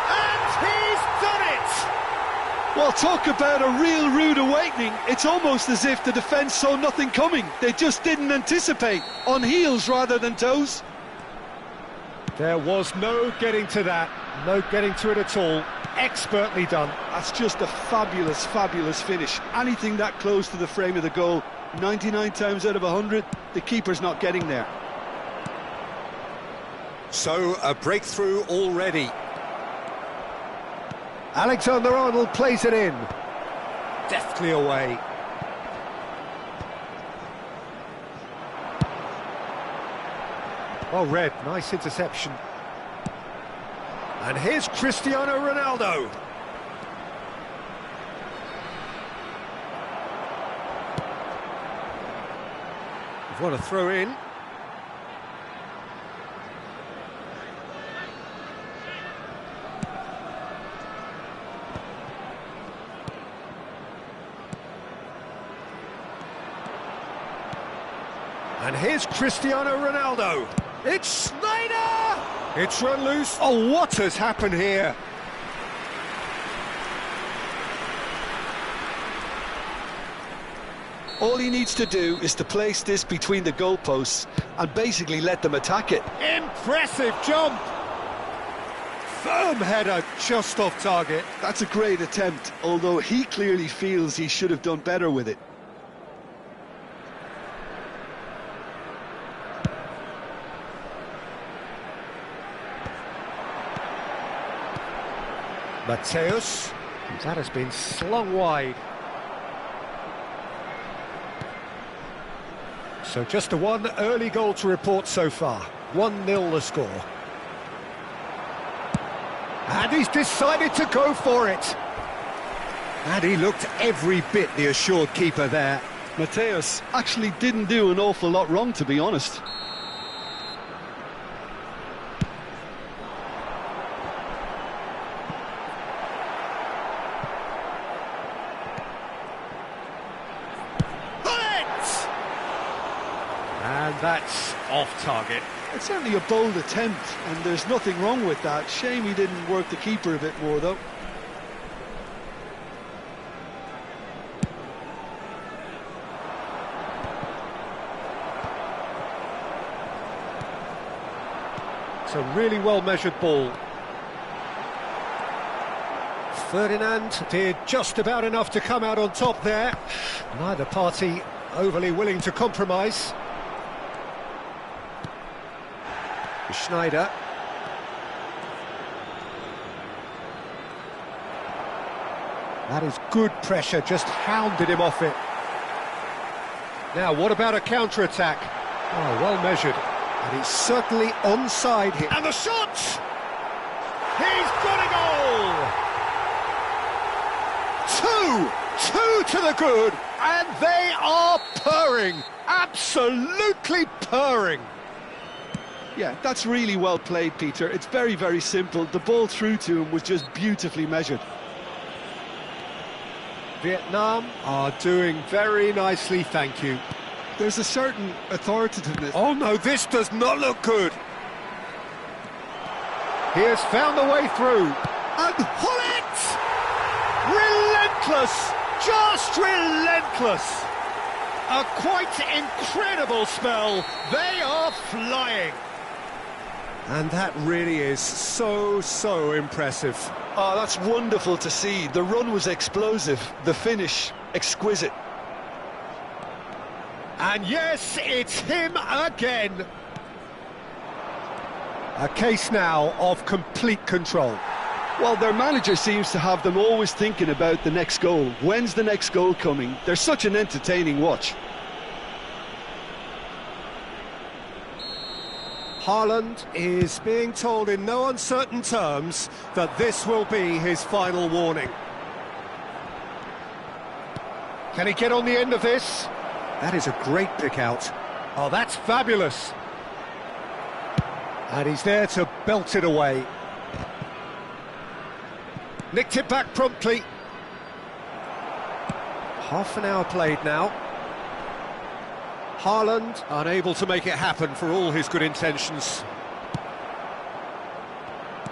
B: And he's done it!
A: Well, talk about a real rude awakening. It's almost as if the defence saw nothing coming. They just didn't anticipate. On heels rather than toes.
B: There was no getting to that. No getting to it at all. Expertly done.
A: That's just a fabulous, fabulous finish. Anything that close to the frame of the goal, 99 times out of 100, the keeper's not getting there.
B: So, a breakthrough already. Alexander-Arnold plays it in. Deftly away. Well read, nice interception. And here's Cristiano Ronaldo. We've got a throw in. And here's Cristiano Ronaldo. It's Snyder! It's run loose. Oh, what has happened here?
A: All he needs to do is to place this between the goalposts and basically let them attack it.
B: Impressive jump! Firm header, just off target.
A: That's a great attempt, although he clearly feels he should have done better with it.
B: Mateus, that has been slung wide. So just the one early goal to report so far. 1-0 the score. And he's decided to go for it. And he looked every bit the assured keeper there.
A: Mateus actually didn't do an awful lot wrong, to be honest.
B: And that's off target.
A: It's certainly a bold attempt, and there's nothing wrong with that. Shame he didn't work the keeper a bit more, though.
B: It's a really well-measured ball. Ferdinand did just about enough to come out on top there. Neither party overly willing to compromise. Schneider. That is good pressure, just hounded him off it. Now, what about a counter-attack? Oh, well measured. And he's certainly onside here. And the shot! He's got a goal! Two to the good, and they are purring. Absolutely purring.
A: Yeah, that's really well played, Peter. It's very, very simple. The ball through to him was just beautifully measured.
B: Vietnam are doing very nicely, thank you.
A: There's a certain authoritativeness.
B: Oh no, this does not look good. He has found the way through. And Hullet! Relentless! Just relentless! A quite incredible spell. They are flying. And that really is so impressive.
A: Oh, that's wonderful to see. The run was explosive, the finish exquisite.
B: And yes, it's him again. A case now of complete control.
A: Well, their manager seems to have them always thinking about the next goal. When's the next goal coming? They're such an entertaining watch.
B: Haaland is being told in no uncertain terms that this will be his final warning. Can he get on the end of this? That is a great pick out. Oh, that's fabulous. And he's there to belt it away. Nicked it back promptly. Half an hour played now. Haaland unable to make it happen for all his good intentions.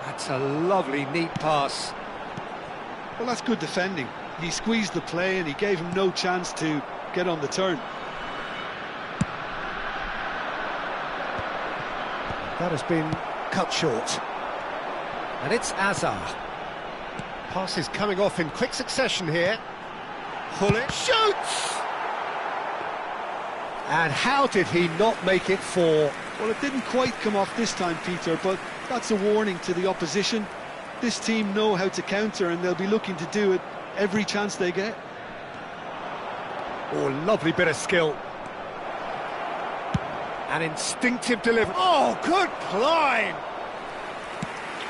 B: That's a lovely, neat pass.
A: Well, that's good defending. He squeezed the play and he gave him no chance to get on the turn.
B: That has been cut short. And it's Azar. Passes coming off in quick succession here. Gullit shoots! And how did he not make it four?
A: Well, it didn't quite come off this time, Peter, but that's a warning to the opposition. This team know how to counter and they'll be looking to do it every chance they get.
B: Oh, lovely bit of skill. An instinctive delivery. Oh, good climb!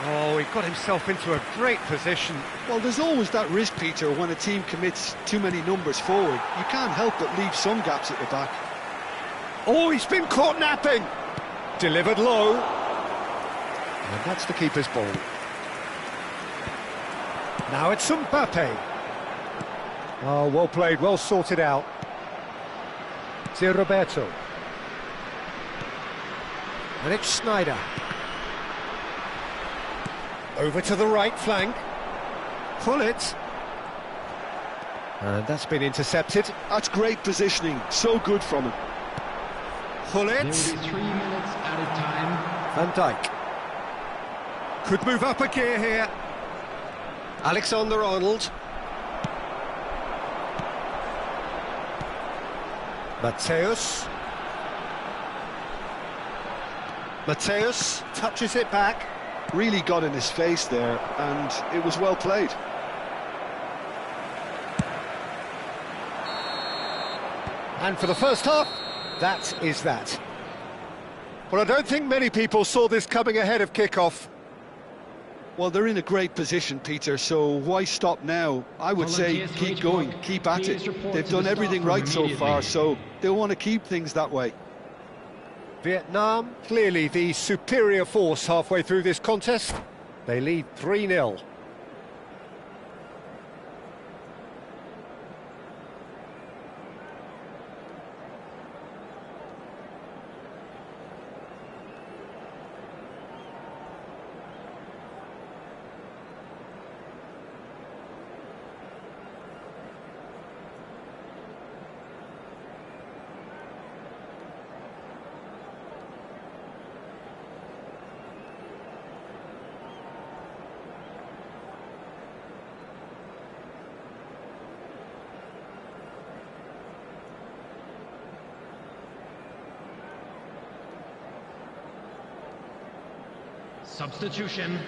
B: Oh, he got himself into a great position.
A: Well, there's always that risk, Peter, when a team commits too many numbers forward. You can't help but leave some gaps at the back.
B: Oh, he's been caught napping. Delivered low. And that's the keeper's ball. Now it's Mbappe. Oh, well played, well sorted out. It's Roberto. And it's Schneider. Over to the right flank. Gullit. And that's been intercepted.
A: That's great positioning, so good from him.
B: Gullit.
C: There will be 3 minutes added time.
B: Van Dijk. Could move up a gear here. Alexander-Arnold. Mateus. Mateus touches it back.
A: Really got in his face there, and it was well played.
B: And for the first half, that is that. Well, I don't think many people saw this coming ahead of kickoff.
A: Well, they're in a great position, Peter, so why stop now? I would say keep going, keep at it. They've done everything right so far, so they'll want to keep things that way.
B: Vietnam, clearly the superior force halfway through this contest. They lead 3-0.
C: Substitution.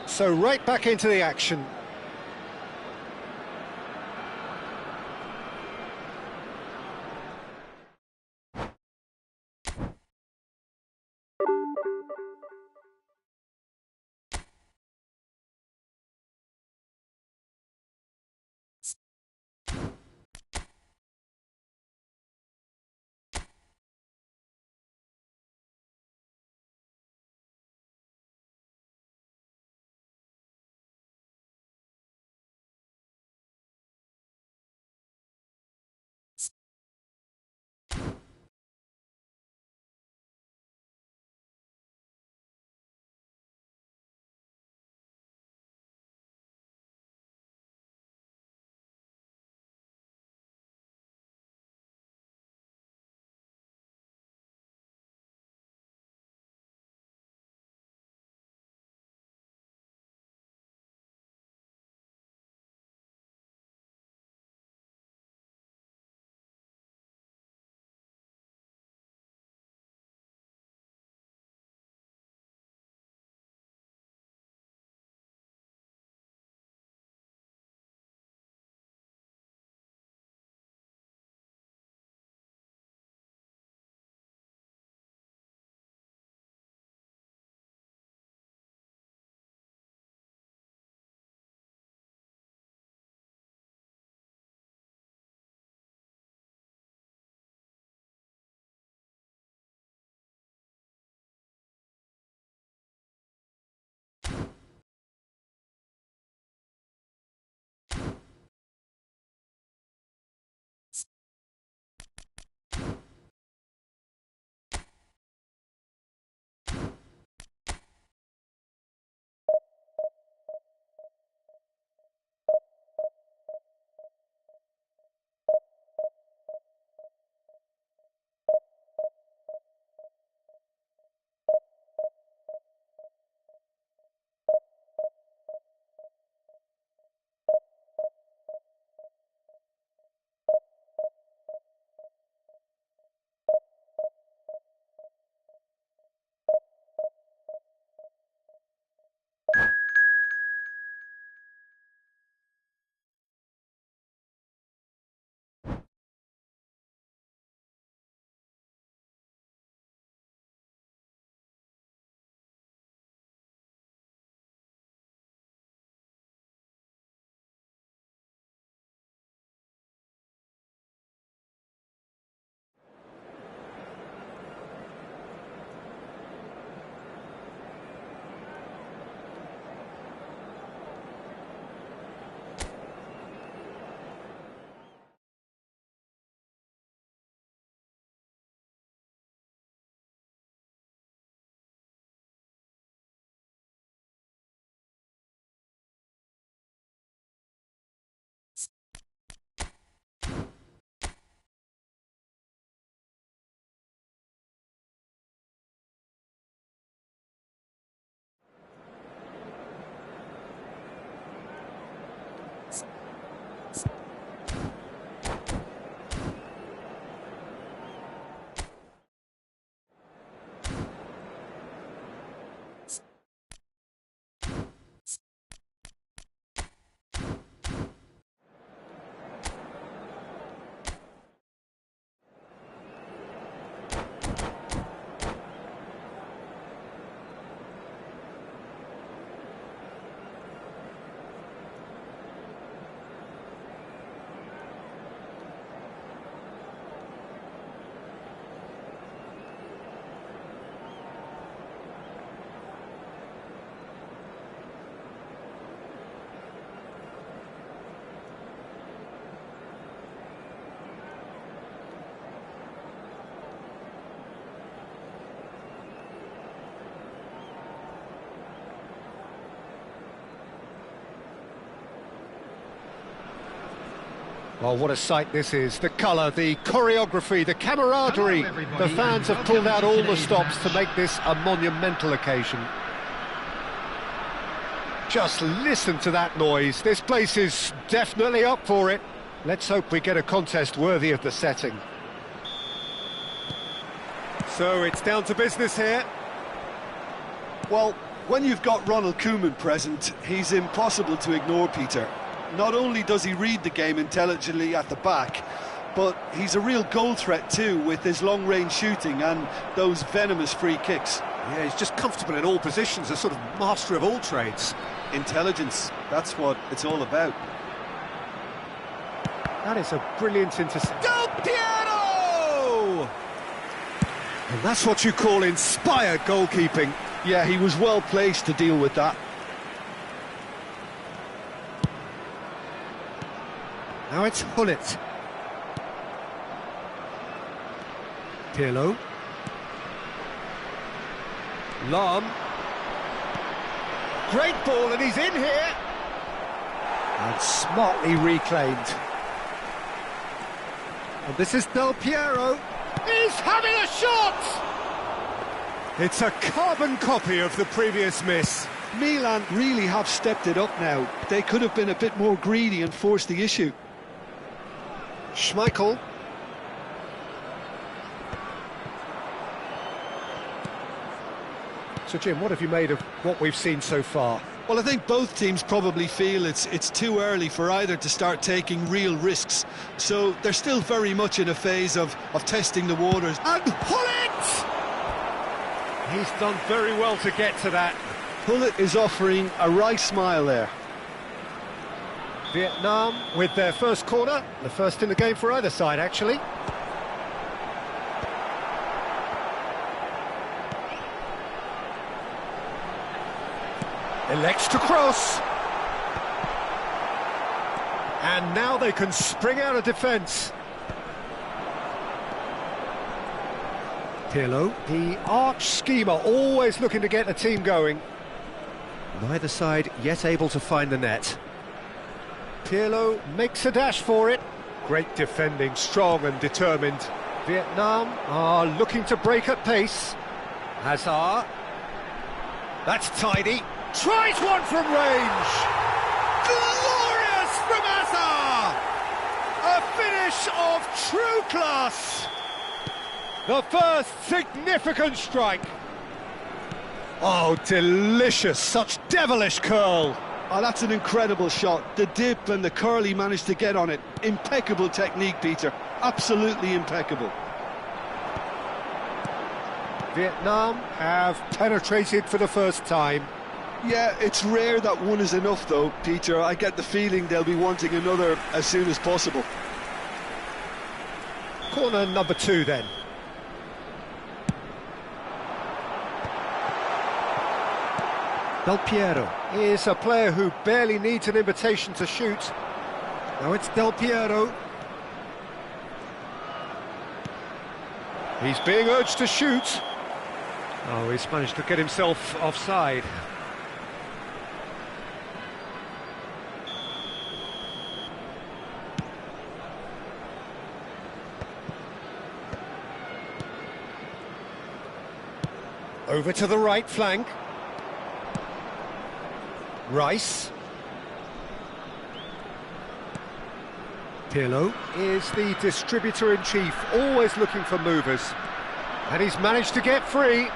B: So right back into the action. Well, what a sight this is. The colour, the choreography, the camaraderie. The fans have pulled out all the stops to make this a monumental occasion. Just listen to that noise. This place is definitely up for it. Let's hope we get a contest worthy of the setting. So it's down to business here.
A: Well, when you've got Ronald Koeman present, he's impossible to ignore, Peter. Not only does he read the game intelligently at the back, but he's a real goal threat too, with his long-range shooting and those venomous free kicks.
B: Yeah, he's just comfortable in all positions, a sort of master of all trades.
A: Intelligence, that's what it's all about.
B: That is a brilliant intercept. Del Piero! And that's what you call inspired goalkeeping.
A: Yeah, he was well placed to deal with that.
B: Now it's Hullet. Pirlo. Lahm. Great ball, and he's in here. And smartly reclaimed. And this is Del Piero. He's having a shot! It's a carbon copy of the previous miss.
A: Milan really have stepped it up now. They could have been a bit more greedy and forced the issue.
B: Schmeichel. So Jim, what have you made of what we've seen so far?
A: Well, I think both teams probably feel it's too early for either to start taking real risks. So they're still very much in a phase of testing the waters.
B: And Hullet! He's done very well to get to that.
A: Hullet is offering a wry smile there.
B: Vietnam with their first corner, the first in the game for either side, actually. Elects to cross. And now they can spring out of defence. Pirlo, the arch schemer, always looking to get the team going. Neither side yet able to find the net. Pirlo makes a dash for it. Great defending, strong and determined. Vietnam are looking to break at pace. Hazard. That's tidy. Tries one from range. Glorious from Hazard! A finish of true class. The first significant strike. Oh, delicious. Such devilish curl.
A: Oh, that's an incredible shot. The dip and the curl he managed to get on it. Impeccable technique, Peter. Absolutely impeccable.
B: Vietnam have penetrated for the first time.
A: Yeah, it's rare that one is enough, though, Peter. I get the feeling they'll be wanting another as soon as possible.
B: Corner number 2, then. Del Piero is a player who barely needs an invitation to shoot. Now it's Del Piero. He's being urged to shoot. Oh, he's managed to get himself offside. Over to the right flank. Rice. Pirlo is the distributor-in-chief, always looking for movers. And he's managed to get free.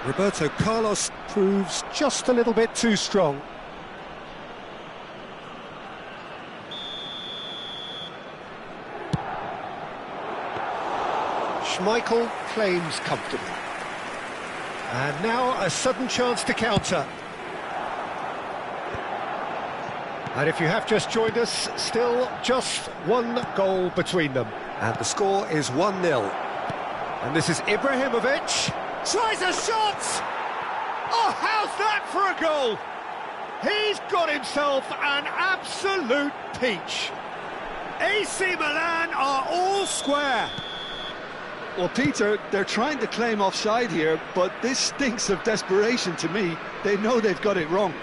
B: Roberto Carlos proves just a little bit too strong. Schmeichel claims comfortably. And now a sudden chance to counter. And if you have just joined us, still just one goal between them. And the score is 1-0. And this is Ibrahimovic. Tries a shot! Oh, how's that for a goal? He's got himself an absolute peach. AC Milan are all square.
A: Well, Peter, they're trying to claim offside here, but this stinks of desperation to me. They know they've got it wrong.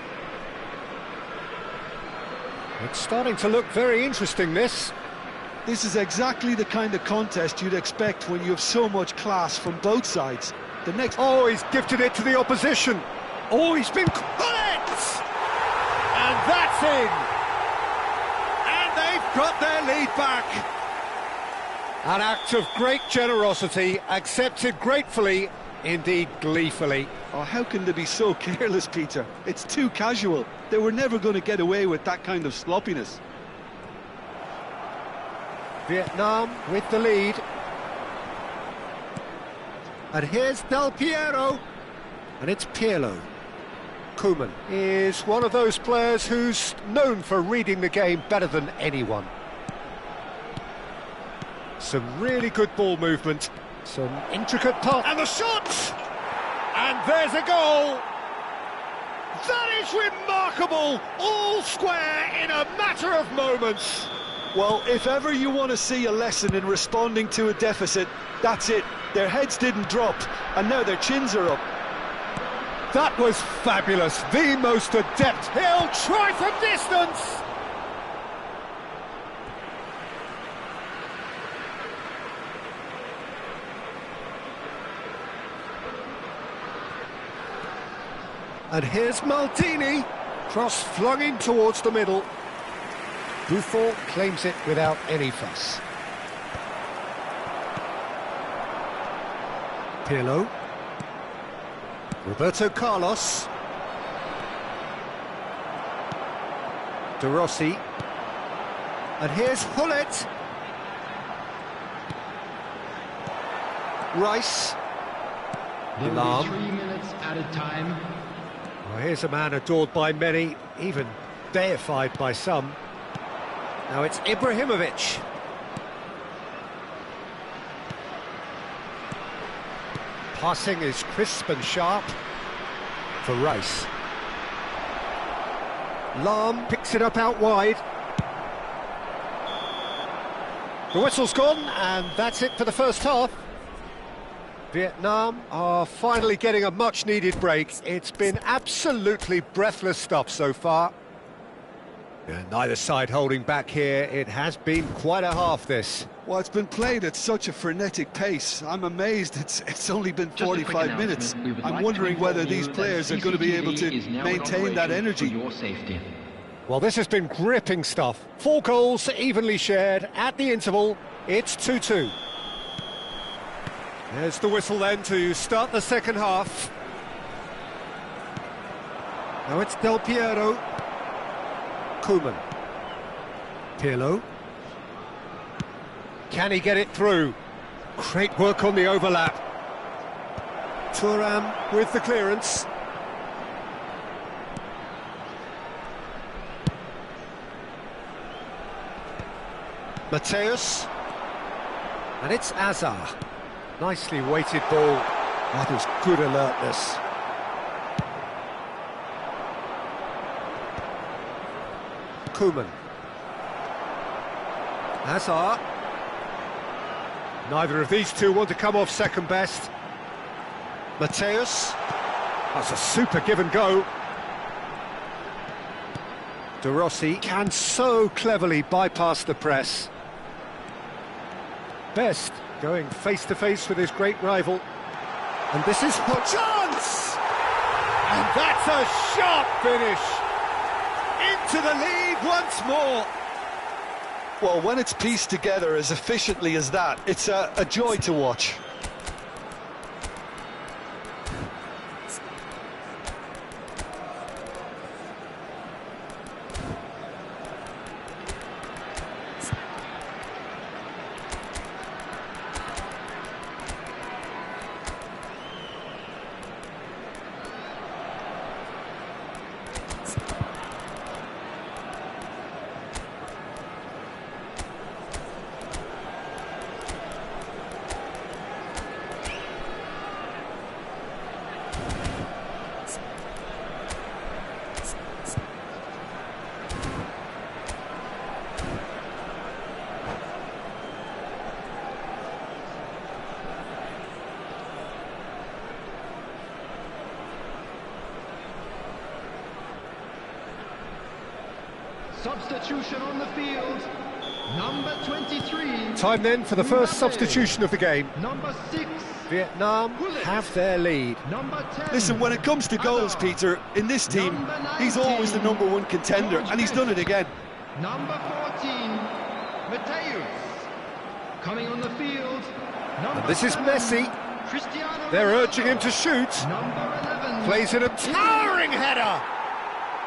B: It's starting to look very interesting, this.
A: This is exactly the kind of contest you'd expect when you have so much class from both sides. The next...
B: Oh, he's gifted it to the opposition. Oh, he's been... Got it! And that's in! And they've got their lead back. An act of great generosity, accepted gratefully, indeed gleefully.
A: Oh, how can they be so careless, Peter? It's too casual. They were never going to get away with that kind of sloppiness.
B: Vietnam with the lead. And here's Del Piero. And it's Pirlo. Koeman is one of those players who's known for reading the game better than anyone. Some really good ball movement. Some intricate pass. And the shot! And there's a goal! That is remarkable! All square in a matter of moments.
A: Well, if ever you want to see a lesson in responding to a deficit, that's it. Their heads didn't drop, and now their chins are up.
B: That was fabulous. The most adept. He'll try from distance. And here's Maldini. Cross flung in towards the middle. Buffon claims it without any fuss. Pirlo. Roberto Carlos. De Rossi. And here's Hullet. Rice.
C: There will
B: Lam.
C: be 3 minutes added time.
B: Well, here's a man adored by many, even deified by some. Now it's Ibrahimovic. Passing is crisp and sharp for Rice. Lam picks it up out wide. The whistle's gone, and that's it for the first half. Vietnam are finally getting a much-needed break. It's been absolutely breathless stuff so far. Neither side holding back here. It has been quite a half, this.
A: Well, it's been played at such a frenetic pace. I'm amazed it's only been 45 minutes. I'm wondering whether these players are going to be able to maintain that energy.
B: Well, this has been gripping stuff. 4 goals evenly shared at the interval. It's 2-2. There's the whistle then to start the second half. Now it's Del Piero. Koeman. Pirlo. Can he get it through? Great work on the overlap. Thuram with the clearance. Mateus. And it's Azar. Nicely weighted ball. That is good alertness. Koeman. Hazard. Neither of these two want to come off second best. Mateus. That's a super give and go. De Rossi can so cleverly bypass the press. Best going face to face with his great rival. And this is a chance! And that's a sharp finish! Into the lead once more!
A: Well, when it's pieced together as efficiently as that, it's a joy to watch.
C: Substitution on the field. Number 23.
B: Time then for the first substitution of the game.
C: Number 6.
B: Vietnam have their lead.
C: Number 10.
A: Listen, when it comes to goals, Peter, in this team, he's always the #1 contender, and he's done it again.
C: Number 14, Mateus. Coming on the field.
B: And this is Messi.
C: Cristiano
B: They're
C: Ronaldo.
B: urging him to shoot.
C: Number 11.
B: Plays in a towering header.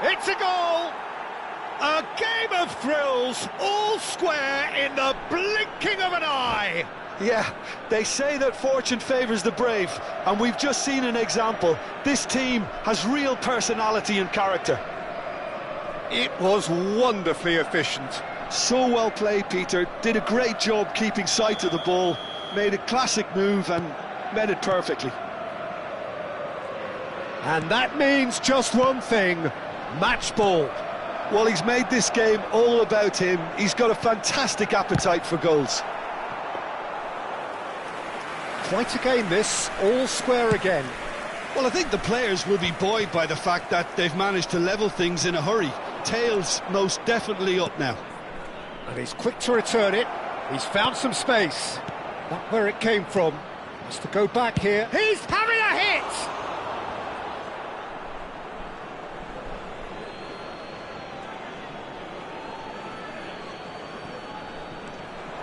B: It's a goal. A game of thrills, all square in the blinking of an eye.
A: Yeah, they say that fortune favours the brave, and we've just seen an example. This team has real personality and character.
B: It was wonderfully efficient.
A: So well played, Peter. Did a great job keeping sight of the ball, made a classic move and met it perfectly.
B: And that means just one thing, match ball.
A: Well, he's made this game all about him. He's got a fantastic appetite for goals.
B: Quite a game this, all square again.
A: Well, I think the players will be buoyed by the fact that they've managed to level things in a hurry. Tails most definitely up now.
B: And he's quick to return it. He's found some space. Not where it came from. Has to go back here. He's having a hit!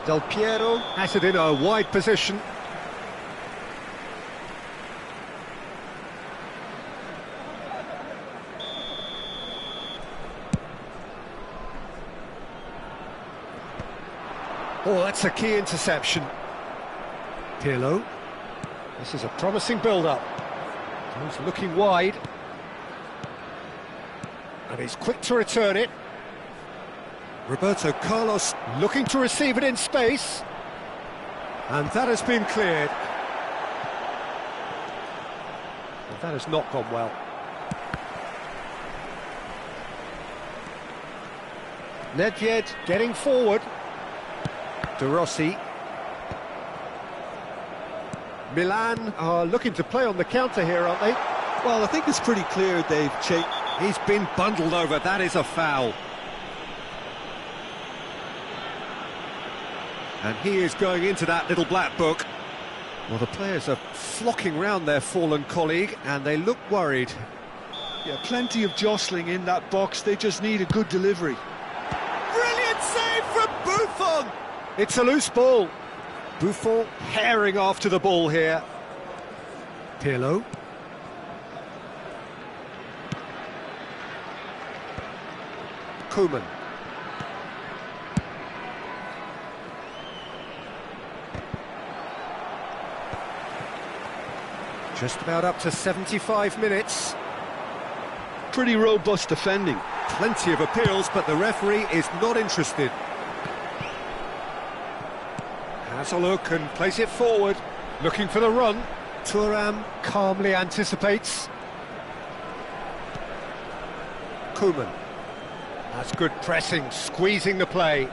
B: Del Piero has it in a wide position. Oh, that's a key interception. Pirlo. This is a promising build-up. He's looking wide. And he's quick to return it. Roberto Carlos looking to receive it in space. And that has been cleared. Well, that has not gone well. Nedved getting forward. De Rossi. Milan are looking to play on the counter here, aren't they?
A: Well, I think it's pretty clear they've changed.
B: He's been bundled over, that is a foul. And he is going into that little black book. Well, the players are flocking round their fallen colleague, and they look worried.
A: Yeah, plenty of jostling in that box. They just need a good delivery.
B: Brilliant save from Buffon! It's a loose ball. Buffon herring after the ball here. Pirlo. Koeman. Just about up to 75 minutes.
A: Pretty robust defending.
B: Plenty of appeals, but the referee is not interested. Has a look and plays it forward, looking for the run. Thuram calmly anticipates. Koeman. That's good pressing, squeezing the play.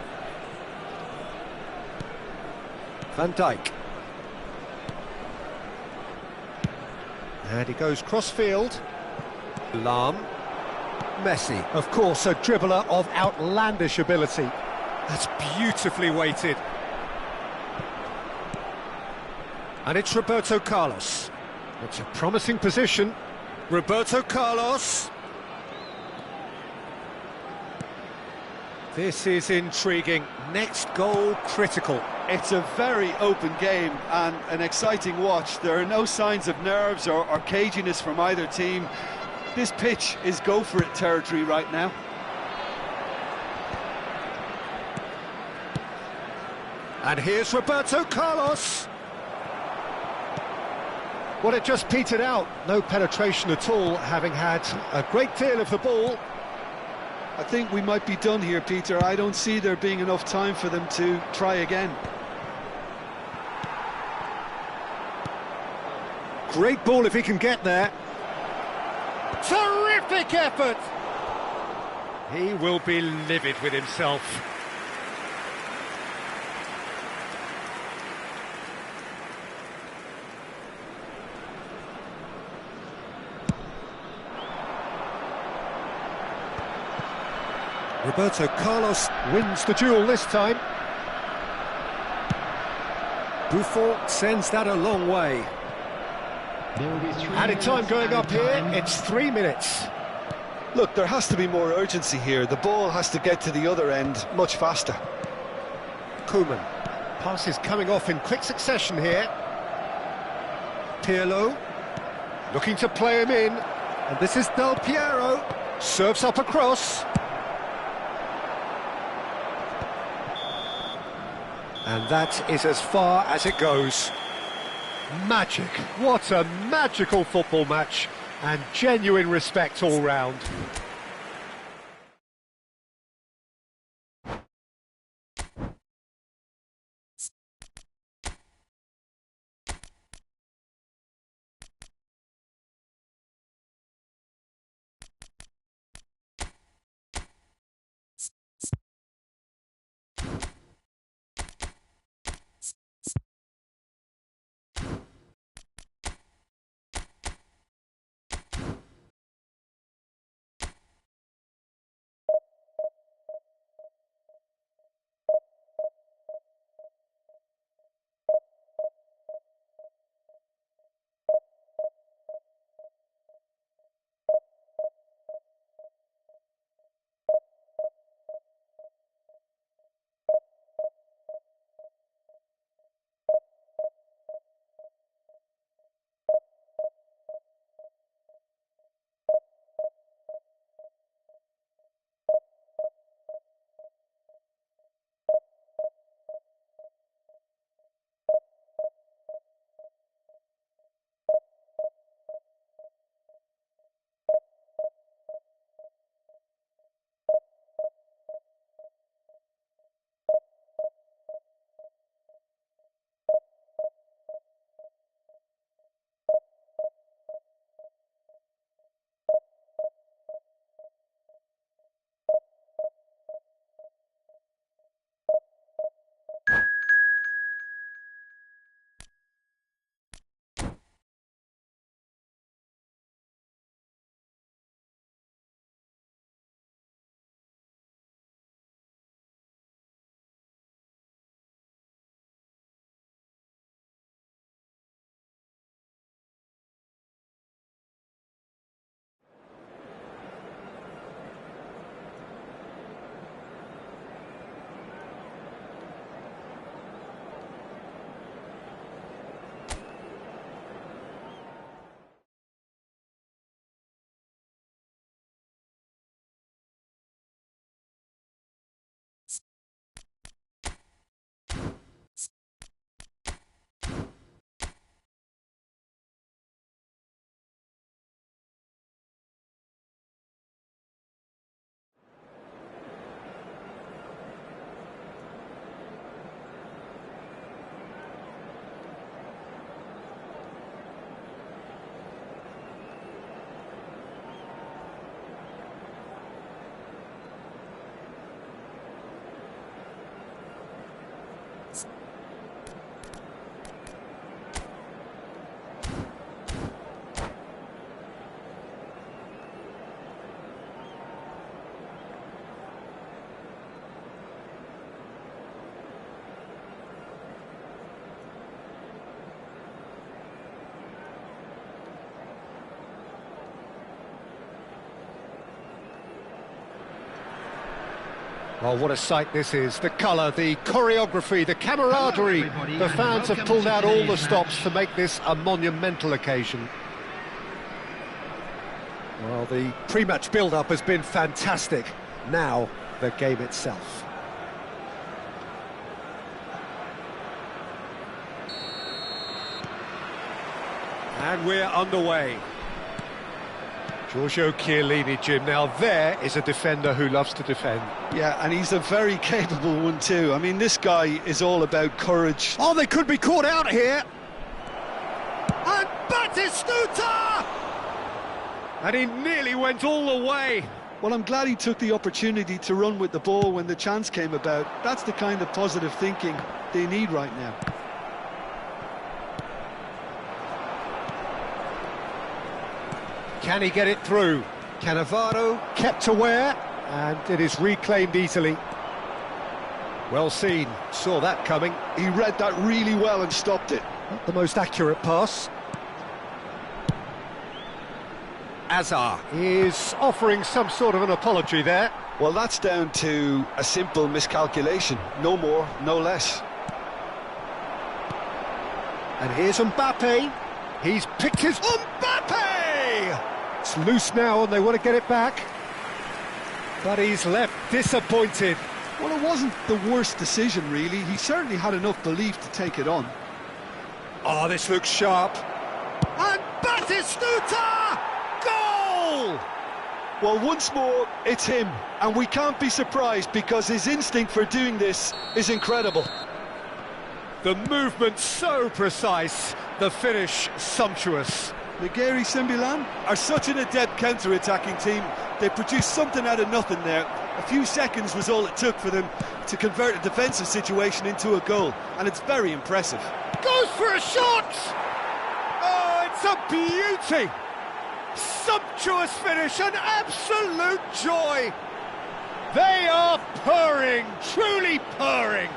B: Van Dijk. And he goes cross-field. Lahm. Messi, of course, a dribbler of outlandish ability. That's beautifully weighted. And it's Roberto Carlos. It's a promising position. Roberto Carlos. This is intriguing. Next goal critical.
A: It's a very open game and an exciting watch. There are no signs of nerves or caginess from either team. This pitch is go-for-it territory right now.
B: And here's Roberto Carlos. Well, it just petered out. No penetration at all, having had a great deal of the ball.
A: I think we might be done here, Peter. I don't see there being enough time for them to try again.
B: Great ball if he can get there. Terrific effort! He will be livid with himself. Roberto Carlos wins the duel this time. Buffon sends that a long way. Added time going up here, it's 3 minutes.
A: Look, there has to be more urgency here. The ball has to get to the other end much faster.
B: Koeman. Passes coming off in quick succession here. Pirlo. Looking to play him in. And this is Del Piero. Serves up across. And that is as far as it goes. Magic. What a magical football match. And genuine respect all round. Oh, what a sight this is. The colour, the choreography, the camaraderie. The fans have pulled out all the stops to make this a monumental occasion. Well, the pre-match build-up has been fantastic. Now, the game itself. And we're underway. Giorgio Chiellini, Jim. Now there is a defender who loves to defend.
A: Yeah, and he's a very capable one too. I mean, this guy is all about courage.
B: Oh, they could be caught out here. And Batistuta! And he nearly went all the way.
A: Well, I'm glad he took the opportunity to run with the ball when the chance came about. That's the kind of positive thinking they need right now.
B: Can he get it through? Cannavaro kept aware, and it is reclaimed easily. Well seen, saw that coming.
A: He read that really well and stopped it.
B: Not the most accurate pass. Azar is offering some sort of an apology there.
A: Well, that's down to a simple miscalculation. No more, no less.
B: And here's Mbappe. He's picked his... Mbappe! It's loose now and they want to get it back. But he's left disappointed.
A: Well, it wasn't the worst decision, really. He certainly had enough belief to take it on.
B: Oh, this looks sharp. And Batistuta! Goal!
A: Well, once more, it's him. And we can't be surprised because his instinct for doing this is incredible.
B: The movement so precise, the finish sumptuous.
A: Negeri Sembilan are such an adept counter-attacking team. They produced something out of nothing there. A few seconds was all it took for them to convert a defensive situation into a goal, and it's very impressive.
B: Goes for a shot! Oh, it's a beauty! Sumptuous finish, an absolute joy! They are purring, truly purring!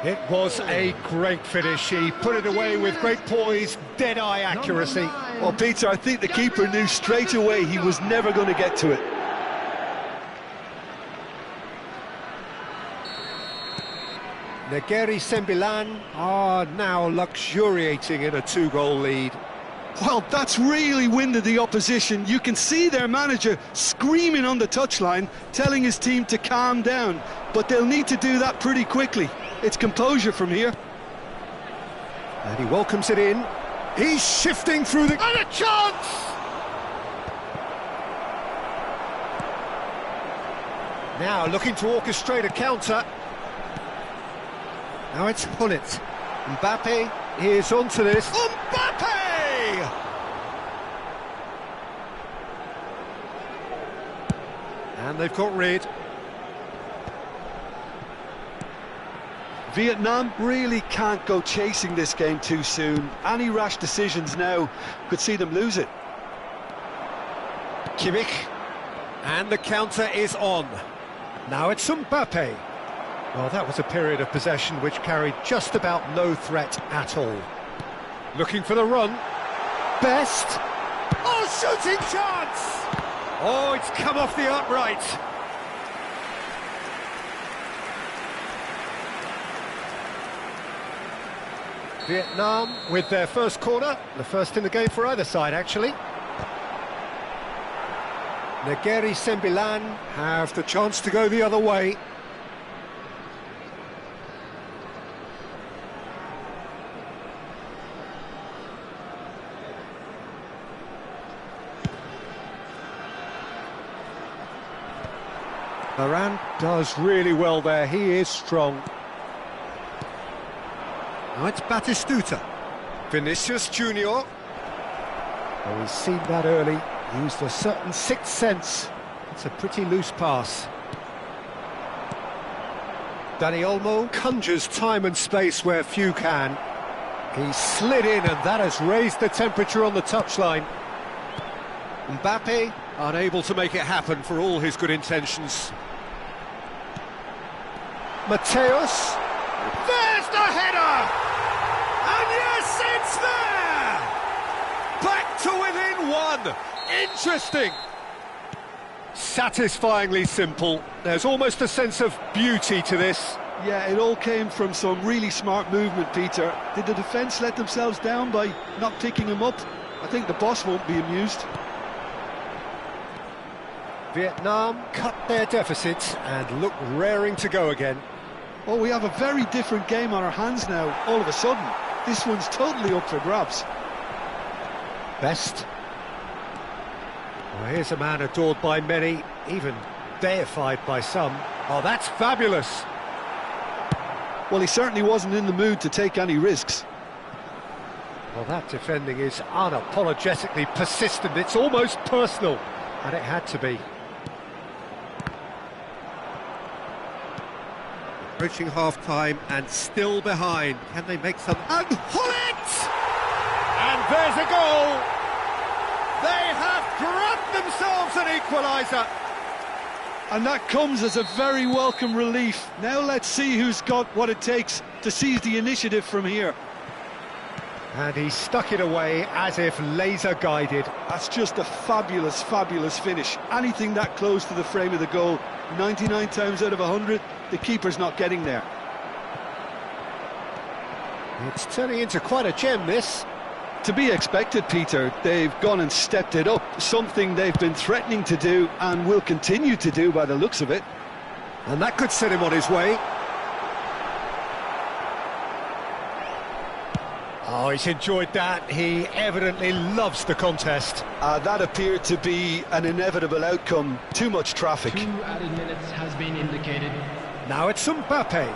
B: It was a great finish. He put it away with great poise, dead-eye accuracy.
A: Well, Peter, I think the keeper knew straight away he was never going to get to it.
B: Negeri Sembilan are now luxuriating in a 2-goal lead.
A: Well, that's really winded the opposition. You can see their manager screaming on the touchline, telling his team to calm down. But they'll need to do that pretty quickly. It's composure from here.
B: And he welcomes it in. He's shifting through the... And a chance! Now looking to orchestrate a counter. Now it's Hullet. Mbappe is onto this. Mbappe! And they've got rid.
A: Vietnam really can't go chasing this game too soon. Any rash decisions now could see them lose it.
B: Kimmich. And the counter is on. Now it's Mbappe. Well, that was a period of possession which carried just about no threat at all. Looking for the run. Best. Oh, shooting chance! Oh, it's come off the upright. Vietnam with their first corner, the first in the game for either side, actually. Negeri Sembilan have the chance to go the other way. Varane does really well there, he is strong. Now it's Batistuta. Vinicius Junior. Oh, he's seen that early, used a certain sixth sense. It's a pretty loose pass. Dani Olmo conjures time and space where few can. He slid in and that has raised the temperature on the touchline. Mbappe unable to make it happen for all his good intentions. Mateus. There's the header! And yes, it's there! Back to within one! Interesting! Satisfyingly simple. There's almost a sense of beauty to this.
A: Yeah, it all came from some really smart movement, Peter. Did the defence let themselves down by not picking him up? I think the boss won't be amused.
B: Vietnam cut their deficit and look raring to go again.
A: Well, we have a very different game on our hands now, all of a sudden. This one's totally up for grabs.
B: Best. Well, here's a man adored by many, even deified by some. Oh, that's fabulous!
A: Well, he certainly wasn't in the mood to take any risks.
B: Well, that defending is unapologetically persistent. It's almost personal, and it had to be. Approaching half-time and still behind. Can they make some... And Hullet! And there's a goal! They have grabbed themselves an equaliser.
A: And that comes as a very welcome relief. Now let's see who's got what it takes to seize the initiative from here.
B: And he stuck it away as if laser-guided.
A: That's just a fabulous, fabulous finish. Anything that close to the frame of the goal, 99 times out of 100, the keeper's not getting there.
B: It's turning into quite a gem, this.
A: To be expected, Peter. They've gone and stepped it up, something they've been threatening to do and will continue to do by the looks of it.
B: And that could set him on his way. Oh, he's enjoyed that. He evidently loves the contest.
A: That appeared to be an inevitable outcome. Too much traffic.
C: 2 added minutes has been indicated.
B: Now it's Mbappe.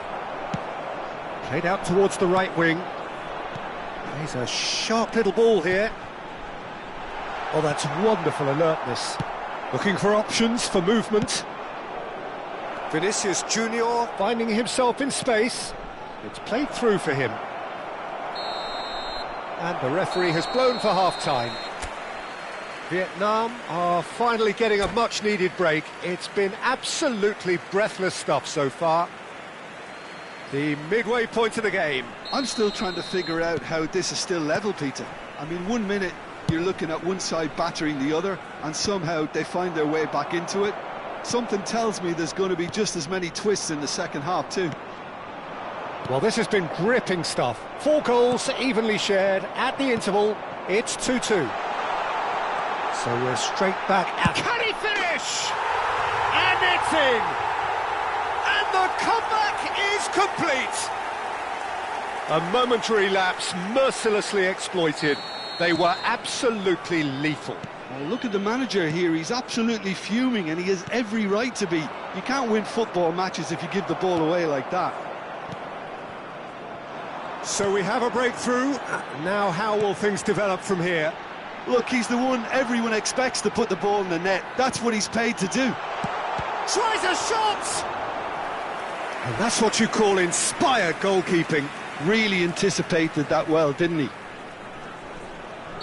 B: Played out towards the right wing. He's a sharp little ball here. Oh, that's wonderful alertness. Looking for options for movement. Vinicius Junior finding himself in space. It's played through for him. And the referee has blown for half-time. Vietnam are finally getting a much-needed break. It's been absolutely breathless stuff so far. The midway point of the game.
A: I'm still trying to figure out how this is still level, Peter. I mean, 1 minute you're looking at one side battering the other, and somehow they find their way back into it. Something tells me there's going to be just as many twists in the second half too.
B: Well, this has been gripping stuff. 4 goals evenly shared at the interval. It's 2-2. So we're straight back at... Can he finish? And it's in! And the comeback is complete! A momentary lapse mercilessly exploited. They were absolutely lethal.
A: Well, look at the manager here. He's absolutely fuming, and he has every right to be. You can't win football matches if you give the ball away like that.
B: So we have a breakthrough. Now how will things develop from here?
A: Look, he's the one everyone expects to put the ball in the net. That's what he's paid to do.
B: Tries a shot! And that's what you call inspired goalkeeping.
A: Really anticipated that well, didn't he?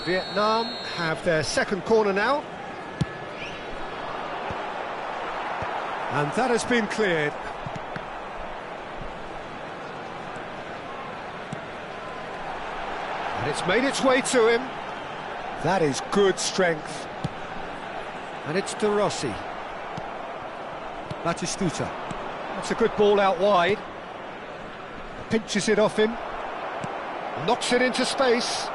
B: Vietnam have their second corner now. And that has been cleared. And it's made its way to him. That is good strength. And it's De Rossi. Batistuta. That's a good ball out wide. Pinches it off him. Knocks it into space.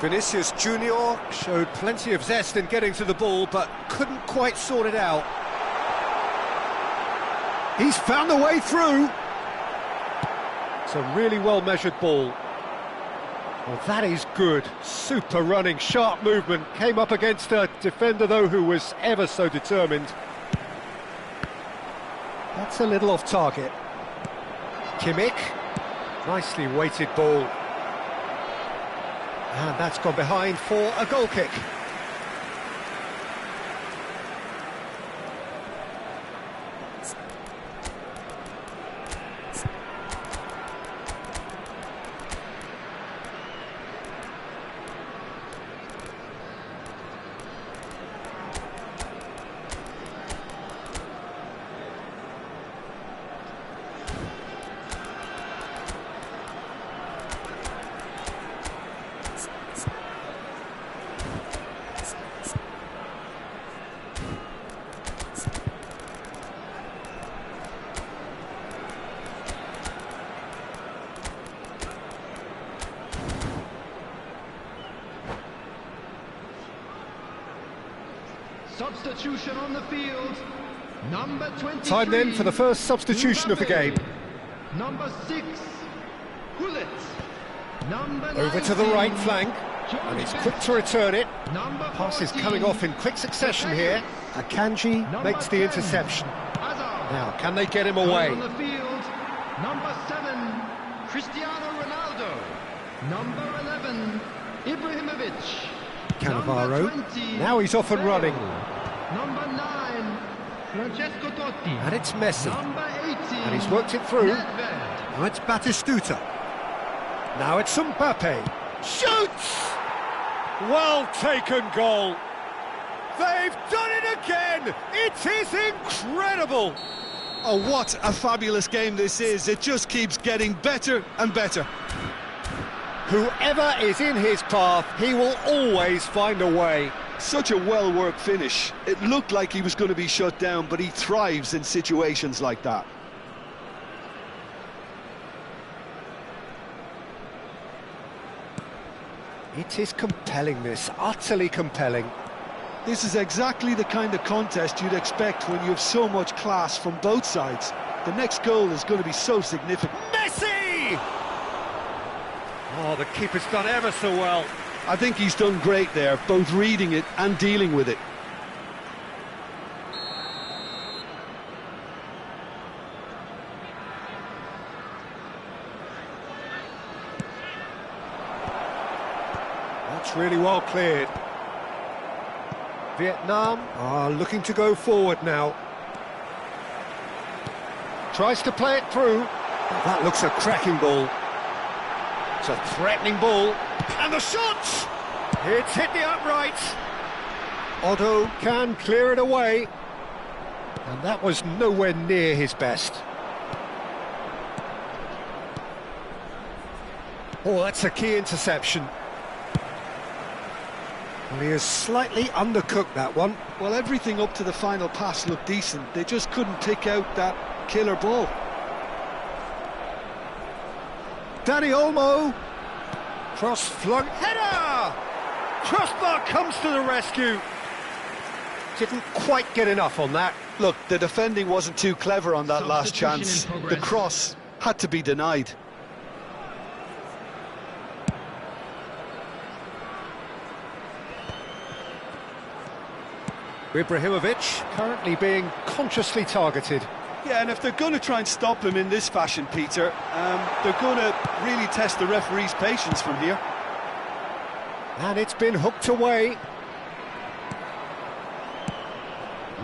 B: Vinicius Junior showed plenty of zest in getting to the ball, but couldn't quite sort it out. He's found a way through. It's a really well-measured ball. Well, that is good. Super running, sharp movement. Came up against a defender, though, who was ever so determined. That's a little off target. Kimmich. Nicely weighted ball. And that's gone behind for a goal kick.
C: Substitution on the field. Number 23.
B: Time then for the first substitution of the game.
C: Number 6, Gullit. Number
B: Over to the
C: 19,
B: right flank, and he's quick to return it.
C: Number
B: Pass is
C: 14,
B: coming off in quick succession here. Akanji makes the
C: 10,
B: interception.
C: Hazard.
B: Now, can they get him
C: Coming
B: away?
C: on the field. Number 7, Cristiano Ronaldo. Number 11, Ibrahimovic.
B: Cannavaro.
C: Number 20,
B: Now he's off and
C: Bale.
B: running.
C: Number 9, Francesco Totti.
B: And it's Messi.
C: Number 18,
B: And he's worked it through.
C: Nedved.
B: Now it's Batistuta. Now it's Mbappe. Shoots! Well taken goal. They've done it again. It is incredible.
A: Oh, what a fabulous game this is. It just keeps getting better and better.
B: Whoever is in his path, he will always find a way.
A: Such a well-worked finish. It looked like he was going to be shut down, but he thrives in situations like that.
B: It is compelling, this, utterly compelling.
A: This is exactly the kind of contest you'd expect when you have so much class from both sides. The next goal is going to be so significant.
B: Messi! Oh, the keeper's done ever so well.
A: I think he's done great there, both reading it and dealing with it.
B: That's really well cleared. Vietnam are looking to go forward now. Tries to play it through. That looks a cracking ball. It's a threatening ball. And the shot! It's hit the upright. Otto can clear it away. And that was nowhere near his best. Oh, that's a key interception. Well, he has slightly undercooked that one.
A: Well, everything up to the final pass looked decent. They just couldn't pick out that killer ball.
B: Danny Olmo. Cross-flung header! Crossbar comes to the rescue. Didn't quite get enough on that.
A: Look, the defending wasn't too clever on that last chance. The cross had to be denied.
B: Ibrahimovic currently being consciously targeted.
A: Yeah, and if they're going to try and stop him in this fashion, Peter, they're going to really test the referee's patience from here.
B: And it's been hooked away.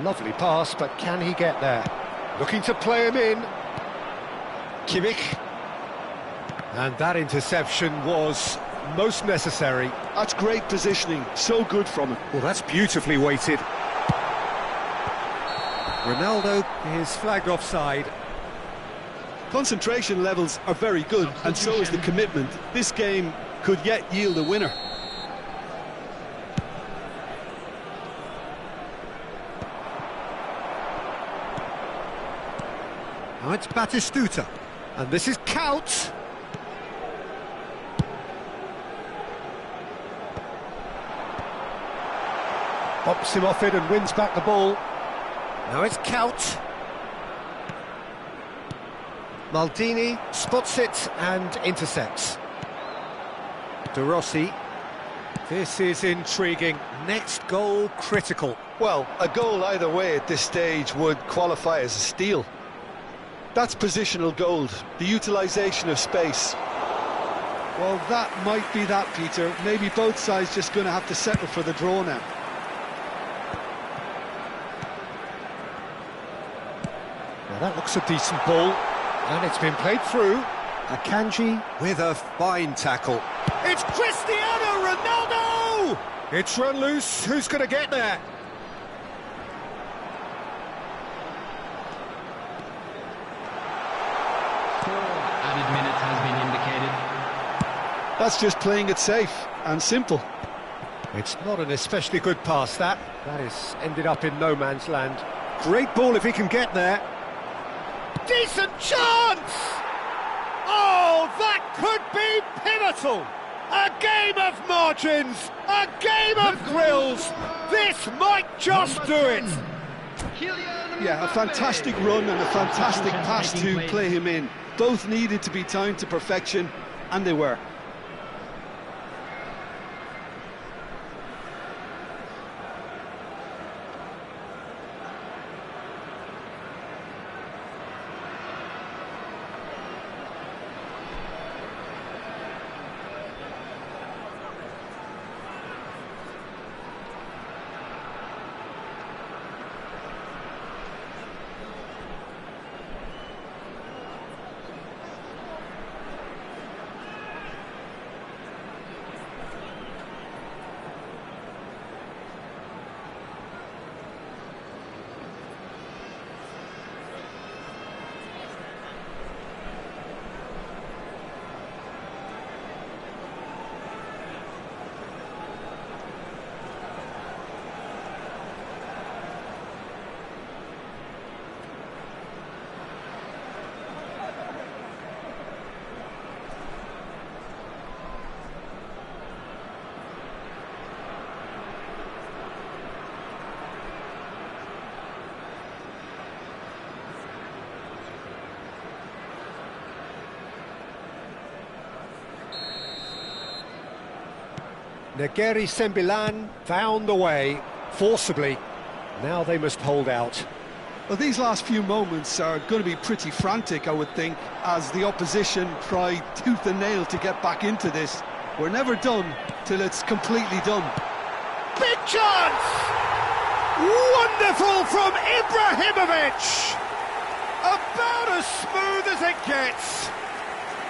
B: Lovely pass, but can he get there? Looking to play him in. Kimmich. And that interception was most necessary.
A: That's great positioning, so good from him.
B: Well, that's beautifully weighted. Ronaldo is flagged offside.
A: Concentration levels are very good, and so is the commitment. This game could yet yield a winner.
B: Now it's Batistuta. And this is Couch. Pops him off it and wins back the ball. Now it's Couch. Maldini spots it and intercepts. De Rossi. This is intriguing. Next goal critical.
A: Well, a goal either way at this stage would qualify as a steal. That's positional gold, the utilisation of space. Well, that might be that, Peter. Maybe both sides just going to have to settle for the draw now.
B: Well, that looks a decent ball. And it's been played through. Akanji with a fine tackle. It's Cristiano Ronaldo! It's run loose. Who's going to get there?
C: Added minutes has been indicated.
A: That's just playing it safe and simple.
B: It's not an especially good pass, that. That is ended up in no man's land. Great ball if he can get there. Decent chance! Oh, that could be pivotal! A game of margins! A game of grills! This might just do it!
A: Yeah, a fantastic run and a fantastic pass to play him in. Both needed to be timed to perfection, and they were.
B: Negeri Sembilan found the way, forcibly. Now they must hold out.
A: Well, these last few moments are going to be pretty frantic, I would think, as the opposition try tooth and nail to get back into this. We're never done till it's completely done.
B: Big chance! Wonderful from Ibrahimovic! About as smooth as it gets.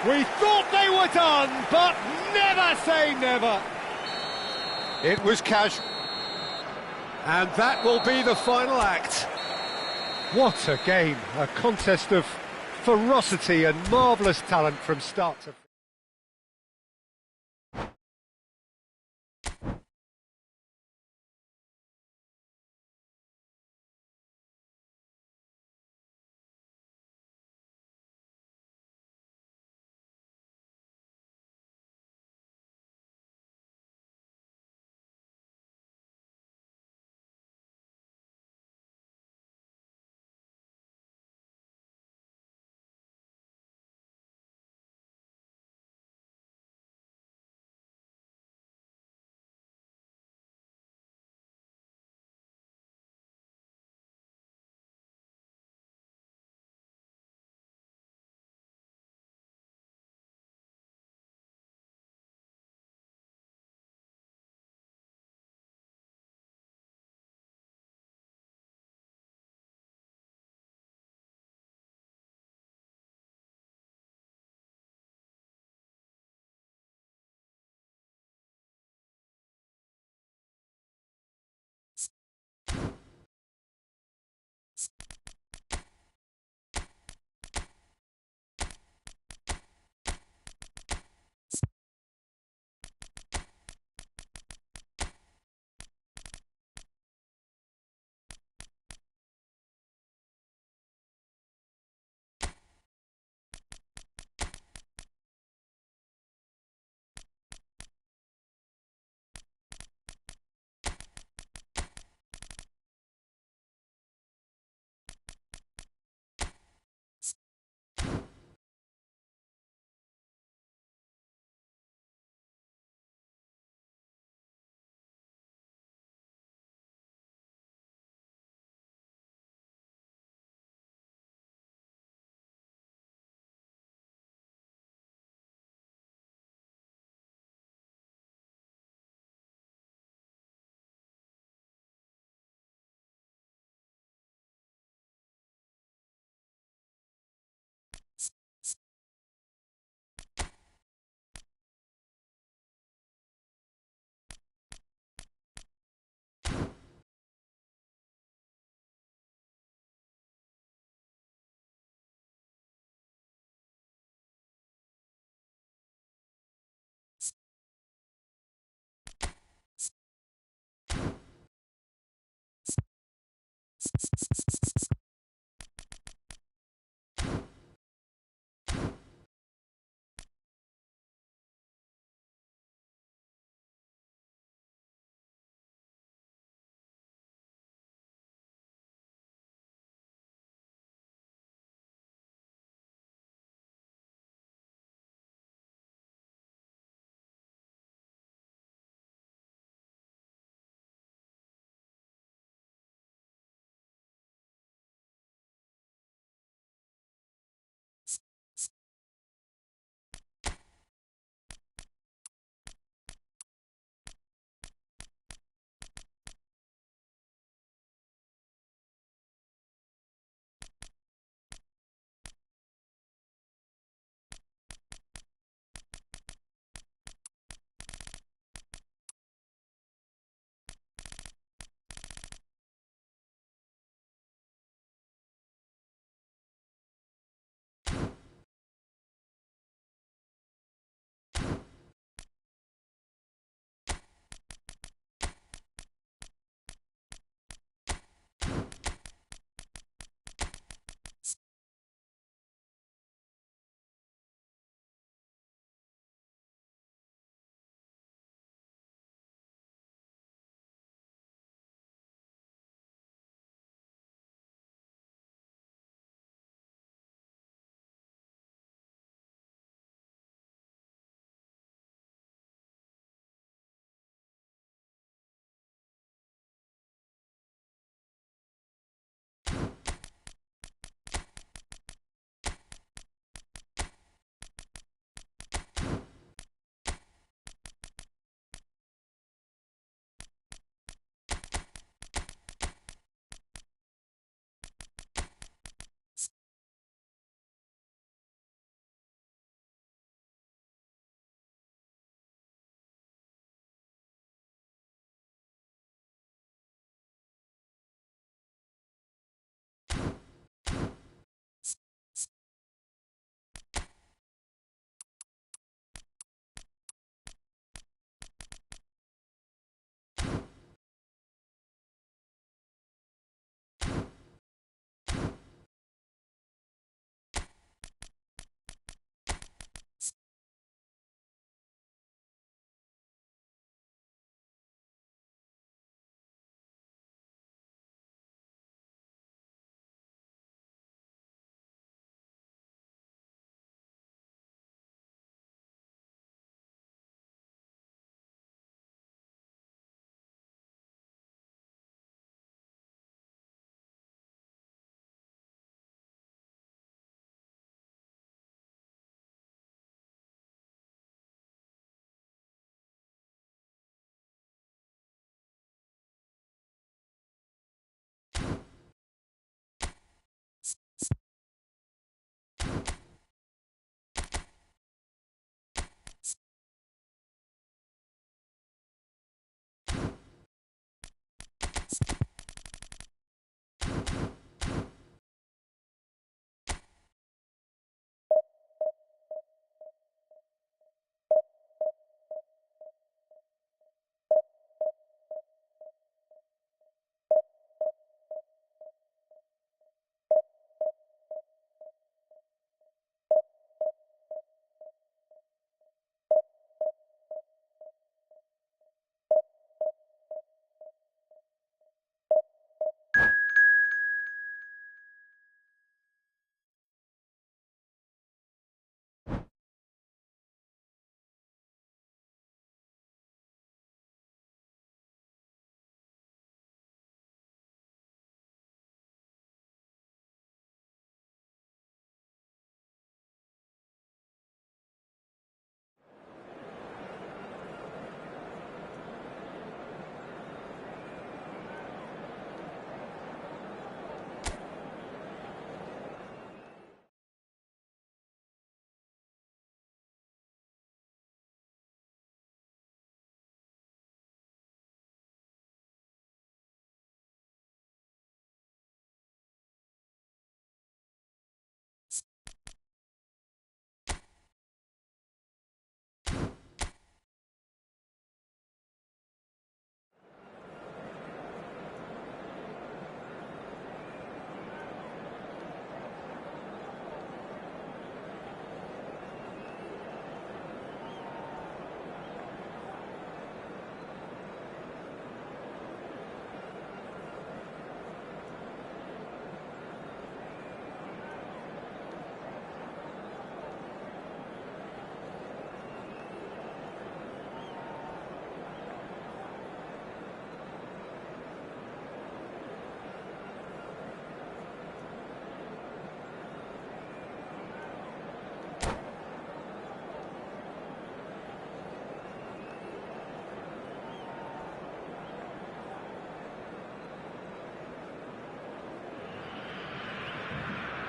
B: We thought they were done, but never say never. It was casual. And that will be the final act. What a game, a contest of ferocity and marvellous talent from start to finish.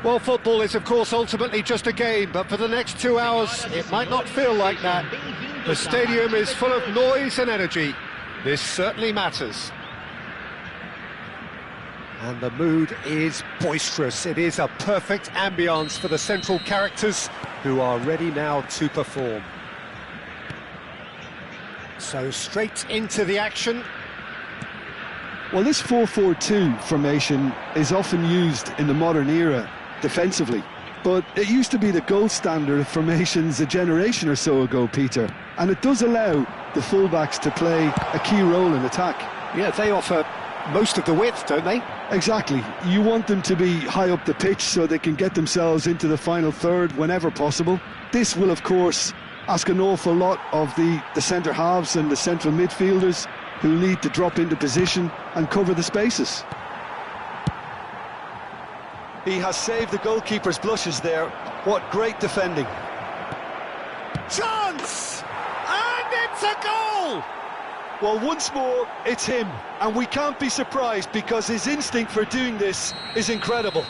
B: Well, football is, of course, ultimately just a game, but for the next 2 hours, it might not feel like that. The stadium is full of noise and energy. This certainly matters. And the mood is boisterous. It is a perfect ambience for the central characters who are ready now to perform. So straight into the action.
A: Well, this 4-4-2 formation is often used in the modern era defensively, but it used to be the gold standard of formations a generation or so ago, Peter, and it does allow the fullbacks to play a key role in attack.
B: Yeah, they offer most of the width, don't they?
A: Exactly. You want them to be high up the pitch so they can get themselves into the final third whenever possible. This will, of course, ask an awful lot of the centre halves and the central midfielders, who need to drop into position and cover the spaces. He has saved the goalkeeper's blushes there. What great defending.
B: Chance! And it's a goal!
A: Well, once more, it's him, and we can't be surprised because his instinct for doing this is incredible.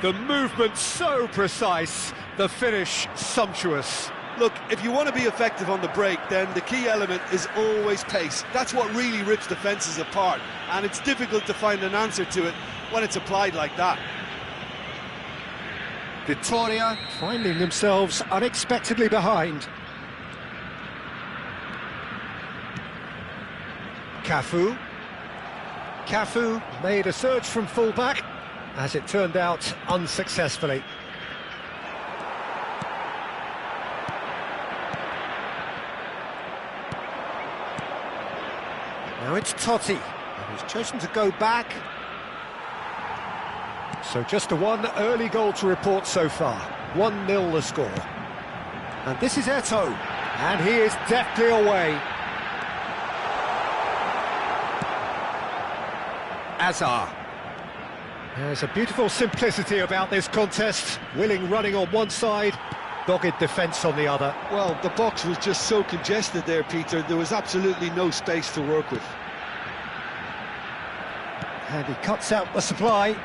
B: The movement so precise, the finish sumptuous.
A: Look, if you want to be effective on the break, then the key element is always pace. That's what really rips defences apart, and it's difficult to find an answer to it when it's applied like that.
B: Victoria finding themselves unexpectedly behind. Cafu made a surge from full-back, as it turned out unsuccessfully. Now it's Totti, and he's chosen to go back. So just the one early goal to report so far. 1-0 the score. And this is Eto'o, and he is deftly away. Azar. There's a beautiful simplicity about this contest. Willing running on one side, dogged defence on the other.
A: Well, the box was just so congested there, Peter. There was absolutely no space to work with.
B: And he cuts out the supply.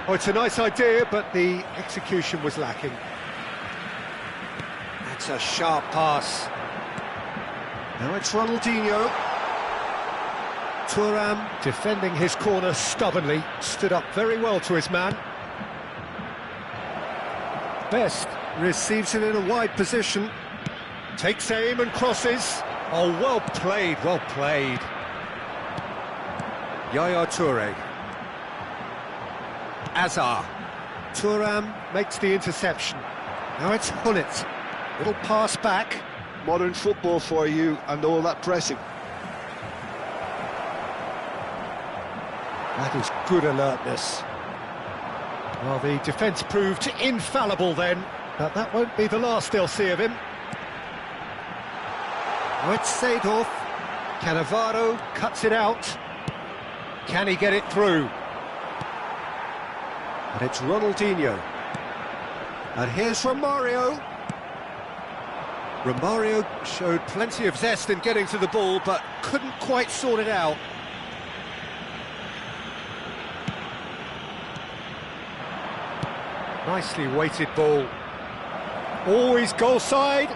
B: Oh, it's a nice idea, but the execution was lacking. That's a sharp pass. Now it's Ronaldinho. Thuram defending his corner stubbornly, stood up very well to his man. Best receives it in a wide position, takes aim and crosses. Oh, well played, well played. Yaya Toure. Azar. Thuram makes the interception. Now it's Hullet. Little pass back.
A: Modern football for you, and all that pressing.
B: That is good alertness. Well, the defence proved infallible then, but that won't be the last they'll see of him. Now it's Seedorf. Cannavaro cuts it out. Can he get it through? And it's Ronaldinho. And here's Romario. Romario showed plenty of zest in getting to the ball, but couldn't quite sort it out. Nicely weighted ball. Always goal side.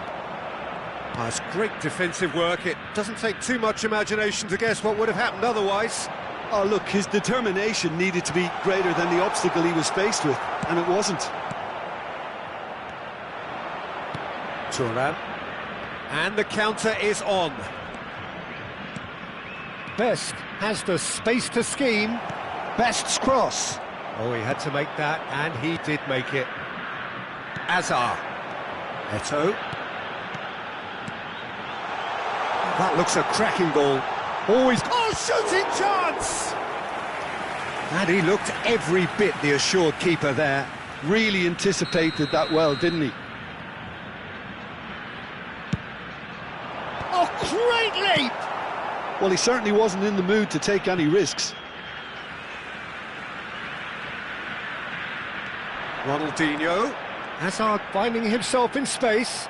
B: That's great defensive work. It doesn't take too much imagination to guess what would have happened otherwise.
A: Oh, look, his determination needed to be greater than the obstacle he was faced with, and it wasn't.
B: Thuram. And the counter is on. Best has the space to scheme. Best's cross. Oh, he had to make that, and he did make it. Azar. Eto'o. That looks a cracking ball. Always... Oh, shooting chance! And he looked every bit the assured keeper there.
A: Really anticipated that well, didn't he?
B: Oh, great leap!
A: Well, he certainly wasn't in the mood to take any risks.
B: Ronaldinho. Hazard finding himself in space.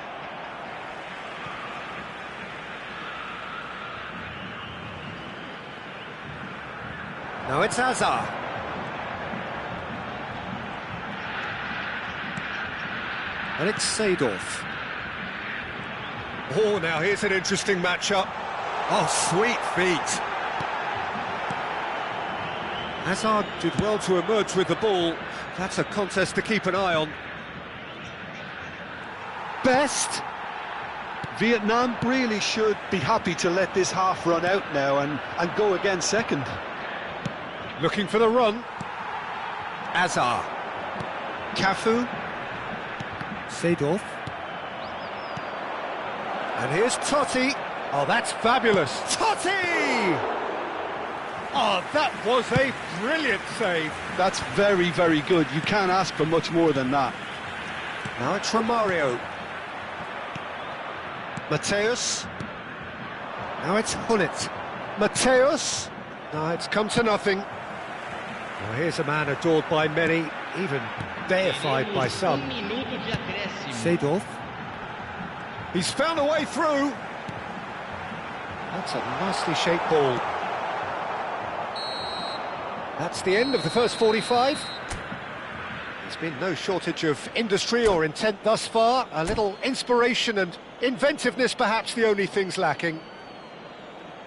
B: Now it's Hazard. And it's Seedorf. Oh, now here's an interesting matchup. Oh, sweet feet. Hazard did well to emerge with the ball. That's a contest to keep an eye on. Best.
A: Vietnam really should be happy to let this half run out now and go again second.
B: Looking for the run. Azar. Cafu. Seedorf. And here's Totti. Oh, that's fabulous. Totti! Oh, that was a brilliant save.
A: That's very, very good. You can't ask for much more than that.
B: Now it's Romario. Mateus. Now it's Hunit. Mateus. Now it's come to nothing. Well, here's a man adored by many, even deified by some. Seedorf. He's found a way through. That's a nicely shaped ball. That's the end of the first 45. There's been no shortage of industry or intent thus far. A little inspiration and inventiveness, perhaps the only things lacking.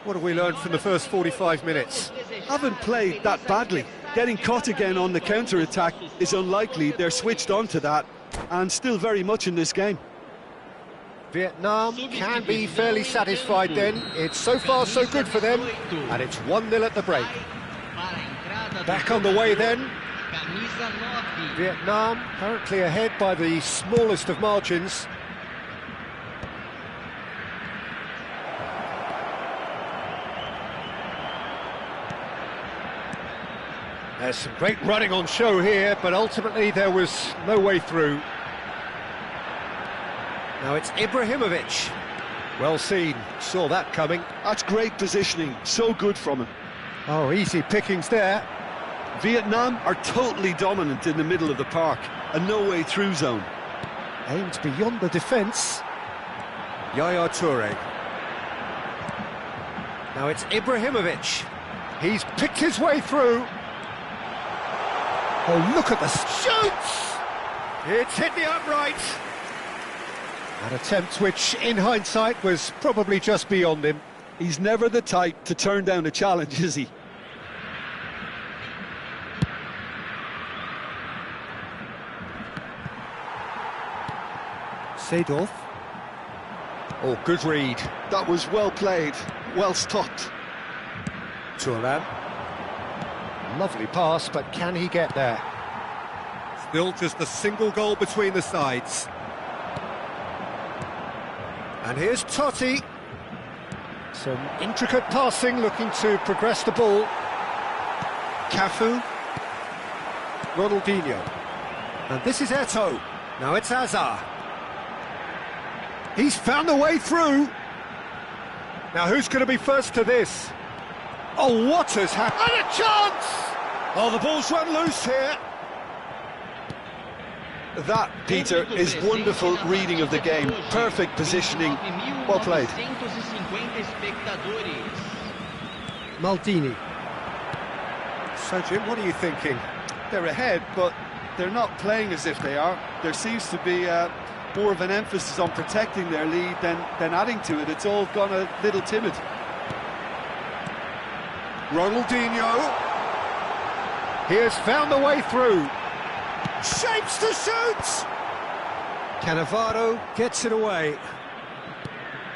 B: What have we learned from the first 45 minutes?
A: Haven't played that badly. Getting caught again on the counter-attack is unlikely. They're switched on to that and still very much in this game.
B: Vietnam can be fairly satisfied then. It's so far so good for them, and it's 1-0 at the break. Back on the way then. Vietnam currently ahead by the smallest of margins. There's some great running on show here, but ultimately there was no way through. Now it's Ibrahimovic. Well seen, saw that coming.
A: That's great positioning, so good from him.
B: Oh, easy pickings there.
A: Vietnam are totally dominant in the middle of the park, a no-way through zone.
B: Aimed beyond the defence. Yaya Toure. Now it's Ibrahimovic. He's picked his way through. Oh, look at the shoots! It's hit the upright. An attempt which, in hindsight, was probably just beyond him.
A: He's never the type to turn down a challenge, is he?
B: Seedorf. Oh, good read.
A: That was well played, well stopped.
B: Thuram. Lovely pass, but can he get there? Still just a single goal between the sides. And here's Totti. Some intricate passing, looking to progress the ball. Cafu. Ronaldinho. And this is Eto'o. Now it's Azar. He's found a way through. Now who's going to be first to this? Oh, what has happened? And a chance! Oh, the ball's run loose here.
A: That, Peter, is wonderful reading of the game. Perfect positioning. Well played.
B: Maldini. So, Jim, what are you thinking?
A: They're ahead, but they're not playing as if they are. There seems to be more of an emphasis on protecting their lead than adding to it. It's all gone a little timid.
B: Ronaldinho. He has found the way through. Shapes to shoot! Cannavaro gets it away.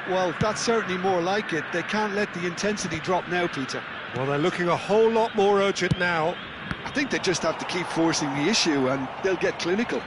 A: Well, that's certainly more like it. They can't let the intensity drop now, Peter.
B: Well, they're looking a whole lot more urgent now.
A: I think they just have to keep forcing the issue and they'll get clinical.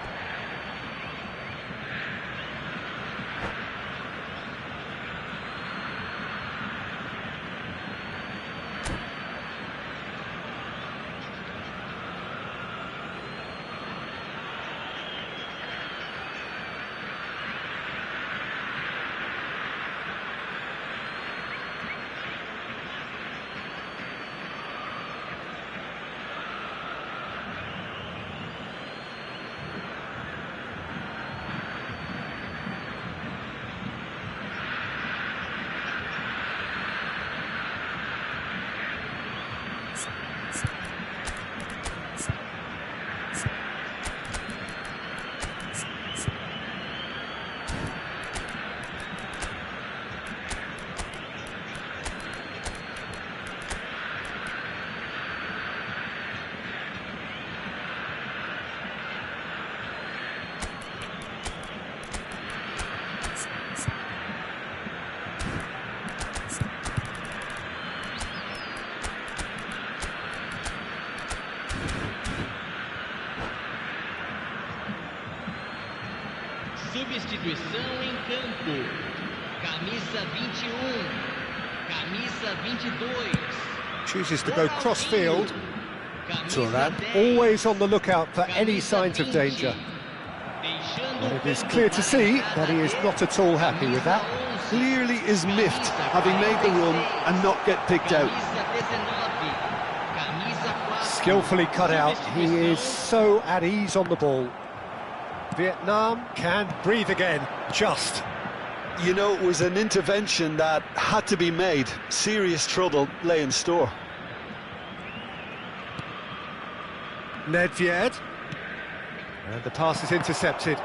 D: Substituição em campo. Camisa 21. Camisa 22.
B: Chooses to go cross-field. Thuram, always on the lookout for any signs of danger. And it is clear to see that he is not at all happy with that.
A: Clearly is miffed, having made the run and not get picked out.
B: Skillfully cut out, he is so at ease on the ball. Vietnam can breathe again, just.
A: You know, it was an intervention that had to be made. Serious trouble lay in store.
B: Nedved. And the pass is intercepted.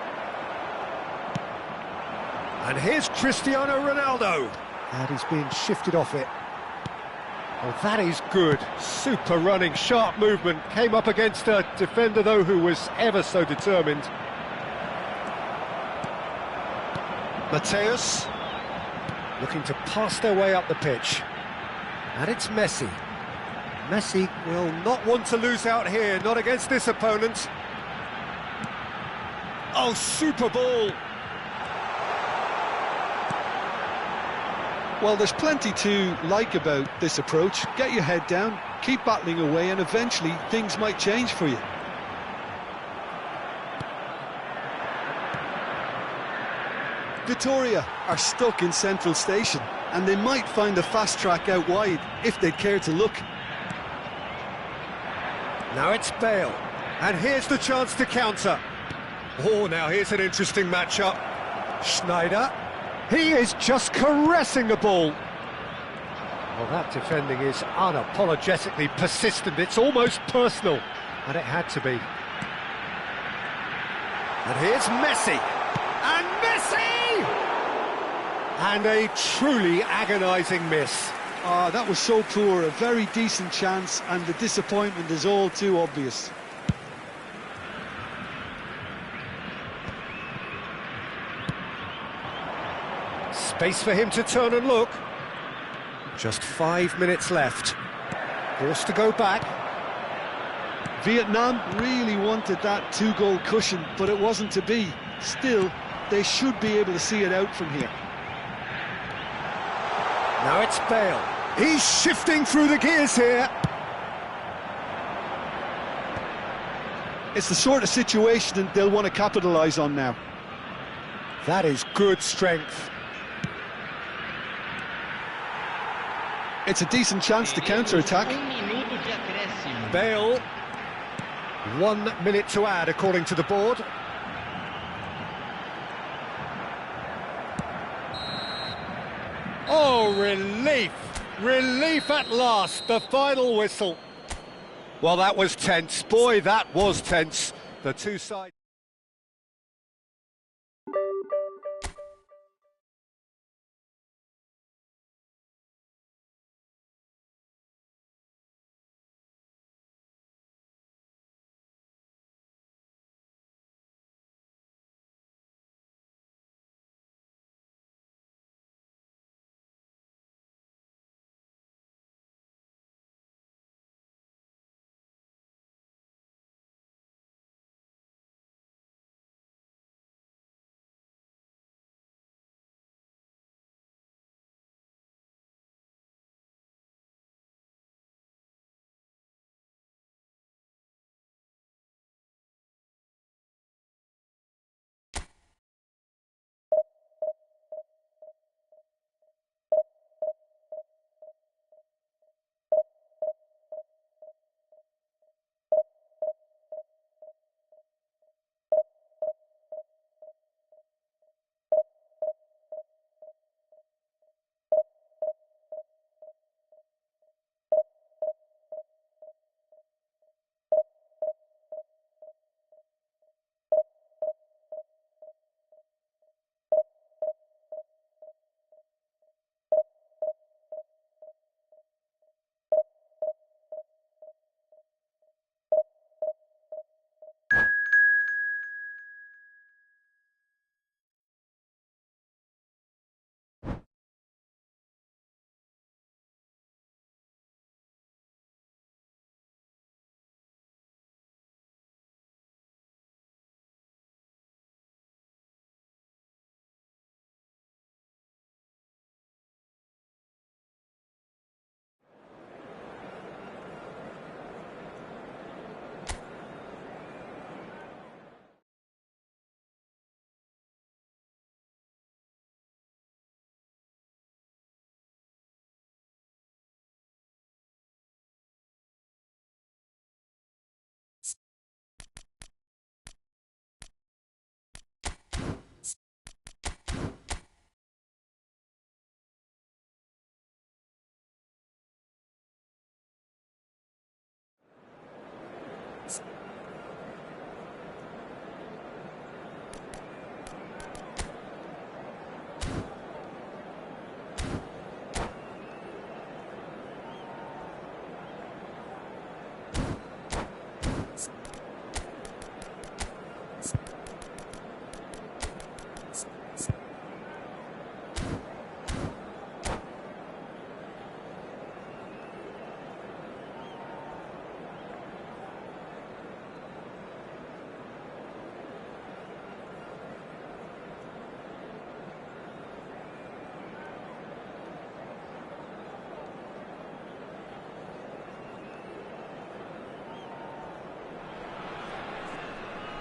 B: And here's Cristiano Ronaldo. And he's being shifted off it. Oh, that is good. Super running, sharp movement. Came up against a defender, though, who was ever so determined. Mateus. Looking to pass their way up the pitch. And it's Messi. Messi will not want to lose out here, not against this opponent. Oh, super ball.
A: Well, there's plenty to like about this approach. Get your head down, keep battling away, and eventually things might change for you. Vitoria are stuck in Central Station, and they might find a fast track out wide if they'd care to look.
B: Now it's Bale, and here's the chance to counter. Oh, now here's an interesting matchup. Schneider, he is just caressing the ball. Well, that defending is unapologetically persistent, it's almost personal, and it had to be. And here's Messi, and Messi! And a truly agonising miss.
A: That was so poor, a very decent chance, and the disappointment is all too obvious.
B: Space for him to turn and look. Just 5 minutes left. Forced to go back.
A: Vietnam really wanted that two-goal cushion, but it wasn't to be. Still, they should be able to see it out from here.
B: Now it's Bale. He's shifting through the gears here.
A: It's the sort of situation that they'll want to capitalise on now.
B: That is good strength.
A: It's a decent chance to counter-attack.
B: Bale. 1 minute to add, according to the board. Oh, relief! Relief at last, the final whistle. Well, that was tense. Boy, that was tense. The two sides...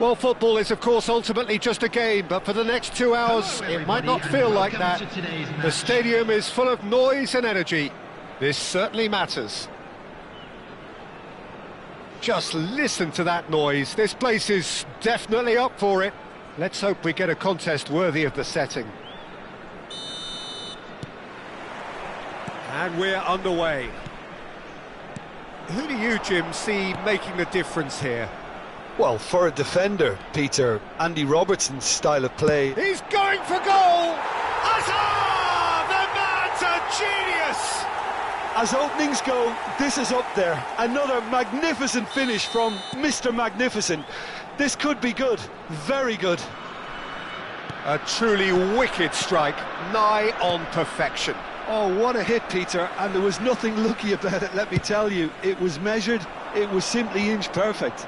B: Well, football is, of course, ultimately just a game, but for the next 2 hours,
C: Hello,
B: it might
C: everybody,
B: not feel
C: and
B: like
C: welcome
B: that.
C: to today's
B: The
C: match.
B: stadium is full of noise and energy. This certainly matters. Just listen to that noise. This place is definitely up for it. Let's hope we get a contest worthy of the setting. And we're underway. Who do you, Jim, see making the difference here?
A: Well, for a defender, Peter, Andy Robertson's style of play.
B: He's going for goal! Hazard! The man's a genius!
A: As openings go, this is up there. Another magnificent finish from Mr. Magnificent. This could be good, very good.
B: A truly wicked strike, nigh on perfection.
A: Oh, what a hit, Peter, and there was nothing lucky about it, let me tell you. It was measured, it was simply inch perfect.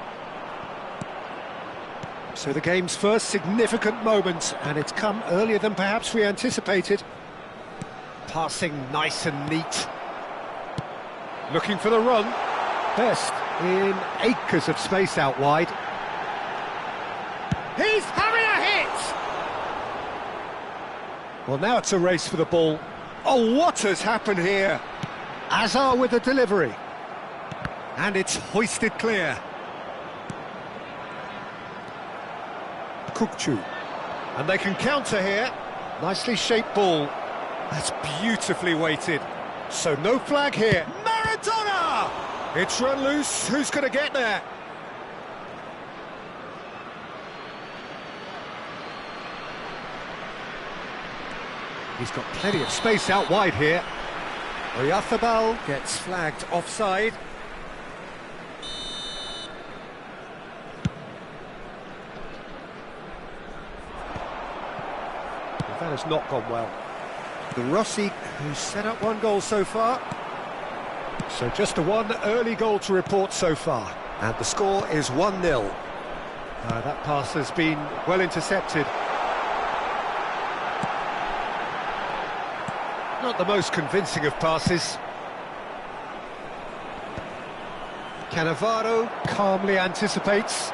B: So the game's first significant moment, and it's come earlier than perhaps we anticipated. Passing nice and neat. Looking for the run. Best in acres of space out wide. He's having a hit! Well, now it's a race for the ball. Oh, what has happened here? Hazard with the delivery. And it's hoisted clear. Kukçu. And they can counter here. Nicely shaped ball. That's beautifully weighted. So no flag here. Maradona! It's run loose. Who's going to get there? He's got plenty of space out wide here. Oyarzabal gets flagged offside. That has not gone well. The Rossi, who's set up one goal so far. So just a one early goal to report so far. And the score is 1-0. That pass has been well intercepted. Not the most convincing of passes. Cannavaro calmly anticipates.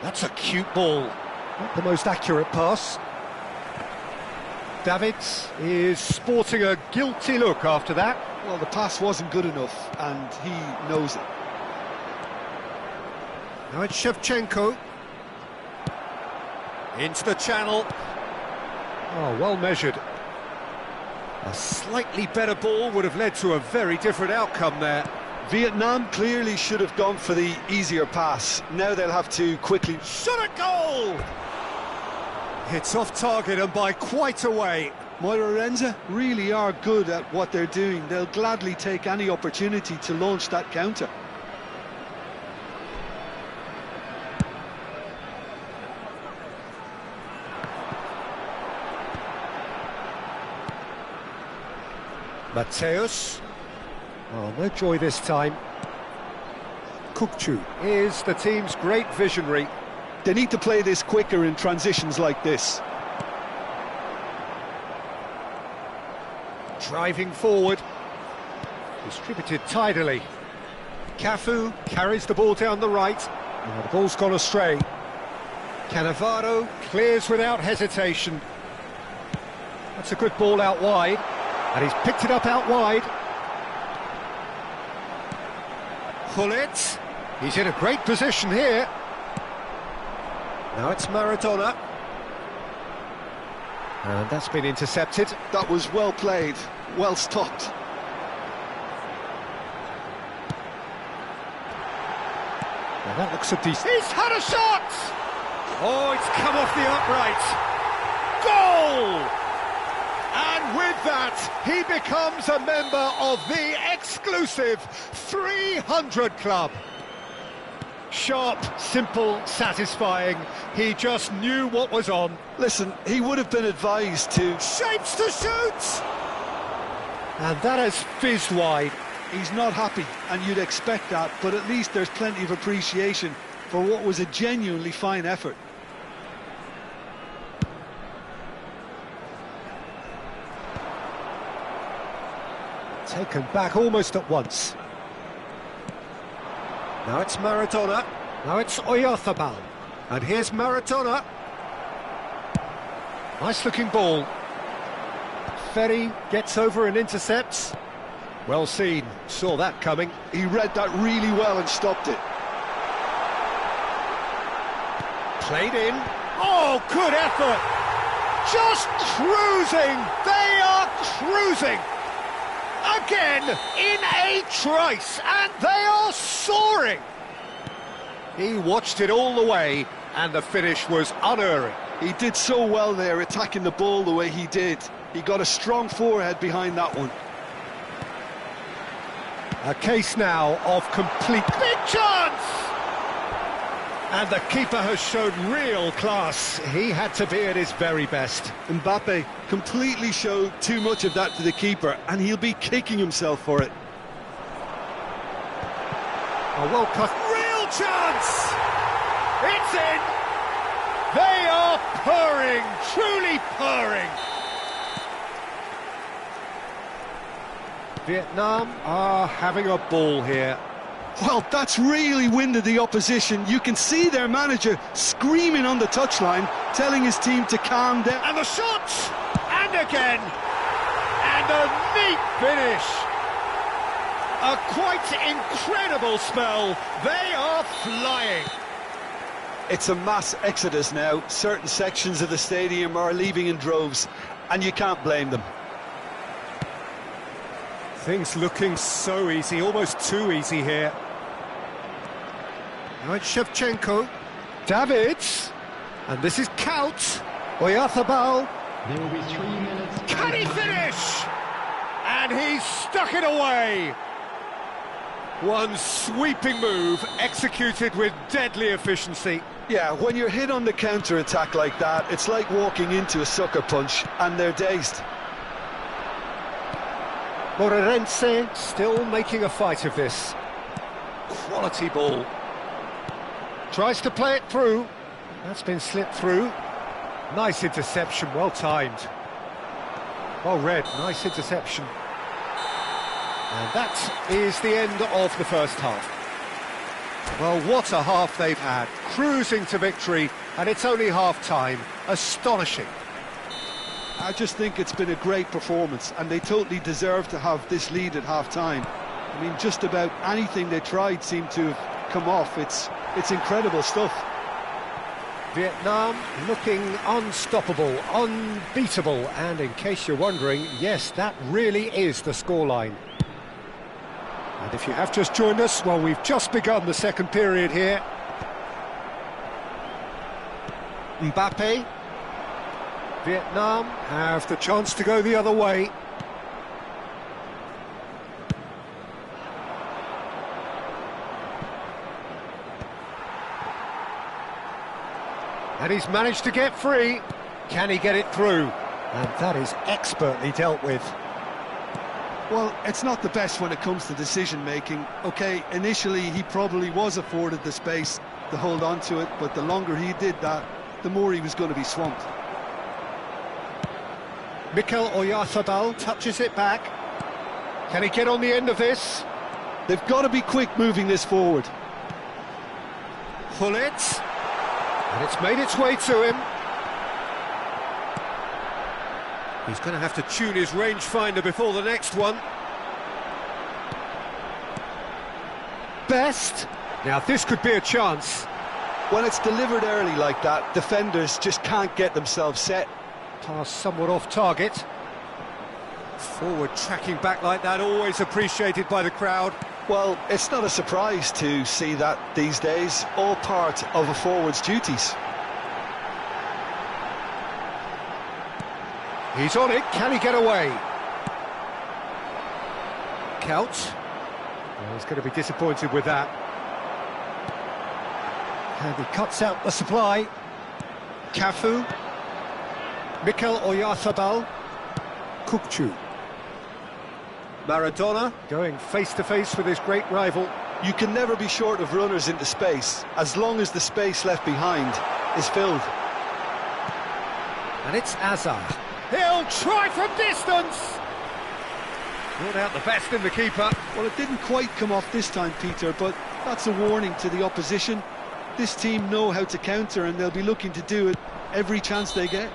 B: That's a cute ball. Not the most accurate pass. Davids is sporting a guilty look after that.
A: Well, the pass wasn't good enough, and he knows it.
B: Now it's Shevchenko. Into the channel. Oh, well measured. A slightly better ball would have led to a very different outcome there.
A: Vietnam clearly should have gone for the easier pass. Now they'll have to quickly...
B: Shot at goal! It's off target and by quite a way.
A: Moira really are good at what they're doing. They'll gladly take any opportunity to launch that counter.
B: Mateus. Oh, no joy this time. Kukçu is the team's great visionary.
A: They need to play this quicker in transitions like this.
B: Driving forward. Distributed tidily. Cafu carries the ball down the right. Oh, the ball's gone astray. Cannavaro clears without hesitation. That's a good ball out wide. And he's picked it up out wide. Hullet. He's in a great position here. Now it's Maradona. And that's been intercepted.
A: That was well played, well stopped.
B: Now that looks a decent... He's had a shot! Oh, it's come off the upright. Goal! And with that, he becomes a member of the exclusive 300 Club. Sharp, simple, satisfying. He just knew what was on.
A: Listen, he would have been advised to...
B: Shapes to shoot! And that has fizzed wide.
A: He's not happy, and you'd expect that, but at least there's plenty of appreciation for what was a genuinely fine effort. Taken back almost at once. Now it's Maradona.
B: Now it's Oyarzabal. And here's Maradona. Nice looking ball. Ferry gets over and intercepts. Well seen, saw that coming.
A: He read that really well and stopped it.
B: Played in. Oh, good effort! Just cruising! They are cruising! Again, in a trice, and they are soaring! He watched it all the way, and the finish was unerring.
A: He did so well there, attacking the ball the way he did. He got a strong forehead behind that one.
B: A case now of complete... Big chance! And the keeper has shown real class. He had to be at his very best.
A: Mbappe completely showed too much of that to the keeper, and he'll be kicking himself for it.
B: A well-cut... Real chance! It's in! They are purring, truly purring. Vietnam are having a ball here.
A: Well, that's really winded the opposition. You can see their manager screaming on the touchline, telling his team to calm down.
B: And the shot! And again! And a neat finish! A quite incredible spell. They are flying.
A: It's a mass exodus now. Certain sections of the stadium are leaving in droves, and you can't blame them.
B: Things looking so easy, almost too easy here. Now it's Shevchenko. Davids. And this is Kaut. Oyarzabal.
C: There will be 3 minutes.
B: Can he finish? And he's stuck it away. One sweeping move, executed with deadly efficiency.
A: Yeah, when you're hit on the counter-attack like that, it's like walking into a sucker punch, and they're dazed.
B: Moreirense still making a fight of this. Quality ball. Tries to play it through. That's been slipped through. Nice interception, well timed. Well read, nice interception. And that is the end of the first half. Well, what a half they've had. Cruising to victory, and it's only half-time. Astonishing.
A: I just think it's been a great performance, and they totally deserve to have this lead at half-time. I mean, just about anything they tried seemed to have come off. It's incredible stuff.
B: Vietnam looking unstoppable, unbeatable, and in case you're wondering, yes, that really is the scoreline. And if you have just joined us, well, we've just begun the second period here. Mbappe. Vietnam have the chance to go the other way. And he's managed to get free. Can he get it through? And that is expertly dealt with.
A: Well, it's not the best when it comes to decision-making. OK, initially he probably was afforded the space to hold on to it, but the longer he did that, the more he was going to be swamped.
B: Mikel Oyarzabal touches it back. Can he get on the end of this?
A: They've got to be quick moving this forward.
B: Hullet. And it's made its way to him. He's going to have to tune his rangefinder before the next one. Best. Now this could be a chance.
A: When it's delivered early like that, defenders just can't get themselves set.
B: Pass somewhat off target. Forward tracking back like that, always appreciated by the crowd.
A: Well, it's not a surprise to see that these days, all part of a forward's duties.
B: He's on it, can he get away? Kaut. Well, he's going to be disappointed with that. And he cuts out the supply. Cafu. Mikel Oyarzabal. Kukçu. Maradona going face-to-face with his great rival.
A: You can never be short of runners into space, as long as the space left behind is filled.
B: And it's Azar. He'll try from distance! Brought out the best in the keeper.
A: Well, it didn't quite come off this time, Peter, but that's a warning to the opposition. this team know how to counter, and they'll be looking to do it every chance they get.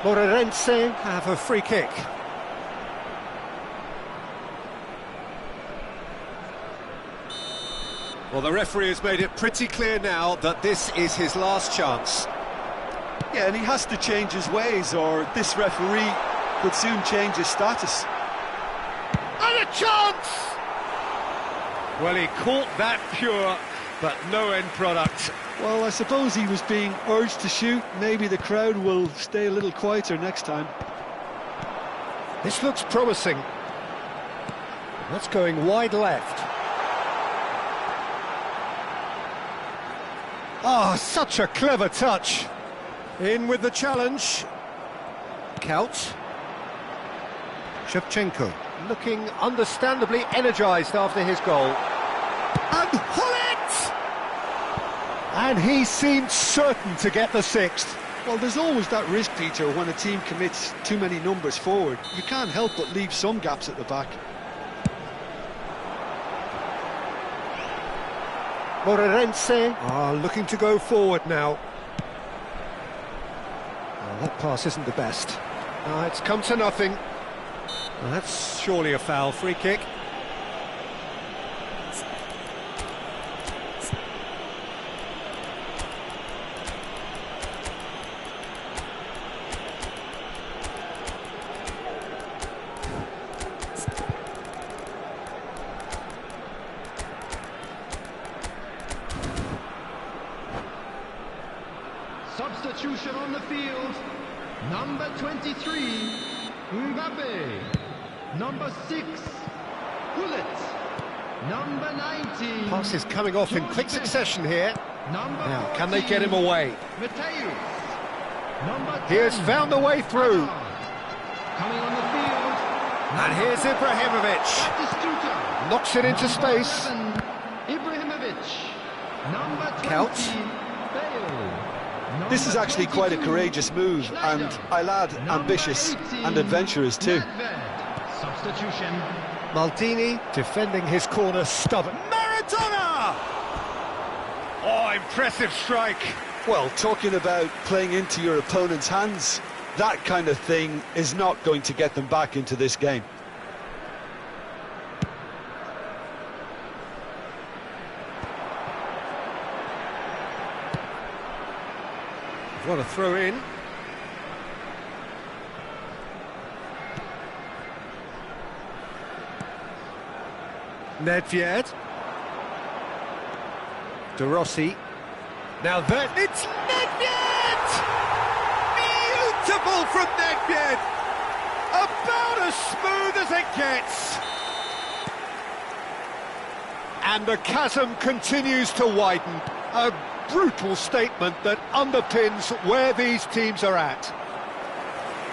B: Moreirense have a free kick. Well, the referee has made it pretty clear now that this is his last chance.
A: Yeah, and he has to change his ways, or this referee could soon change his status.
B: And a chance! Well, he caught that pure, but no end product.
A: Well, I suppose he was being urged to shoot. Maybe the crowd will stay a little quieter next time.
B: This looks promising. That's going wide left. Ah, such a clever touch. In with the challenge. Couch. Shevchenko, looking understandably energised after his goal. And Hullet! And he seemed certain to get the sixth.
A: Well, there's always that risk, Peter, when a team commits too many numbers forward. You can't help but leave some gaps at the back.
B: Moreirense are looking to go forward now. Well, that pass isn't the best. It's come to nothing. Well, that's surely a foul. Free kick.
C: Substitution on the field. Number 23, Mbappe. Number 6, Hullet. Number 19.
B: Passes coming off in quick succession here. Now, can they get him away?
C: Mateus. Number 10,
B: He has found a way through.
C: coming on the field.
B: And here's Ibrahimovic.
C: Batistuta.
B: Knocks it into space.
C: Number 11, Ibrahimovic. Number 20,
B: Count.
C: Bale.
A: This is actually quite a courageous move, and I'll add ambitious and adventurous too.
C: Substitution.
B: Maldini defending his corner stubborn. Maradona! Oh, impressive strike.
A: Well, talking about playing into your opponent's hands, that kind of thing is not going to get them back into this game.
B: What a throw in. Nedved. De Rossi. Now that it's Nedved! Beautiful from Nedved! About as smooth as it gets. And the chasm continues to widen. A brutal statement that underpins where these teams are at.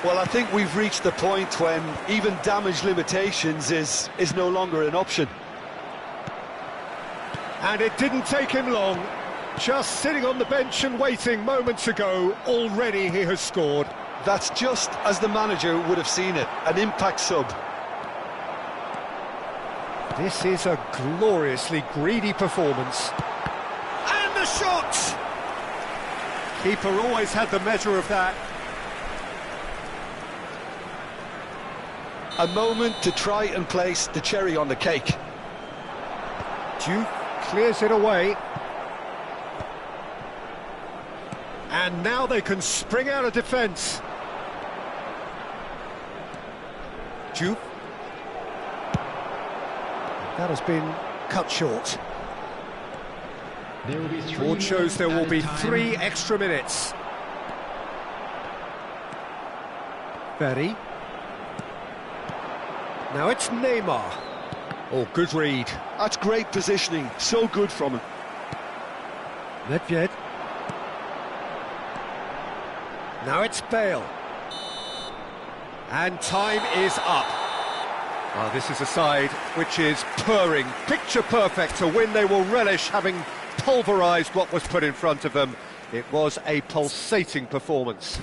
A: Well, I think we've reached the point when even damage limitations is no longer an option.
B: And it didn't take him long. Just sitting on the bench and waiting moments ago, already he has scored.
A: That's just as the manager would have seen it, an impact sub.
B: This is a gloriously greedy performance. And the shot! Keeper always had the measure of that.
A: A moment to try and place the cherry on the cake.
B: Duke clears it away. And now they can spring out of defence. Duke. That has been cut short.
C: There will be
B: Board shows there will be 3 extra minutes. Berry. Now it's Neymar. Oh, good read.
A: That's great positioning, so good from him.
B: Nedved. Now it's Bale. And time is up. Oh, this is a side which is purring, picture perfect to win. They will relish having pulverised what was put in front of them. It was a pulsating performance.